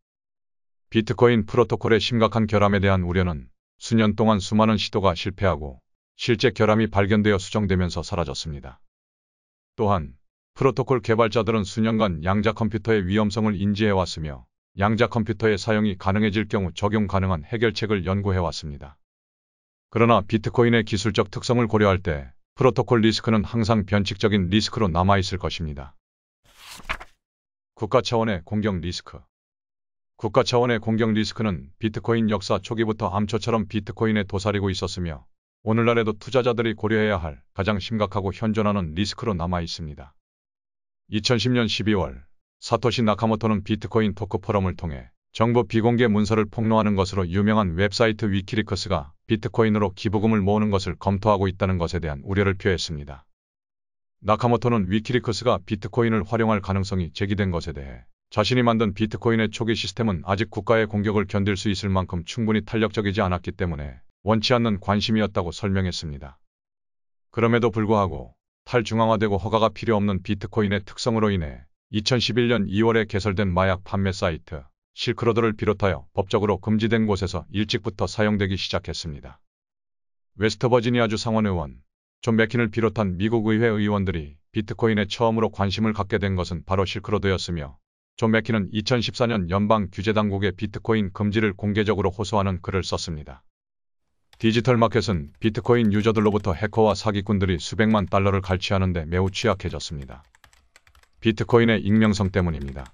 A: 비트코인 프로토콜의 심각한 결함에 대한 우려는 수년 동안 수많은 시도가 실패하고 실제 결함이 발견되어 수정되면서 사라졌습니다. 또한 프로토콜 개발자들은 수년간 양자 컴퓨터의 위험성을 인지해왔으며 양자 컴퓨터의 사용이 가능해질 경우 적용 가능한 해결책을 연구해왔습니다. 그러나 비트코인의 기술적 특성을 고려할 때 프로토콜 리스크는 항상 변칙적인 리스크로 남아있을 것입니다. 국가 차원의 공격 리스크. 국가 차원의 공격 리스크는 비트코인 역사 초기부터 암초처럼 비트코인에 도사리고 있었으며 오늘날에도 투자자들이 고려해야 할 가장 심각하고 현존하는 리스크로 남아 있습니다. 2010년 12월 사토시 나카모토는 비트코인 토크 포럼을 통해 정부 비공개 문서를 폭로하는 것으로 유명한 웹사이트 위키리크스가 비트코인으로 기부금을 모으는 것을 검토하고 있다는 것에 대한 우려를 표했습니다. 나카모토는 위키리크스가 비트코인을 활용할 가능성이 제기된 것에 대해 자신이 만든 비트코인의 초기 시스템은 아직 국가의 공격을 견딜 수 있을 만큼 충분히 탄력적이지 않았기 때문에 원치 않는 관심이었다고 설명했습니다. 그럼에도 불구하고 탈중앙화되고 허가가 필요 없는 비트코인의 특성으로 인해 2011년 2월에 개설된 마약 판매 사이트 실크로드를 비롯하여 법적으로 금지된 곳에서 일찍부터 사용되기 시작했습니다. 웨스트버지니아주 상원의원 존 맥킨을 비롯한 미국 의회 의원들이 비트코인에 처음으로 관심을 갖게 된 것은 바로 실크로드였으며 존 맥킨은 2014년 연방규제당국의 비트코인 금지를 공개적으로 호소하는 글을 썼습니다. 디지털 마켓은 비트코인 유저들로부터 해커와 사기꾼들이 수백만 달러를 갈취하는 데 매우 취약해졌습니다. 비트코인의 익명성 때문입니다.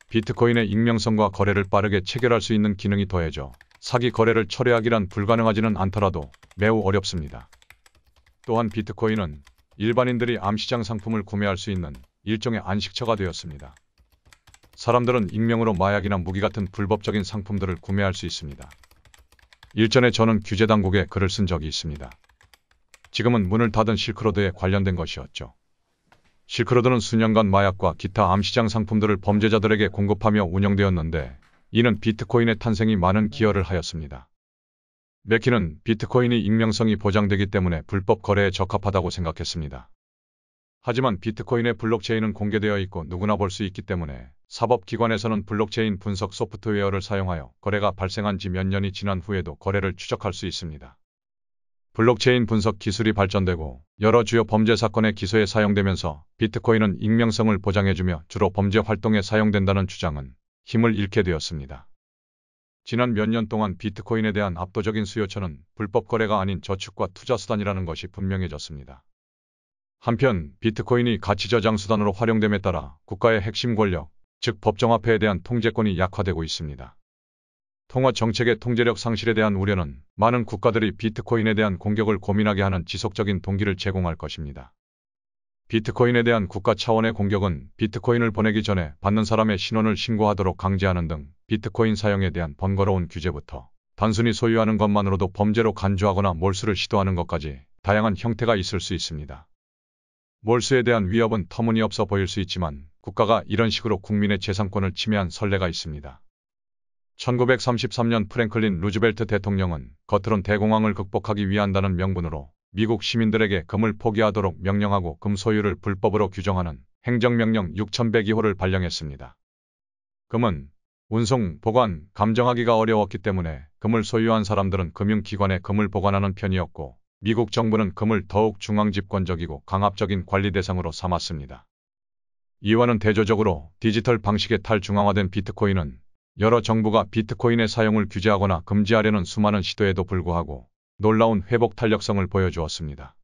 A: 비트코인의 익명성과 거래를 빠르게 체결할 수 있는 기능이 더해져 사기 거래를 철회하기란 불가능하지는 않더라도 매우 어렵습니다. 또한 비트코인은 일반인들이 암시장 상품을 구매할 수 있는 일종의 안식처가 되었습니다. 사람들은 익명으로 마약이나 무기 같은 불법적인 상품들을 구매할 수 있습니다. 일전에 저는 규제 당국에 글을 쓴 적이 있습니다. 지금은 문을 닫은 실크로드에 관련된 것이었죠. 실크로드는 수년간 마약과 기타 암시장 상품들을 범죄자들에게 공급하며 운영되었는데 이는 비트코인의 탄생이 많은 기여를 하였습니다. 맥키는 비트코인이 익명성이 보장되기 때문에 불법 거래에 적합하다고 생각했습니다. 하지만 비트코인의 블록체인은 공개되어 있고 누구나 볼 수 있기 때문에 사법기관에서는 블록체인 분석 소프트웨어를 사용하여 거래가 발생한 지 몇 년이 지난 후에도 거래를 추적할 수 있습니다. 블록체인 분석 기술이 발전되고 여러 주요 범죄 사건의 기소에 사용되면서 비트코인은 익명성을 보장해주며 주로 범죄 활동에 사용된다는 주장은 힘을 잃게 되었습니다. 지난 몇 년 동안 비트코인에 대한 압도적인 수요처는 불법 거래가 아닌 저축과 투자 수단이라는 것이 분명해졌습니다. 한편 비트코인이 가치 저장 수단으로 활용됨에 따라 국가의 핵심 권력, 즉 법정화폐에 대한 통제권이 약화되고 있습니다. 통화 정책의 통제력 상실에 대한 우려는 많은 국가들이 비트코인에 대한 공격을 고민하게 하는 지속적인 동기를 제공할 것입니다. 비트코인에 대한 국가 차원의 공격은 비트코인을 보내기 전에 받는 사람의 신원을 신고하도록 강제하는 등 비트코인 사용에 대한 번거로운 규제부터 단순히 소유하는 것만으로도 범죄로 간주하거나 몰수를 시도하는 것까지 다양한 형태가 있을 수 있습니다. 몰수에 대한 위협은 터무니없어 보일 수 있지만 국가가 이런 식으로 국민의 재산권을 침해한 선례가 있습니다. 1933년 프랭클린 루즈벨트 대통령은 겉으론 대공황을 극복하기 위한다는 명분으로 미국 시민들에게 금을 포기하도록 명령하고 금 소유를 불법으로 규정하는 행정명령 6102호를 발령했습니다. 금은 운송, 보관, 감정하기가 어려웠기 때문에 금을 소유한 사람들은 금융기관에 금을 보관하는 편이었고 미국 정부는 금을 더욱 중앙집권적이고 강압적인 관리 대상으로 삼았습니다. 이와는 대조적으로 디지털 방식의 탈중앙화된 비트코인은 여러 정부가 비트코인의 사용을 규제하거나 금지하려는 수많은 시도에도 불구하고 놀라운 회복 탄력성을 보여주었습니다.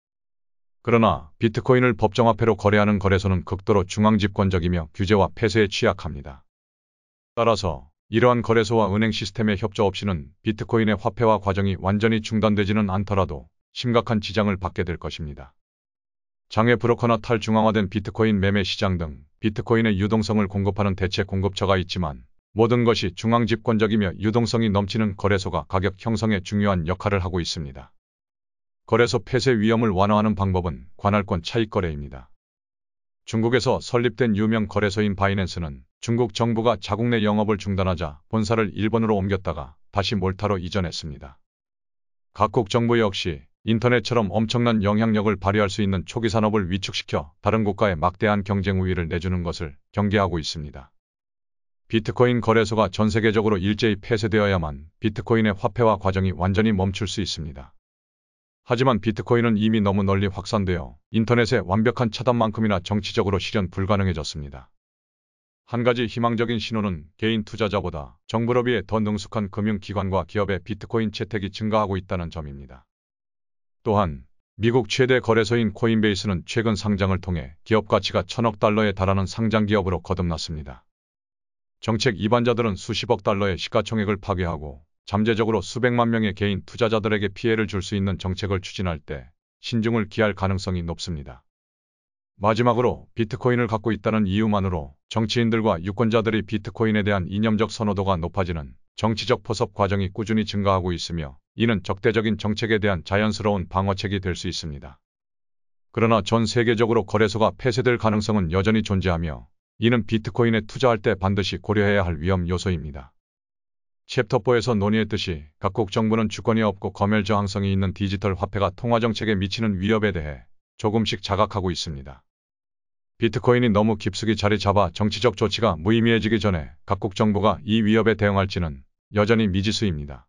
A: 그러나 비트코인을 법정화폐로 거래하는 거래소는 극도로 중앙집권적이며 규제와 폐쇄에 취약합니다. 따라서 이러한 거래소와 은행 시스템의 협조 없이는 비트코인의 화폐화 과정이 완전히 중단되지는 않더라도 심각한 지장을 받게 될 것입니다. 장외 브로커나 탈중앙화된 비트코인 매매 시장 등 비트코인의 유동성을 공급하는 대체 공급처가 있지만 모든 것이 중앙집권적이며 유동성이 넘치는 거래소가 가격 형성에 중요한 역할을 하고 있습니다. 거래소 폐쇄 위험을 완화하는 방법은 관할권 차익 거래입니다. 중국에서 설립된 유명 거래소인 바이낸스는 중국 정부가 자국 내 영업을 중단하자 본사를 일본으로 옮겼다가 다시 몰타로 이전했습니다. 각국 정부 역시 인터넷처럼 엄청난 영향력을 발휘할 수 있는 초기 산업을 위축시켜 다른 국가에 막대한 경쟁 우위를 내주는 것을 경계하고 있습니다. 비트코인 거래소가 전 세계적으로 일제히 폐쇄되어야만 비트코인의 화폐화 과정이 완전히 멈출 수 있습니다. 하지만 비트코인은 이미 너무 널리 확산되어 인터넷의 완벽한 차단만큼이나 정치적으로 실현 불가능해졌습니다. 한 가지 희망적인 신호는 개인 투자자보다 정부를 비해 더 능숙한 금융기관과 기업의 비트코인 채택이 증가하고 있다는 점입니다. 또한 미국 최대 거래소인 코인베이스는 최근 상장을 통해 기업 가치가 1000억 달러에 달하는 상장 기업으로 거듭났습니다. 정책 이반자들은 수십억 달러의 시가총액을 파괴하고 잠재적으로 수백만 명의 개인 투자자들에게 피해를 줄 수 있는 정책을 추진할 때 신중을 기할 가능성이 높습니다. 마지막으로 비트코인을 갖고 있다는 이유만으로 정치인들과 유권자들이 비트코인에 대한 이념적 선호도가 높아지는 정치적 포섭 과정이 꾸준히 증가하고 있으며 이는 적대적인 정책에 대한 자연스러운 방어책이 될 수 있습니다. 그러나 전 세계적으로 거래소가 폐쇄될 가능성은 여전히 존재하며 이는 비트코인에 투자할 때 반드시 고려해야 할 위험 요소입니다. 챕터 4에서 논의했듯이 각국 정부는 주권이 없고 검열 저항성이 있는 디지털 화폐가 통화정책에 미치는 위협에 대해 조금씩 자각하고 있습니다. 비트코인이 너무 깊숙이 자리 잡아 정치적 조치가 무의미해지기 전에 각국 정부가 이 위협에 대응할지는 여전히 미지수입니다.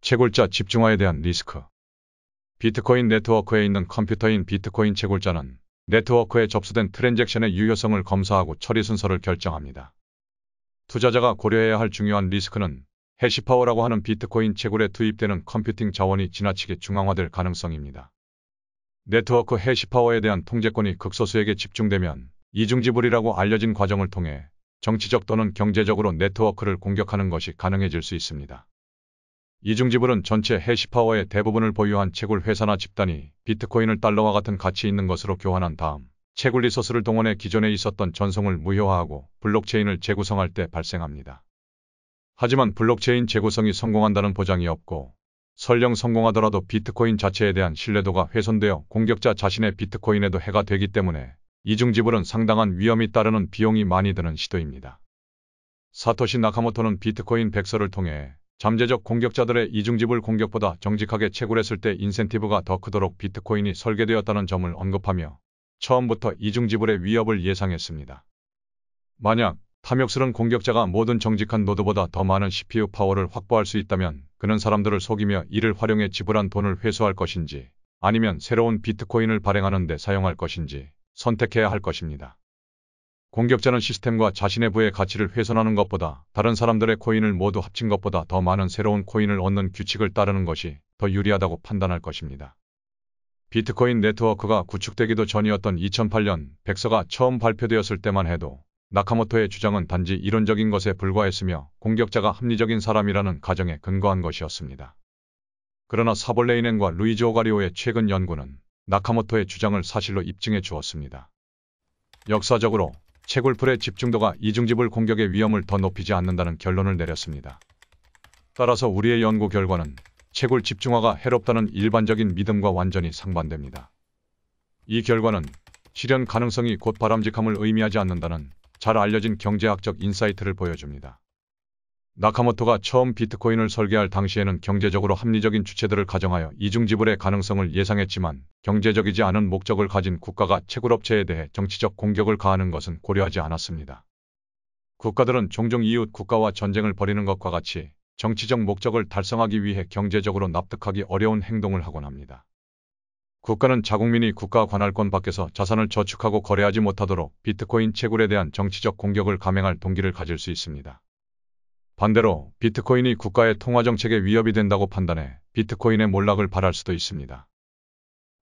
A: 채굴자 집중화에 대한 리스크. 비트코인 네트워크에 있는 컴퓨터인 비트코인 채굴자는 네트워크에 접수된 트랜잭션의 유효성을 검사하고 처리 순서를 결정합니다. 투자자가 고려해야 할 중요한 리스크는 해시파워라고 하는 비트코인 채굴에 투입되는 컴퓨팅 자원이 지나치게 중앙화될 가능성입니다. 네트워크 해시파워에 대한 통제권이 극소수에게 집중되면 이중지불이라고 알려진 과정을 통해 정치적 또는 경제적으로 네트워크를 공격하는 것이 가능해질 수 있습니다. 이중지불은 전체 해시파워의 대부분을 보유한 채굴 회사나 집단이 비트코인을 달러와 같은 가치 있는 것으로 교환한 다음 채굴 리소스를 동원해 기존에 있었던 전송을 무효화하고 블록체인을 재구성할 때 발생합니다. 하지만 블록체인 재구성이 성공한다는 보장이 없고 설령 성공하더라도 비트코인 자체에 대한 신뢰도가 훼손되어 공격자 자신의 비트코인에도 해가 되기 때문에 이중지불은 상당한 위험이 따르는 비용이 많이 드는 시도입니다. 사토시 나카모토는 비트코인 백서를 통해 잠재적 공격자들의 이중지불 공격보다 정직하게 채굴했을 때 인센티브가 더 크도록 비트코인이 설계되었다는 점을 언급하며 처음부터 이중지불의 위협을 예상했습니다. 만약 탐욕스런 공격자가 모든 정직한 노드보다 더 많은 CPU 파워를 확보할 수 있다면 그는 사람들을 속이며 이를 활용해 지불한 돈을 회수할 것인지 아니면 새로운 비트코인을 발행하는 데 사용할 것인지 선택해야 할 것입니다. 공격자는 시스템과 자신의 부의 가치를 훼손하는 것보다 다른 사람들의 코인을 모두 합친 것보다 더 많은 새로운 코인을 얻는 규칙을 따르는 것이 더 유리하다고 판단할 것입니다. 비트코인 네트워크가 구축되기도 전이었던 2008년 백서가 처음 발표되었을 때만 해도 나카모토의 주장은 단지 이론적인 것에 불과했으며 공격자가 합리적인 사람이라는 가정에 근거한 것이었습니다. 그러나 사볼레인엔과 루이지 오가리오의 최근 연구는 나카모토의 주장을 사실로 입증해 주었습니다. 역사적으로 채굴풀의 집중도가 이중지불 공격의 위험을 더 높이지 않는다는 결론을 내렸습니다. 따라서 우리의 연구 결과는 채굴 집중화가 해롭다는 일반적인 믿음과 완전히 상반됩니다. 이 결과는 실현 가능성이 곧 바람직함을 의미하지 않는다는 잘 알려진 경제학적 인사이트를 보여줍니다. 나카모토가 처음 비트코인을 설계할 당시에는 경제적으로 합리적인 주체들을 가정하여 이중지불의 가능성을 예상했지만 경제적이지 않은 목적을 가진 국가가 채굴업체에 대해 정치적 공격을 가하는 것은 고려하지 않았습니다. 국가들은 종종 이웃 국가와 전쟁을 벌이는 것과 같이 정치적 목적을 달성하기 위해 경제적으로 납득하기 어려운 행동을 하곤 합니다. 국가는 자국민이 국가 관할권 밖에서 자산을 저축하고 거래하지 못하도록 비트코인 채굴에 대한 정치적 공격을 감행할 동기를 가질 수 있습니다. 반대로 비트코인이 국가의 통화정책에 위협이 된다고 판단해 비트코인의 몰락을 바랄 수도 있습니다.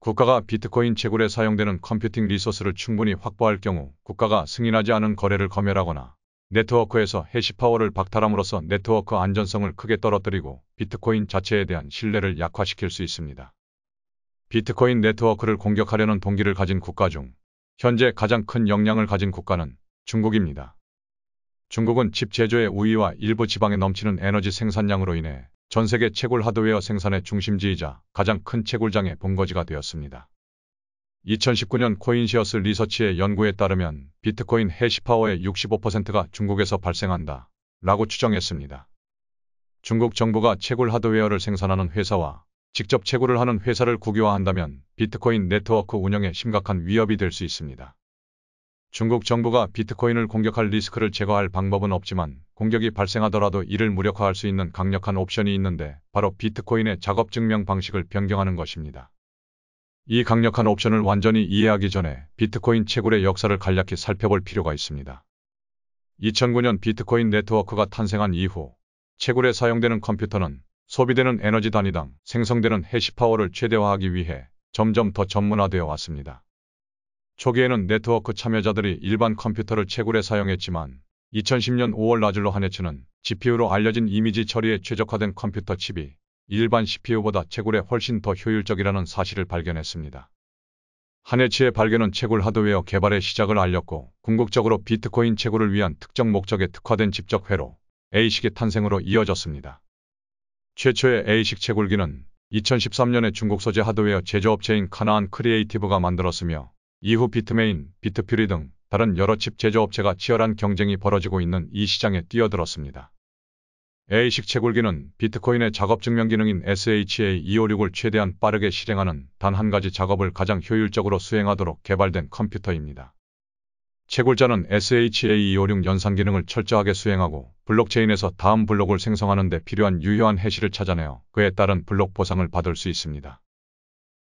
A: 국가가 비트코인 채굴에 사용되는 컴퓨팅 리소스를 충분히 확보할 경우 국가가 승인하지 않은 거래를 검열하거나 네트워크에서 해시파워를 박탈함으로써 네트워크 안전성을 크게 떨어뜨리고 비트코인 자체에 대한 신뢰를 약화시킬 수 있습니다. 비트코인 네트워크를 공격하려는 동기를 가진 국가 중 현재 가장 큰 역량을 가진 국가는 중국입니다. 중국은 칩 제조의 우위와 일부 지방에 넘치는 에너지 생산량으로 인해 전 세계 채굴 하드웨어 생산의 중심지이자 가장 큰 채굴장의 본거지가 되었습니다. 2019년 코인시어스 리서치의 연구에 따르면 비트코인 해시파워의 65%가 중국에서 발생한다 라고 추정했습니다. 중국 정부가 채굴 하드웨어를 생산하는 회사와 직접 채굴을 하는 회사를 국유화한다면 비트코인 네트워크 운영에 심각한 위협이 될 수 있습니다. 중국 정부가 비트코인을 공격할 리스크를 제거할 방법은 없지만 공격이 발생하더라도 이를 무력화할 수 있는 강력한 옵션이 있는데 바로 비트코인의 작업 증명 방식을 변경하는 것입니다. 이 강력한 옵션을 완전히 이해하기 전에 비트코인 채굴의 역사를 간략히 살펴볼 필요가 있습니다. 2009년 비트코인 네트워크가 탄생한 이후 채굴에 사용되는 컴퓨터는 소비되는 에너지 단위당 생성되는 해시파워를 최대화하기 위해 점점 더 전문화되어 왔습니다. 초기에는 네트워크 참여자들이 일반 컴퓨터를 채굴에 사용했지만 2010년 5월 라즐로 하네츠는 GPU로 알려진 이미지 처리에 최적화된 컴퓨터 칩이 일반 CPU보다 채굴에 훨씬 더 효율적이라는 사실을 발견했습니다. 하네츠의 발견은 채굴 하드웨어 개발의 시작을 알렸고 궁극적으로 비트코인 채굴을 위한 특정 목적에 특화된 집적 회로 A식의 탄생으로 이어졌습니다. 최초의 A식 채굴기는 2013년에 중국 소재 하드웨어 제조업체인 카나안 크리에이티브가 만들었으며 이후 비트메인, 비트퓨리 등 다른 여러 칩 제조업체가 치열한 경쟁이 벌어지고 있는 이 시장에 뛰어들었습니다. A식 채굴기는 비트코인의 작업 증명 기능인 SHA-256을 최대한 빠르게 실행하는 단 한 가지 작업을 가장 효율적으로 수행하도록 개발된 컴퓨터입니다. 채굴자는 SHA-256 연산 기능을 철저하게 수행하고 블록체인에서 다음 블록을 생성하는 데 필요한 유효한 해시를 찾아내어 그에 따른 블록 보상을 받을 수 있습니다.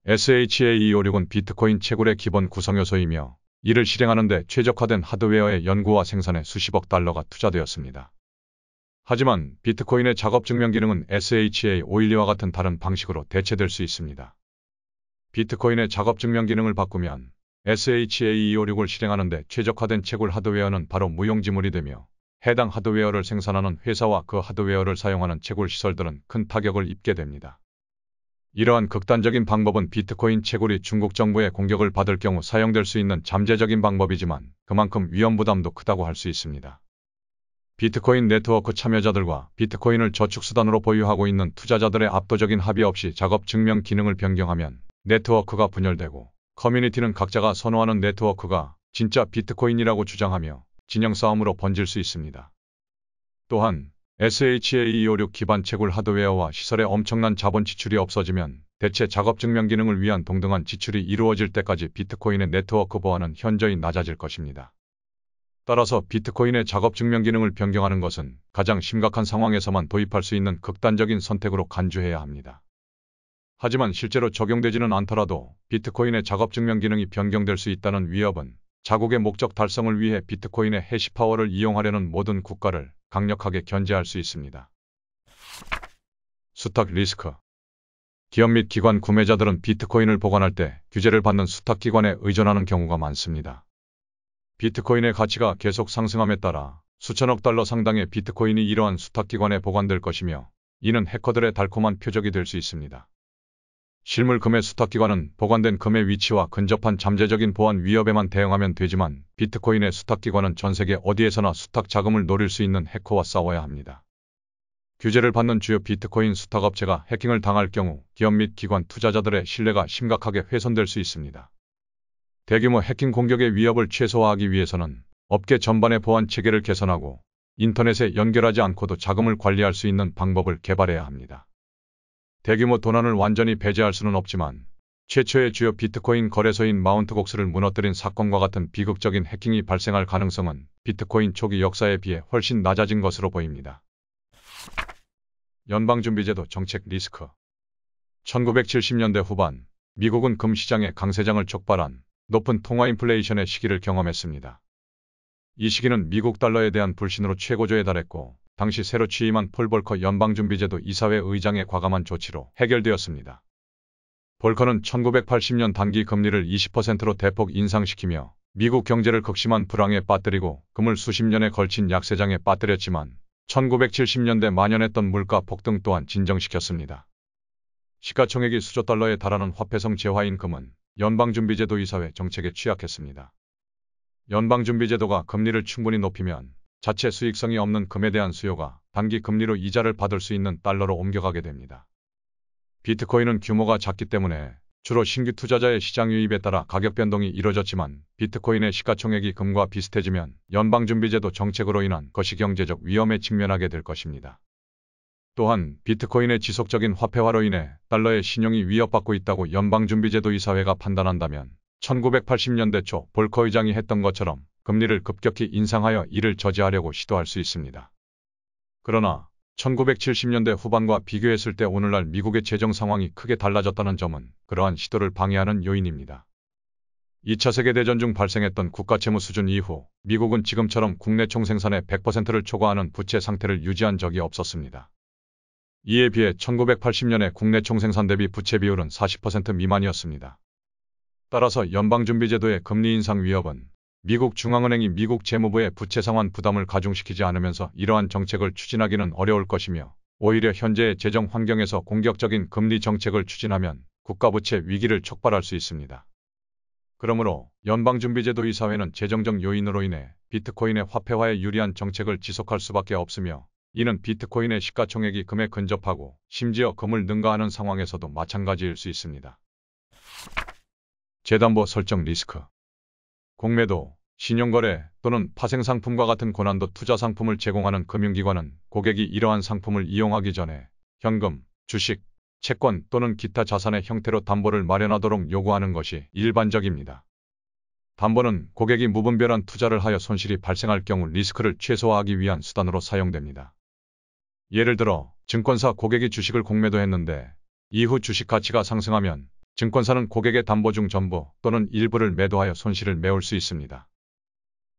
A: SHA-256은 비트코인 채굴의 기본 구성요소이며 이를 실행하는 데 최적화된 하드웨어의 연구와 생산에 수십억 달러가 투자되었습니다. 하지만 비트코인의 작업 증명 기능은 SHA-512와 같은 다른 방식으로 대체될 수 있습니다. 비트코인의 작업 증명 기능을 바꾸면 SHA256을 실행하는 데 최적화된 채굴 하드웨어는 바로 무용지물이 되며 해당 하드웨어를 생산하는 회사와 그 하드웨어를 사용하는 채굴 시설들은 큰 타격을 입게 됩니다. 이러한 극단적인 방법은 비트코인 채굴이 중국 정부의 공격을 받을 경우 사용될 수 있는 잠재적인 방법이지만 그만큼 위험 부담도 크다고 할 수 있습니다. 비트코인 네트워크 참여자들과 비트코인을 저축수단으로 보유하고 있는 투자자들의 압도적인 합의 없이 작업 증명 기능을 변경하면 네트워크가 분열되고 커뮤니티는 각자가 선호하는 네트워크가 진짜 비트코인이라고 주장하며 진영 싸움으로 번질 수 있습니다. 또한 SHA256 기반 채굴 하드웨어와 시설에 엄청난 자본 지출이 없어지면 대체 작업 증명 기능을 위한 동등한 지출이 이루어질 때까지 비트코인의 네트워크 보안은 현저히 낮아질 것입니다. 따라서 비트코인의 작업 증명 기능을 변경하는 것은 가장 심각한 상황에서만 도입할 수 있는 극단적인 선택으로 간주해야 합니다. 하지만 실제로 적용되지는 않더라도 비트코인의 작업 증명 기능이 변경될 수 있다는 위협은 자국의 목적 달성을 위해 비트코인의 해시파워를 이용하려는 모든 국가를 강력하게 견제할 수 있습니다. 수탁 리스크. 기업 및 기관 구매자들은 비트코인을 보관할 때 규제를 받는 수탁기관에 의존하는 경우가 많습니다. 비트코인의 가치가 계속 상승함에 따라 수천억 달러 상당의 비트코인이 이러한 수탁기관에 보관될 것이며 이는 해커들의 달콤한 표적이 될 수 있습니다. 실물 금의 수탁기관은 보관된 금의 위치와 근접한 잠재적인 보안 위협에만 대응하면 되지만 비트코인의 수탁기관은 전 세계 어디에서나 수탁 자금을 노릴 수 있는 해커와 싸워야 합니다. 규제를 받는 주요 비트코인 수탁업체가 해킹을 당할 경우 기업 및 기관 투자자들의 신뢰가 심각하게 훼손될 수 있습니다. 대규모 해킹 공격의 위협을 최소화하기 위해서는 업계 전반의 보안 체계를 개선하고 인터넷에 연결하지 않고도 자금을 관리할 수 있는 방법을 개발해야 합니다. 대규모 도난을 완전히 배제할 수는 없지만 최초의 주요 비트코인 거래소인 마운트 곡스를 무너뜨린 사건과 같은 비극적인 해킹이 발생할 가능성은 비트코인 초기 역사에 비해 훨씬 낮아진 것으로 보입니다. 연방준비제도 정책 리스크. 1970년대 후반 미국은 금시장의 강세장을 촉발한 높은 통화 인플레이션의 시기를 경험했습니다. 이 시기는 미국 달러에 대한 불신으로 최고조에 달했고 당시 새로 취임한 폴 볼커 연방준비제도 이사회 의장의 과감한 조치로 해결되었습니다. 볼커는 1980년 단기 금리를 20%로 대폭 인상시키며 미국 경제를 극심한 불황에 빠뜨리고 금을 수십 년에 걸친 약세장에 빠뜨렸지만 1970년대 만연했던 물가 폭등 또한 진정시켰습니다. 시가총액이 수조 달러에 달하는 화폐성 재화인 금은 연방준비제도 이사회 정책에 취약했습니다. 연방준비제도가 금리를 충분히 높이면 자체 수익성이 없는 금에 대한 수요가 단기 금리로 이자를 받을 수 있는 달러로 옮겨가게 됩니다. 비트코인은 규모가 작기 때문에 주로 신규 투자자의 시장 유입에 따라 가격 변동이 이뤄졌지만 비트코인의 시가총액이 금과 비슷해지면 연방준비제도 정책으로 인한 거시경제적 위험에 직면하게 될 것입니다. 또한 비트코인의 지속적인 화폐화로 인해 달러의 신용이 위협받고 있다고 연방준비제도 이사회가 판단한다면 1980년대 초 볼커 의장이 했던 것처럼 금리를 급격히 인상하여 이를 저지하려고 시도할 수 있습니다. 그러나 1970년대 후반과 비교했을 때 오늘날 미국의 재정 상황이 크게 달라졌다는 점은 그러한 시도를 방해하는 요인입니다. 2차 세계대전 중 발생했던 국가채무 수준 이후 미국은 지금처럼 국내 총생산의 100%를 초과하는 부채 상태를 유지한 적이 없었습니다. 이에 비해 1980년에 국내 총생산 대비 부채 비율은 40% 미만이었습니다. 따라서 연방준비제도의 금리 인상 위협은 미국 중앙은행이 미국 재무부의 부채 상환 부담을 가중시키지 않으면서 이러한 정책을 추진하기는 어려울 것이며 오히려 현재의 재정 환경에서 공격적인 금리 정책을 추진하면 국가부채 위기를 촉발할 수 있습니다. 그러므로 연방준비제도 이사회는 재정적 요인으로 인해 비트코인의 화폐화에 유리한 정책을 지속할 수밖에 없으며 이는 비트코인의 시가총액이 금에 근접하고 심지어 금을 능가하는 상황에서도 마찬가지일 수 있습니다. 재담보 설정 리스크. 공매도, 신용거래 또는 파생상품과 같은 고난도 투자상품을 제공하는 금융기관은 고객이 이러한 상품을 이용하기 전에 현금, 주식, 채권 또는 기타 자산의 형태로 담보를 마련하도록 요구하는 것이 일반적입니다. 담보는 고객이 무분별한 투자를 하여 손실이 발생할 경우 리스크를 최소화하기 위한 수단으로 사용됩니다. 예를 들어 증권사 고객이 주식을 공매도했는데 이후 주식 가치가 상승하면 증권사는 고객의 담보 중 전부 또는 일부를 매도하여 손실을 메울 수 있습니다.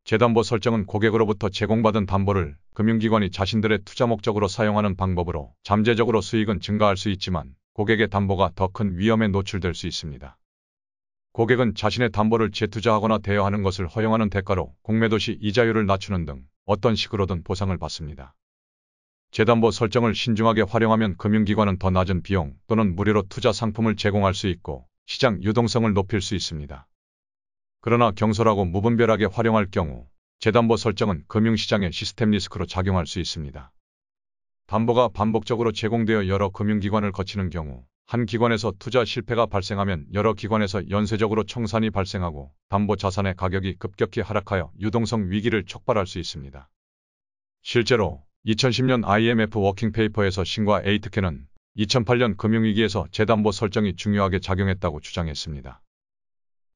A: 재담보 설정은 고객으로부터 제공받은 담보를 금융기관이 자신들의 투자 목적으로 사용하는 방법으로 잠재적으로 수익은 증가할 수 있지만 고객의 담보가 더 큰 위험에 노출될 수 있습니다. 고객은 자신의 담보를 재투자하거나 대여하는 것을 허용하는 대가로 공매도 시 이자율을 낮추는 등 어떤 식으로든 보상을 받습니다. 재담보 설정을 신중하게 활용하면 금융기관은 더 낮은 비용 또는 무료로 투자 상품을 제공할 수 있고 시장 유동성을 높일 수 있습니다. 그러나 경솔하고 무분별하게 활용할 경우 재담보 설정은 금융시장의 시스템 리스크로 작용할 수 있습니다. 담보가 반복적으로 제공되어 여러 금융기관을 거치는 경우 한 기관에서 투자 실패가 발생하면 여러 기관에서 연쇄적으로 청산이 발생하고 담보 자산의 가격이 급격히 하락하여 유동성 위기를 촉발할 수 있습니다. 실제로 2010년 IMF 워킹페이퍼에서 신과 에이트케는 2008년 금융위기에서 재담보 설정이 중요하게 작용했다고 주장했습니다.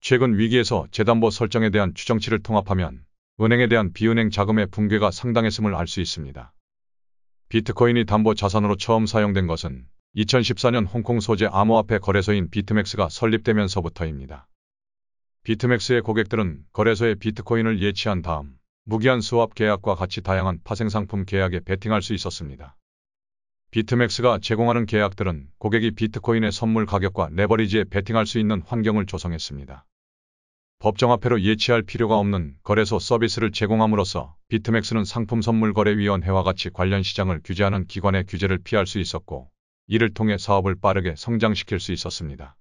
A: 최근 위기에서 재담보 설정에 대한 추정치를 통합하면 은행에 대한 비은행 자금의 붕괴가 상당했음을 알 수 있습니다. 비트코인이 담보 자산으로 처음 사용된 것은 2014년 홍콩 소재 암호화폐 거래소인 비트맥스가 설립되면서부터입니다. 비트맥스의 고객들은 거래소에 비트코인을 예치한 다음 무기한 스왑 계약과 같이 다양한 파생상품 계약에 베팅할 수 있었습니다. 비트맥스가 제공하는 계약들은 고객이 비트코인의 선물 가격과 레버리지에 베팅할 수 있는 환경을 조성했습니다. 법정화폐로 예치할 필요가 없는 거래소 서비스를 제공함으로써 비트맥스는 상품선물거래위원회와 같이 관련 시장을 규제하는 기관의 규제를 피할 수 있었고 이를 통해 사업을 빠르게 성장시킬 수 있었습니다.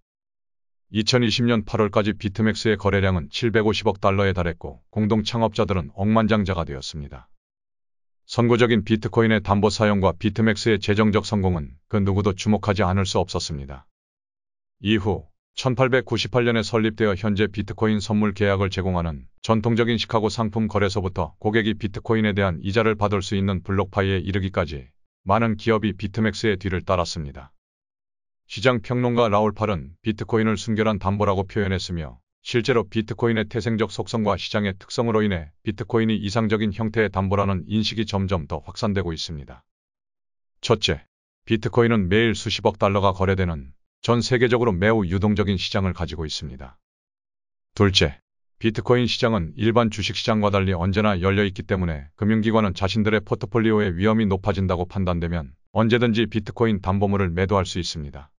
A: 2020년 8월까지 비트맥스의 거래량은 750억 달러에 달했고 공동 창업자들은 억만장자가 되었습니다. 선구적인 비트코인의 담보 사용과 비트맥스의 재정적 성공은 그 누구도 주목하지 않을 수 없었습니다. 이후 1898년에 설립되어 현재 비트코인 선물 계약을 제공하는 전통적인 시카고 상품 거래소부터 고객이 비트코인에 대한 이자를 받을 수 있는 블록파이에 이르기까지 많은 기업이 비트맥스의 뒤를 따랐습니다. 시장 평론가 라울 팔은 비트코인을 순결한 담보라고 표현했으며 실제로 비트코인의 태생적 속성과 시장의 특성으로 인해 비트코인이 이상적인 형태의 담보라는 인식이 점점 더 확산되고 있습니다. 첫째, 비트코인은 매일 수십억 달러가 거래되는 전 세계적으로 매우 유동적인 시장을 가지고 있습니다. 둘째, 비트코인 시장은 일반 주식시장과 달리 언제나 열려 있기 때문에 금융기관은 자신들의 포트폴리오의 위험이 높아진다고 판단되면 언제든지 비트코인 담보물을 매도할 수 있습니다.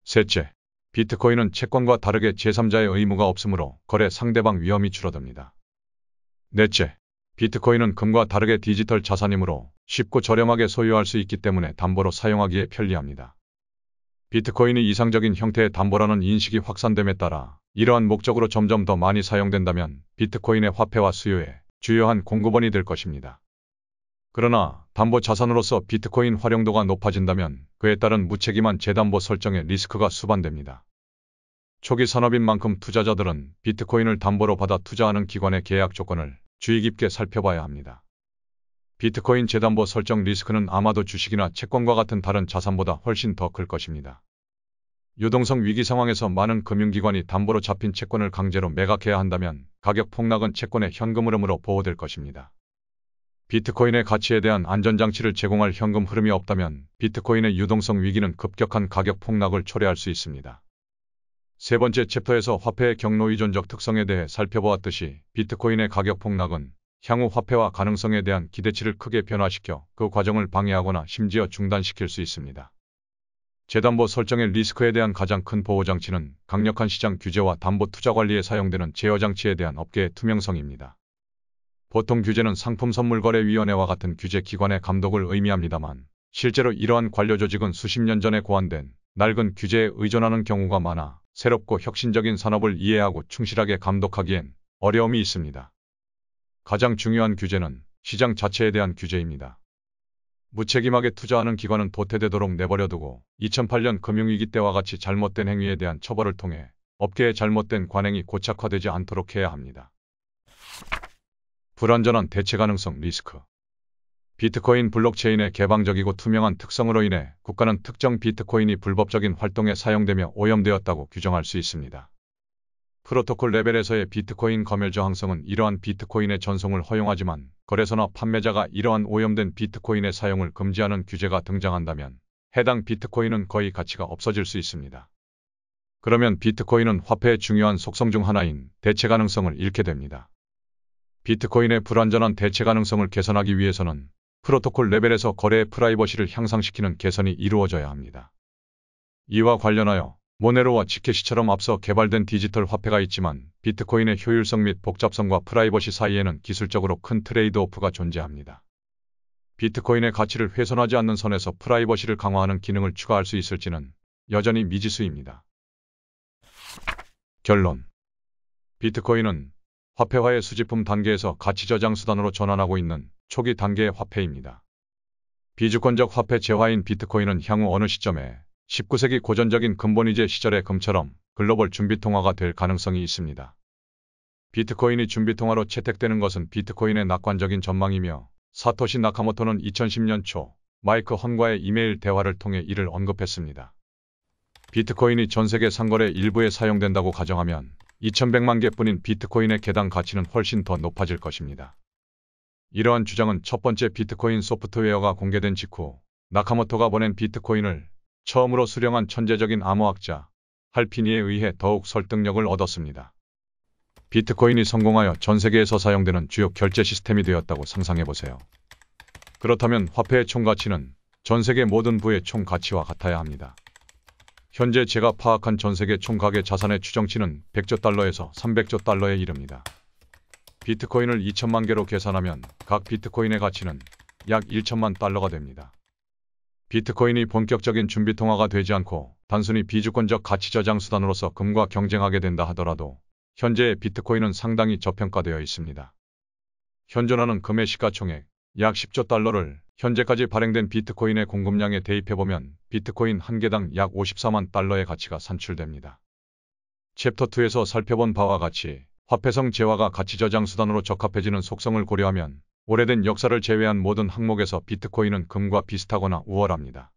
A: 셋째, 비트코인은 채권과 다르게 제3자의 의무가 없으므로 거래 상대방 위험이 줄어듭니다. 넷째, 비트코인은 금과 다르게 디지털 자산이므로 쉽고 저렴하게 소유할 수 있기 때문에 담보로 사용하기에 편리합니다. 비트코인이 이상적인 형태의 담보라는 인식이 확산됨에 따라 이러한 목적으로 점점 더 많이 사용된다면 비트코인의 화폐화 수요의 주요한 공급원이 될 것입니다. 그러나 담보 자산으로서 비트코인 활용도가 높아진다면 그에 따른 무책임한 재담보 설정의 리스크가 수반됩니다. 초기 산업인 만큼 투자자들은 비트코인을 담보로 받아 투자하는 기관의 계약 조건을 주의 깊게 살펴봐야 합니다. 비트코인 재담보 설정 리스크는 아마도 주식이나 채권과 같은 다른 자산보다 훨씬 더 클 것입니다. 유동성 위기 상황에서 많은 금융기관이 담보로 잡힌 채권을 강제로 매각해야 한다면 가격 폭락은 채권의 현금 흐름으로 보호될 것입니다. 비트코인의 가치에 대한 안전장치를 제공할 현금 흐름이 없다면 비트코인의 유동성 위기는 급격한 가격 폭락을 초래할 수 있습니다. 세 번째 챕터에서 화폐의 경로의존적 특성에 대해 살펴보았듯이 비트코인의 가격 폭락은 향후 화폐화 가능성에 대한 기대치를 크게 변화시켜 그 과정을 방해하거나 심지어 중단시킬 수 있습니다. 재담보 설정의 리스크에 대한 가장 큰 보호장치는 강력한 시장 규제와 담보 투자 관리에 사용되는 제어장치에 대한 업계의 투명성입니다. 보통 규제는 상품선물거래위원회와 같은 규제 기관의 감독을 의미합니다만 실제로 이러한 관료 조직은 수십 년 전에 고안된 낡은 규제에 의존하는 경우가 많아 새롭고 혁신적인 산업을 이해하고 충실하게 감독하기엔 어려움이 있습니다. 가장 중요한 규제는 시장 자체에 대한 규제입니다. 무책임하게 투자하는 기관은 도태되도록 내버려두고 2008년 금융위기 때와 같이 잘못된 행위에 대한 처벌을 통해 업계의 잘못된 관행이 고착화되지 않도록 해야 합니다. 불완전한 대체 가능성 리스크. 비트코인 블록체인의 개방적이고 투명한 특성으로 인해 국가는 특정 비트코인이 불법적인 활동에 사용되며 오염되었다고 규정할 수 있습니다. 프로토콜 레벨에서의 비트코인 검열 저항성은 이러한 비트코인의 전송을 허용하지만 거래소나 판매자가 이러한 오염된 비트코인의 사용을 금지하는 규제가 등장한다면 해당 비트코인은 거의 가치가 없어질 수 있습니다. 그러면 비트코인은 화폐의 중요한 속성 중 하나인 대체 가능성을 잃게 됩니다. 비트코인의 불완전한 대체 가능성을 개선하기 위해서는 프로토콜 레벨에서 거래의 프라이버시를 향상시키는 개선이 이루어져야 합니다. 이와 관련하여 모네로와 지케시처럼 앞서 개발된 디지털 화폐가 있지만 비트코인의 효율성 및 복잡성과 프라이버시 사이에는 기술적으로 큰 트레이드오프가 존재합니다. 비트코인의 가치를 훼손하지 않는 선에서 프라이버시를 강화하는 기능을 추가할 수 있을지는 여전히 미지수입니다. 결론. 비트코인은 화폐화의 수집품 단계에서 가치 저장 수단으로 전환하고 있는 초기 단계의 화폐입니다. 비주권적 화폐 재화인 비트코인은 향후 어느 시점에 19세기 고전적인 근본이제 시절의 금처럼 글로벌 준비통화가 될 가능성이 있습니다. 비트코인이 준비통화로 채택되는 것은 비트코인의 낙관적인 전망이며 사토시 나카모토는 2010년 초 마이크 헌과의 이메일 대화를 통해 이를 언급했습니다. 비트코인이 전 세계 상거래 일부에 사용된다고 가정하면 2100만 개뿐인 비트코인의 개당 가치는 훨씬 더 높아질 것입니다. 이러한 주장은 첫 번째 비트코인 소프트웨어가 공개된 직후 나카모토가 보낸 비트코인을 처음으로 수령한 천재적인 암호학자 할피니에 의해 더욱 설득력을 얻었습니다. 비트코인이 성공하여 전 세계에서 사용되는 주요 결제 시스템이 되었다고 상상해보세요. 그렇다면 화폐의 총가치는 전 세계 모든 부의 총가치와 같아야 합니다. 현재 제가 파악한 전 세계 총가계 자산의 추정치는 100조 달러에서 300조 달러에 이릅니다. 비트코인을 2천만 개로 계산하면 각 비트코인의 가치는 약 1천만 달러가 됩니다. 비트코인이 본격적인 준비통화가 되지 않고 단순히 비주권적 가치 저장 수단으로서 금과 경쟁하게 된다 하더라도 현재의 비트코인은 상당히 저평가되어 있습니다. 현존하는 금의 시가총액 약 10조 달러를 현재까지 발행된 비트코인의 공급량에 대입해보면 비트코인 한 개당 약 54만 달러의 가치가 산출됩니다. 챕터 2에서 살펴본 바와 같이 화폐성 재화가 가치 저장 수단으로 적합해지는 속성을 고려하면 오래된 역사를 제외한 모든 항목에서 비트코인은 금과 비슷하거나 우월합니다.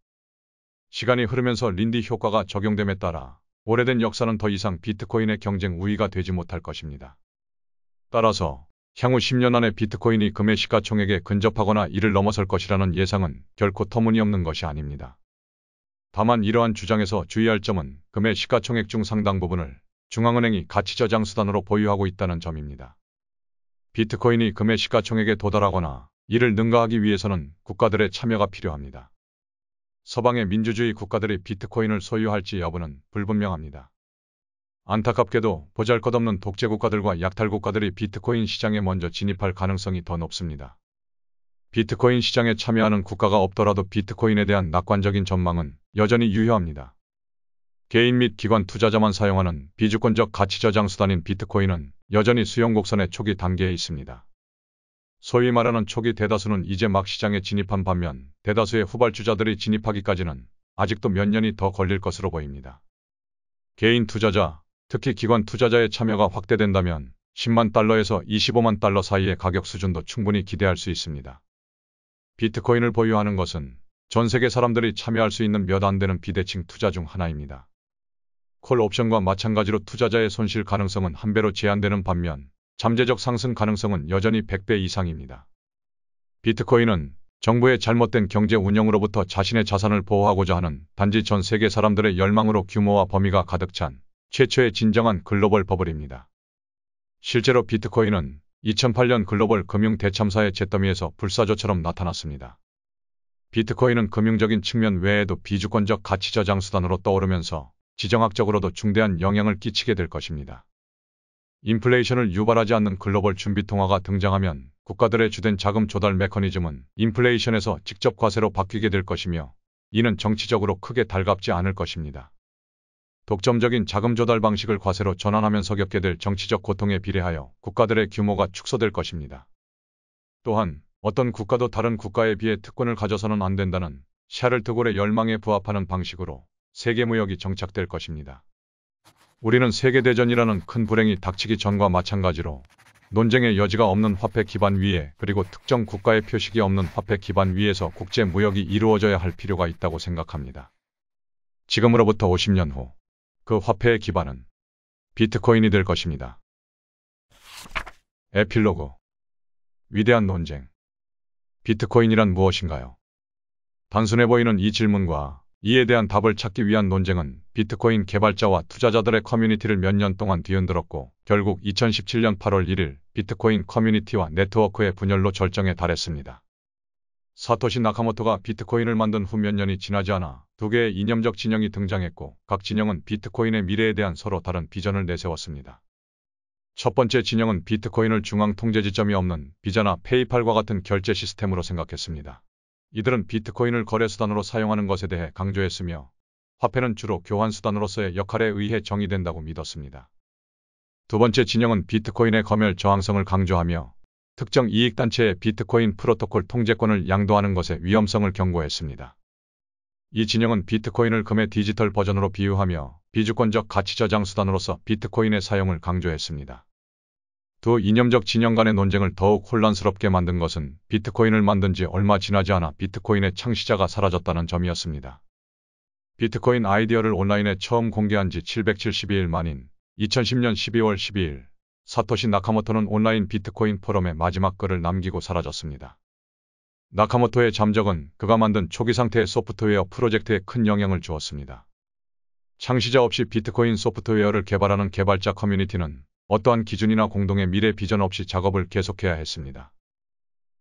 A: 시간이 흐르면서 린디 효과가 적용됨에 따라 오래된 역사는 더 이상 비트코인의 경쟁 우위가 되지 못할 것입니다. 따라서 향후 10년 안에 비트코인이 금의 시가총액에 근접하거나 이를 넘어설 것이라는 예상은 결코 터무니없는 것이 아닙니다. 다만 이러한 주장에서 주의할 점은 금의 시가총액 중 상당 부분을 중앙은행이 가치 저장 수단으로 보유하고 있다는 점입니다. 비트코인이 금의 시가총액에 도달하거나 이를 능가하기 위해서는 국가들의 참여가 필요합니다. 서방의 민주주의 국가들이 비트코인을 소유할지 여부는 불분명합니다. 안타깝게도 보잘것없는 독재국가들과 약탈국가들이 비트코인 시장에 먼저 진입할 가능성이 더 높습니다. 비트코인 시장에 참여하는 국가가 없더라도 비트코인에 대한 낙관적인 전망은 여전히 유효합니다. 개인 및 기관 투자자만 사용하는 비주권적 가치 저장 수단인 비트코인은 여전히 수용 곡선의 초기 단계에 있습니다. 소위 말하는 초기 대다수는 이제 막 시장에 진입한 반면 대다수의 후발주자들이 진입하기까지는 아직도 몇 년이 더 걸릴 것으로 보입니다. 개인 투자자, 특히 기관 투자자의 참여가 확대된다면 10만 달러에서 25만 달러 사이의 가격 수준도 충분히 기대할 수 있습니다. 비트코인을 보유하는 것은 전 세계 사람들이 참여할 수 있는 몇 안 되는 비대칭 투자 중 하나입니다. 콜 옵션과 마찬가지로 투자자의 손실 가능성은 1배로 제한되는 반면 잠재적 상승 가능성은 여전히 100배 이상입니다. 비트코인은 정부의 잘못된 경제 운영으로부터 자신의 자산을 보호하고자 하는 단지 전 세계 사람들의 열망으로 규모와 범위가 가득 찬 최초의 진정한 글로벌 버블입니다. 실제로 비트코인은 2008년 글로벌 금융 대참사의 잿더미에서 불사조처럼 나타났습니다. 비트코인은 금융적인 측면 외에도 비주권적 가치 저장 수단으로 떠오르면서 지정학적으로도 중대한 영향을 끼치게 될 것입니다. 인플레이션을 유발하지 않는 글로벌 준비통화가 등장하면 국가들의 주된 자금 조달 메커니즘은 인플레이션에서 직접 과세로 바뀌게 될 것이며 이는 정치적으로 크게 달갑지 않을 것입니다. 독점적인 자금 조달 방식을 과세로 전환하면서 겪게 될 정치적 고통에 비례하여 국가들의 규모가 축소될 것입니다. 또한 어떤 국가도 다른 국가에 비해 특권을 가져서는 안 된다는 샤를 드골의 열망에 부합하는 방식으로 세계무역이 정착될 것입니다. 우리는 세계대전이라는 큰 불행이 닥치기 전과 마찬가지로 논쟁의 여지가 없는 화폐 기반 위에 그리고 특정 국가의 표식이 없는 화폐 기반 위에서 국제무역이 이루어져야 할 필요가 있다고 생각합니다. 지금으로부터 50년 후 그 화폐의 기반은 비트코인이 될 것입니다. 에필로그. 위대한 논쟁. 비트코인이란 무엇인가요? 단순해 보이는 이 질문과 이에 대한 답을 찾기 위한 논쟁은 비트코인 개발자와 투자자들의 커뮤니티를 몇 년 동안 뒤흔들었고 결국 2017년 8월 1일 비트코인 커뮤니티와 네트워크의 분열로 절정에 달했습니다. 사토시 나카모토가 비트코인을 만든 후 몇 년이 지나지 않아 두 개의 이념적 진영이 등장했고 각 진영은 비트코인의 미래에 대한 서로 다른 비전을 내세웠습니다. 첫 번째 진영은 비트코인을 중앙 통제 지점이 없는 비자나 페이팔과 같은 결제 시스템으로 생각했습니다. 이들은 비트코인을 거래수단으로 사용하는 것에 대해 강조했으며 화폐는 주로 교환수단으로서의 역할에 의해 정의된다고 믿었습니다. 두 번째 진영은 비트코인의 검열 저항성을 강조하며 특정 이익단체의 비트코인 프로토콜 통제권을 양도하는 것의 위험성을 경고했습니다. 이 진영은 비트코인을 금의 디지털 버전으로 비유하며 비주권적 가치 저장 수단으로서 비트코인의 사용을 강조했습니다. 두 이념적 진영 간의 논쟁을 더욱 혼란스럽게 만든 것은 비트코인을 만든 지 얼마 지나지 않아 비트코인의 창시자가 사라졌다는 점이었습니다. 비트코인 아이디어를 온라인에 처음 공개한 지 772일 만인 2010년 12월 12일 사토시 나카모토는 온라인 비트코인 포럼에 마지막 글을 남기고 사라졌습니다. 나카모토의 잠적은 그가 만든 초기 상태의 소프트웨어 프로젝트에 큰 영향을 주었습니다. 창시자 없이 비트코인 소프트웨어를 개발하는 개발자 커뮤니티는 어떠한 기준이나 공동의 미래 비전 없이 작업을 계속해야 했습니다.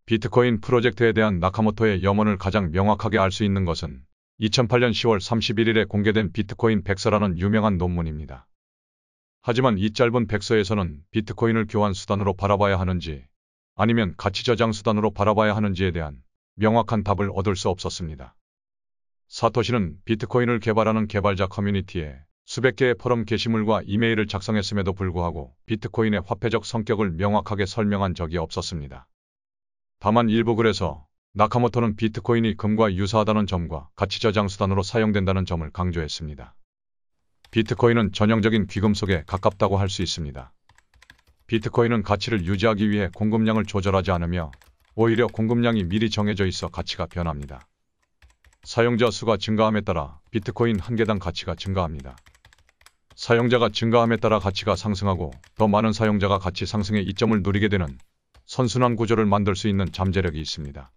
A: 비트코인 프로젝트에 대한 나카모토의 염원을 가장 명확하게 알 수 있는 것은 2008년 10월 31일에 공개된 비트코인 백서라는 유명한 논문입니다. 하지만 이 짧은 백서에서는 비트코인을 교환 수단으로 바라봐야 하는지 아니면 가치 저장 수단으로 바라봐야 하는지에 대한 명확한 답을 얻을 수 없었습니다. 사토시는 비트코인을 개발하는 개발자 커뮤니티에 수백 개의 포럼 게시물과 이메일을 작성했음에도 불구하고 비트코인의 화폐적 성격을 명확하게 설명한 적이 없었습니다. 다만 일부 글에서 나카모토는 비트코인이 금과 유사하다는 점과 가치 저장 수단으로 사용된다는 점을 강조했습니다. 비트코인은 전형적인 귀금속에 가깝다고 할 수 있습니다. 비트코인은 가치를 유지하기 위해 공급량을 조절하지 않으며 오히려 공급량이 미리 정해져 있어 가치가 변합니다. 사용자 수가 증가함에 따라 비트코인 한 개당 가치가 증가합니다. 사용자가 증가함에 따라 가치가 상승하고 더 많은 사용자가 가치 상승의 이점을 누리게 되는 선순환 구조를 만들 수 있는 잠재력이 있습니다.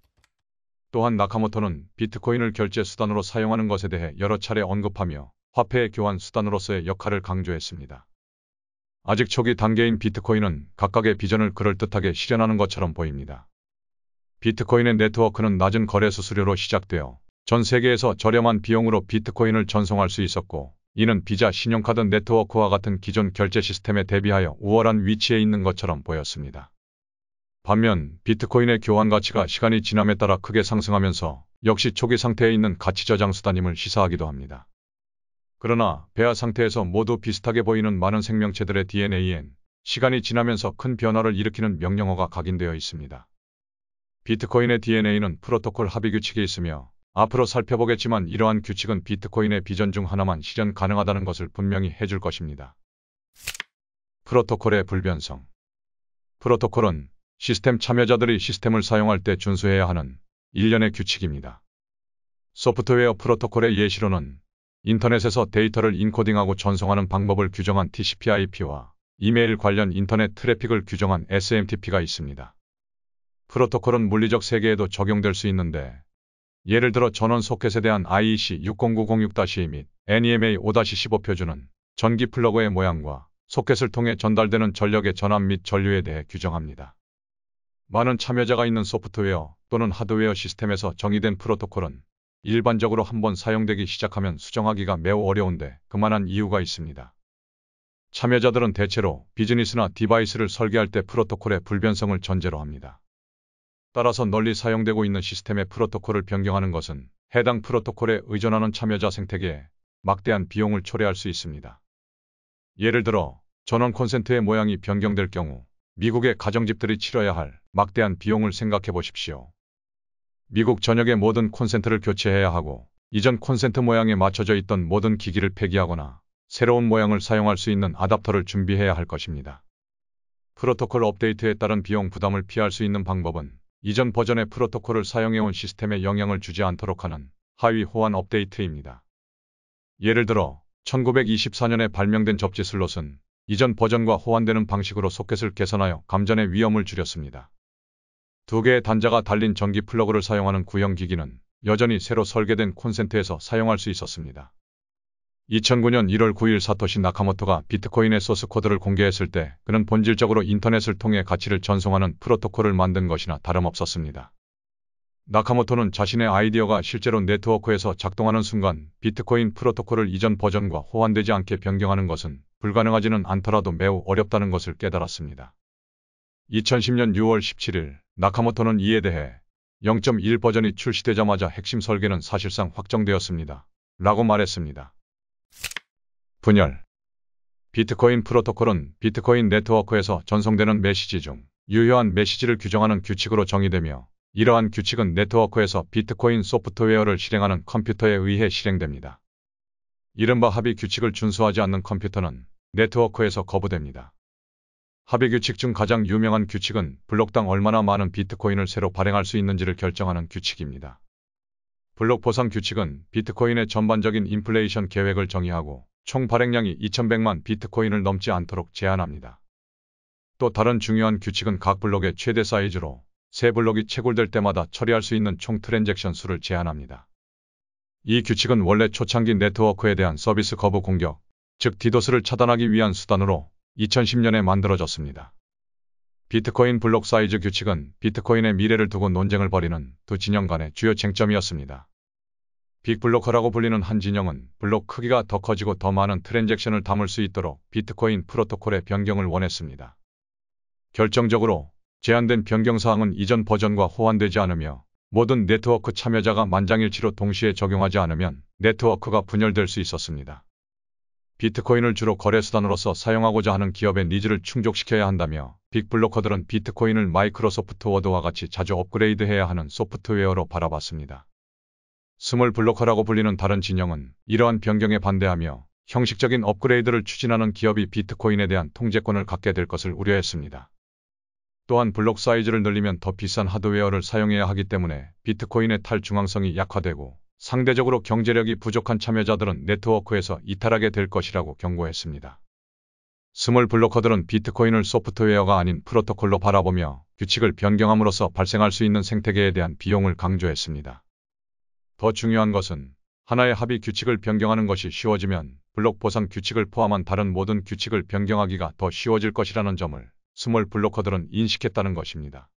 A: 또한 나카모토는 비트코인을 결제 수단으로 사용하는 것에 대해 여러 차례 언급하며 화폐의 교환 수단으로서의 역할을 강조했습니다. 아직 초기 단계인 비트코인은 각각의 비전을 그럴듯하게 실현하는 것처럼 보입니다. 비트코인의 네트워크는 낮은 거래 수수료로 시작되어 전 세계에서 저렴한 비용으로 비트코인을 전송할 수 있었고, 이는 비자 신용카드 네트워크와 같은 기존 결제 시스템에 대비하여 우월한 위치에 있는 것처럼 보였습니다. 반면 비트코인의 교환 가치가 시간이 지남에 따라 크게 상승하면서 역시 초기 상태에 있는 가치 저장 수단임을 시사하기도 합니다. 그러나 배아 상태에서 모두 비슷하게 보이는 많은 생명체들의 DNA엔 시간이 지나면서 큰 변화를 일으키는 명령어가 각인되어 있습니다. 비트코인의 DNA는 프로토콜 합의 규칙이 있으며 앞으로 살펴보겠지만 이러한 규칙은 비트코인의 비전 중 하나만 실현 가능하다는 것을 분명히 해줄 것입니다. 프로토콜의 불변성. 프로토콜은 시스템 참여자들이 시스템을 사용할 때 준수해야 하는 일련의 규칙입니다. 소프트웨어 프로토콜의 예시로는 인터넷에서 데이터를 인코딩하고 전송하는 방법을 규정한 TCP/IP와 이메일 관련 인터넷 트래픽을 규정한 SMTP가 있습니다. 프로토콜은 물리적 세계에도 적용될 수 있는데, 예를 들어 전원 소켓에 대한 IEC 60906-2 및 NEMA 5-15 표준은 전기 플러그의 모양과 소켓을 통해 전달되는 전력의 전압 및 전류에 대해 규정합니다. 많은 참여자가 있는 소프트웨어 또는 하드웨어 시스템에서 정의된 프로토콜은 일반적으로 한번 사용되기 시작하면 수정하기가 매우 어려운데 그만한 이유가 있습니다. 참여자들은 대체로 비즈니스나 디바이스를 설계할 때 프로토콜의 불변성을 전제로 합니다. 따라서 널리 사용되고 있는 시스템의 프로토콜을 변경하는 것은 해당 프로토콜에 의존하는 참여자 생태계에 막대한 비용을 초래할 수 있습니다. 예를 들어 전원 콘센트의 모양이 변경될 경우 미국의 가정집들이 치러야 할 막대한 비용을 생각해 보십시오. 미국 전역의 모든 콘센트를 교체해야 하고 이전 콘센트 모양에 맞춰져 있던 모든 기기를 폐기하거나 새로운 모양을 사용할 수 있는 아답터를 준비해야 할 것입니다. 프로토콜 업데이트에 따른 비용 부담을 피할 수 있는 방법은 이전 버전의 프로토콜을 사용해온 시스템에 영향을 주지 않도록 하는 하위 호환 업데이트입니다. 예를 들어 1924년에 발명된 접지 슬롯은 이전 버전과 호환되는 방식으로 소켓을 개선하여 감전의 위험을 줄였습니다. 두 개의 단자가 달린 전기 플러그를 사용하는 구형 기기는 여전히 새로 설계된 콘센트에서 사용할 수 있었습니다. 2009년 1월 9일 사토시 나카모토가 비트코인의 소스 코드를 공개했을 때 그는 본질적으로 인터넷을 통해 가치를 전송하는 프로토콜을 만든 것이나 다름없었습니다. 나카모토는 자신의 아이디어가 실제로 네트워크에서 작동하는 순간 비트코인 프로토콜을 이전 버전과 호환되지 않게 변경하는 것은 불가능하지는 않더라도 매우 어렵다는 것을 깨달았습니다. 2010년 6월 17일 나카모토는 이에 대해 0.1 버전이 출시되자마자 핵심 설계는 사실상 확정되었습니다. 라고 말했습니다. 분열. 비트코인 프로토콜은 비트코인 네트워크에서 전송되는 메시지 중 유효한 메시지를 규정하는 규칙으로 정의되며 이러한 규칙은 네트워크에서 비트코인 소프트웨어를 실행하는 컴퓨터에 의해 실행됩니다. 이른바 합의 규칙을 준수하지 않는 컴퓨터는 네트워크에서 거부됩니다. 합의 규칙 중 가장 유명한 규칙은 블록당 얼마나 많은 비트코인을 새로 발행할 수 있는지를 결정하는 규칙입니다. 블록 보상 규칙은 비트코인의 전반적인 인플레이션 계획을 정의하고 총 발행량이 2100만 비트코인을 넘지 않도록 제한합니다. 또 다른 중요한 규칙은 각 블록의 최대 사이즈로 새 블록이 채굴될 때마다 처리할 수 있는 총 트랜잭션 수를 제한합니다. 이 규칙은 원래 초창기 네트워크에 대한 서비스 거부 공격, 즉 디도스를 차단하기 위한 수단으로 2010년에 만들어졌습니다. 비트코인 블록 사이즈 규칙은 비트코인의 미래를 두고 논쟁을 벌이는 두 진영 간의 주요 쟁점이었습니다. 빅블로커라고 불리는 한 진영은 블록 크기가 더 커지고 더 많은 트랜잭션을 담을 수 있도록 비트코인 프로토콜의 변경을 원했습니다. 결정적으로 제한된 변경사항은 이전 버전과 호환되지 않으며 모든 네트워크 참여자가 만장일치로 동시에 적용하지 않으면 네트워크가 분열될 수 있었습니다. 비트코인을 주로 거래수단으로서 사용하고자 하는 기업의 니즈를 충족시켜야 한다며 빅블로커들은 비트코인을 마이크로소프트 워드와 같이 자주 업그레이드해야 하는 소프트웨어로 바라봤습니다. 스몰 블로커라고 불리는 다른 진영은 이러한 변경에 반대하며 형식적인 업그레이드를 추진하는 기업이 비트코인에 대한 통제권을 갖게 될 것을 우려했습니다. 또한 블록 사이즈를 늘리면 더 비싼 하드웨어를 사용해야 하기 때문에 비트코인의 탈중앙성이 약화되고 상대적으로 경제력이 부족한 참여자들은 네트워크에서 이탈하게 될 것이라고 경고했습니다. 스몰 블로커들은 비트코인을 소프트웨어가 아닌 프로토콜로 바라보며 규칙을 변경함으로써 발생할 수 있는 생태계에 대한 비용을 강조했습니다. 더 중요한 것은 하나의 합의 규칙을 변경하는 것이 쉬워지면 블록 보상 규칙을 포함한 다른 모든 규칙을 변경하기가 더 쉬워질 것이라는 점을 스몰 블로커들은 인식했다는 것입니다.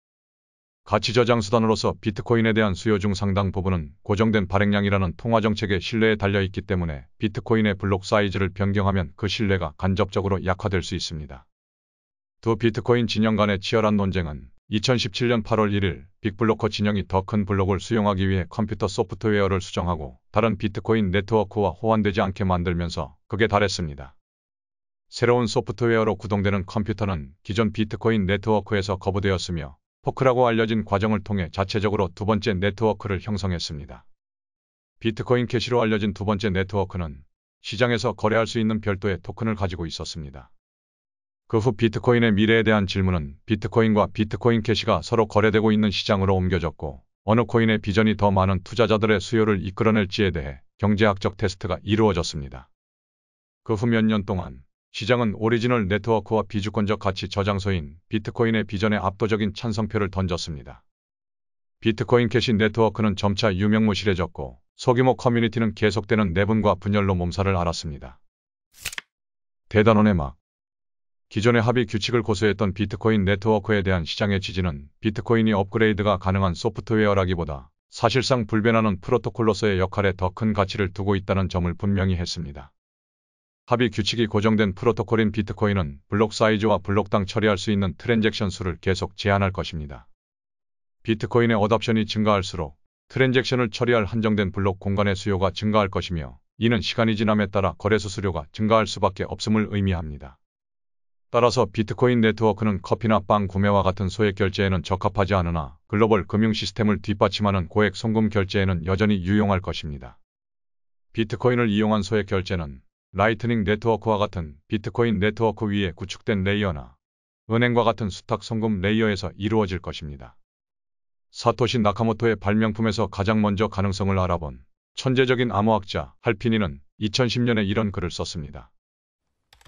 A: 가치 저장 수단으로서 비트코인에 대한 수요 중 상당 부분은 고정된 발행량이라는 통화정책의 신뢰에 달려있기 때문에 비트코인의 블록 사이즈를 변경하면 그 신뢰가 간접적으로 약화될 수 있습니다. 두 비트코인 진영 간의 치열한 논쟁은 2017년 8월 1일 빅블로커 진영이 더 큰 블록을 수용하기 위해 컴퓨터 소프트웨어를 수정하고 다른 비트코인 네트워크와 호환되지 않게 만들면서 극에 달했습니다. 새로운 소프트웨어로 구동되는 컴퓨터는 기존 비트코인 네트워크에서 거부되었으며 포크라고 알려진 과정을 통해 자체적으로 두 번째 네트워크를 형성했습니다. 비트코인 캐시로 알려진 두 번째 네트워크는 시장에서 거래할 수 있는 별도의 토큰을 가지고 있었습니다. 그 후 비트코인의 미래에 대한 질문은 비트코인과 비트코인 캐시가 서로 거래되고 있는 시장으로 옮겨졌고 어느 코인의 비전이 더 많은 투자자들의 수요를 이끌어낼지에 대해 경제학적 테스트가 이루어졌습니다. 그 후 몇 년 동안 시장은 오리지널 네트워크와 비주권적 가치 저장소인 비트코인의 비전에 압도적인 찬성표를 던졌습니다. 비트코인 캐시 네트워크는 점차 유명무실해졌고 소규모 커뮤니티는 계속되는 내분과 분열로 몸살을 앓았습니다. 대단원의 막. 기존의 합의 규칙을 고수했던 비트코인 네트워크에 대한 시장의 지지는 비트코인이 업그레이드가 가능한 소프트웨어라기보다 사실상 불변하는 프로토콜로서의 역할에 더 큰 가치를 두고 있다는 점을 분명히 했습니다. 합의 규칙이 고정된 프로토콜인 비트코인은 블록 사이즈와 블록당 처리할 수 있는 트랜잭션 수를 계속 제한할 것입니다. 비트코인의 어답션이 증가할수록 트랜잭션을 처리할 한정된 블록 공간의 수요가 증가할 것이며 이는 시간이 지남에 따라 거래 수수료가 증가할 수밖에 없음을 의미합니다. 따라서 비트코인 네트워크는 커피나 빵 구매와 같은 소액 결제에는 적합하지 않으나 글로벌 금융 시스템을 뒷받침하는 고액 송금 결제에는 여전히 유용할 것입니다. 비트코인을 이용한 소액 결제는 라이트닝 네트워크와 같은 비트코인 네트워크 위에 구축된 레이어나 은행과 같은 수탁 송금 레이어에서 이루어질 것입니다. 사토시 나카모토의 발명품에서 가장 먼저 가능성을 알아본 천재적인 암호학자 할피니는 2010년에 이런 글을 썼습니다.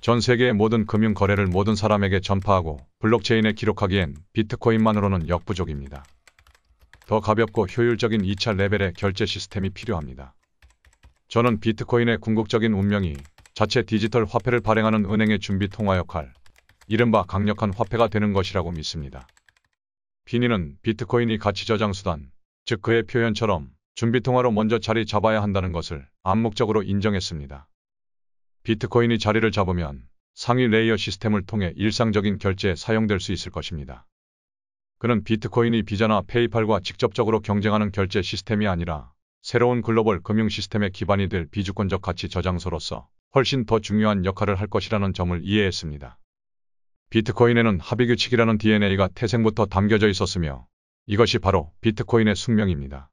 A: 전 세계의 모든 금융 거래를 모든 사람에게 전파하고 블록체인에 기록하기엔 비트코인만으로는 역부족입니다. 더 가볍고 효율적인 2차 레벨의 결제 시스템이 필요합니다. 저는 비트코인의 궁극적인 운명이 자체 디지털 화폐를 발행하는 은행의 준비 통화 역할, 이른바 강력한 화폐가 되는 것이라고 믿습니다. 피니는 비트코인이 가치 저장 수단, 즉 그의 표현처럼 준비통화로 먼저 자리 잡아야 한다는 것을 암묵적으로 인정했습니다. 비트코인이 자리를 잡으면 상위 레이어 시스템을 통해 일상적인 결제에 사용될 수 있을 것입니다. 그는 비트코인이 비자나 페이팔과 직접적으로 경쟁하는 결제 시스템이 아니라 새로운 글로벌 금융 시스템의 기반이 될 비주권적 가치 저장소로서 훨씬 더 중요한 역할을 할 것이라는 점을 이해했습니다. 비트코인에는 합의규칙이라는 DNA가 태생부터 담겨져 있었으며 이것이 바로 비트코인의 숙명입니다.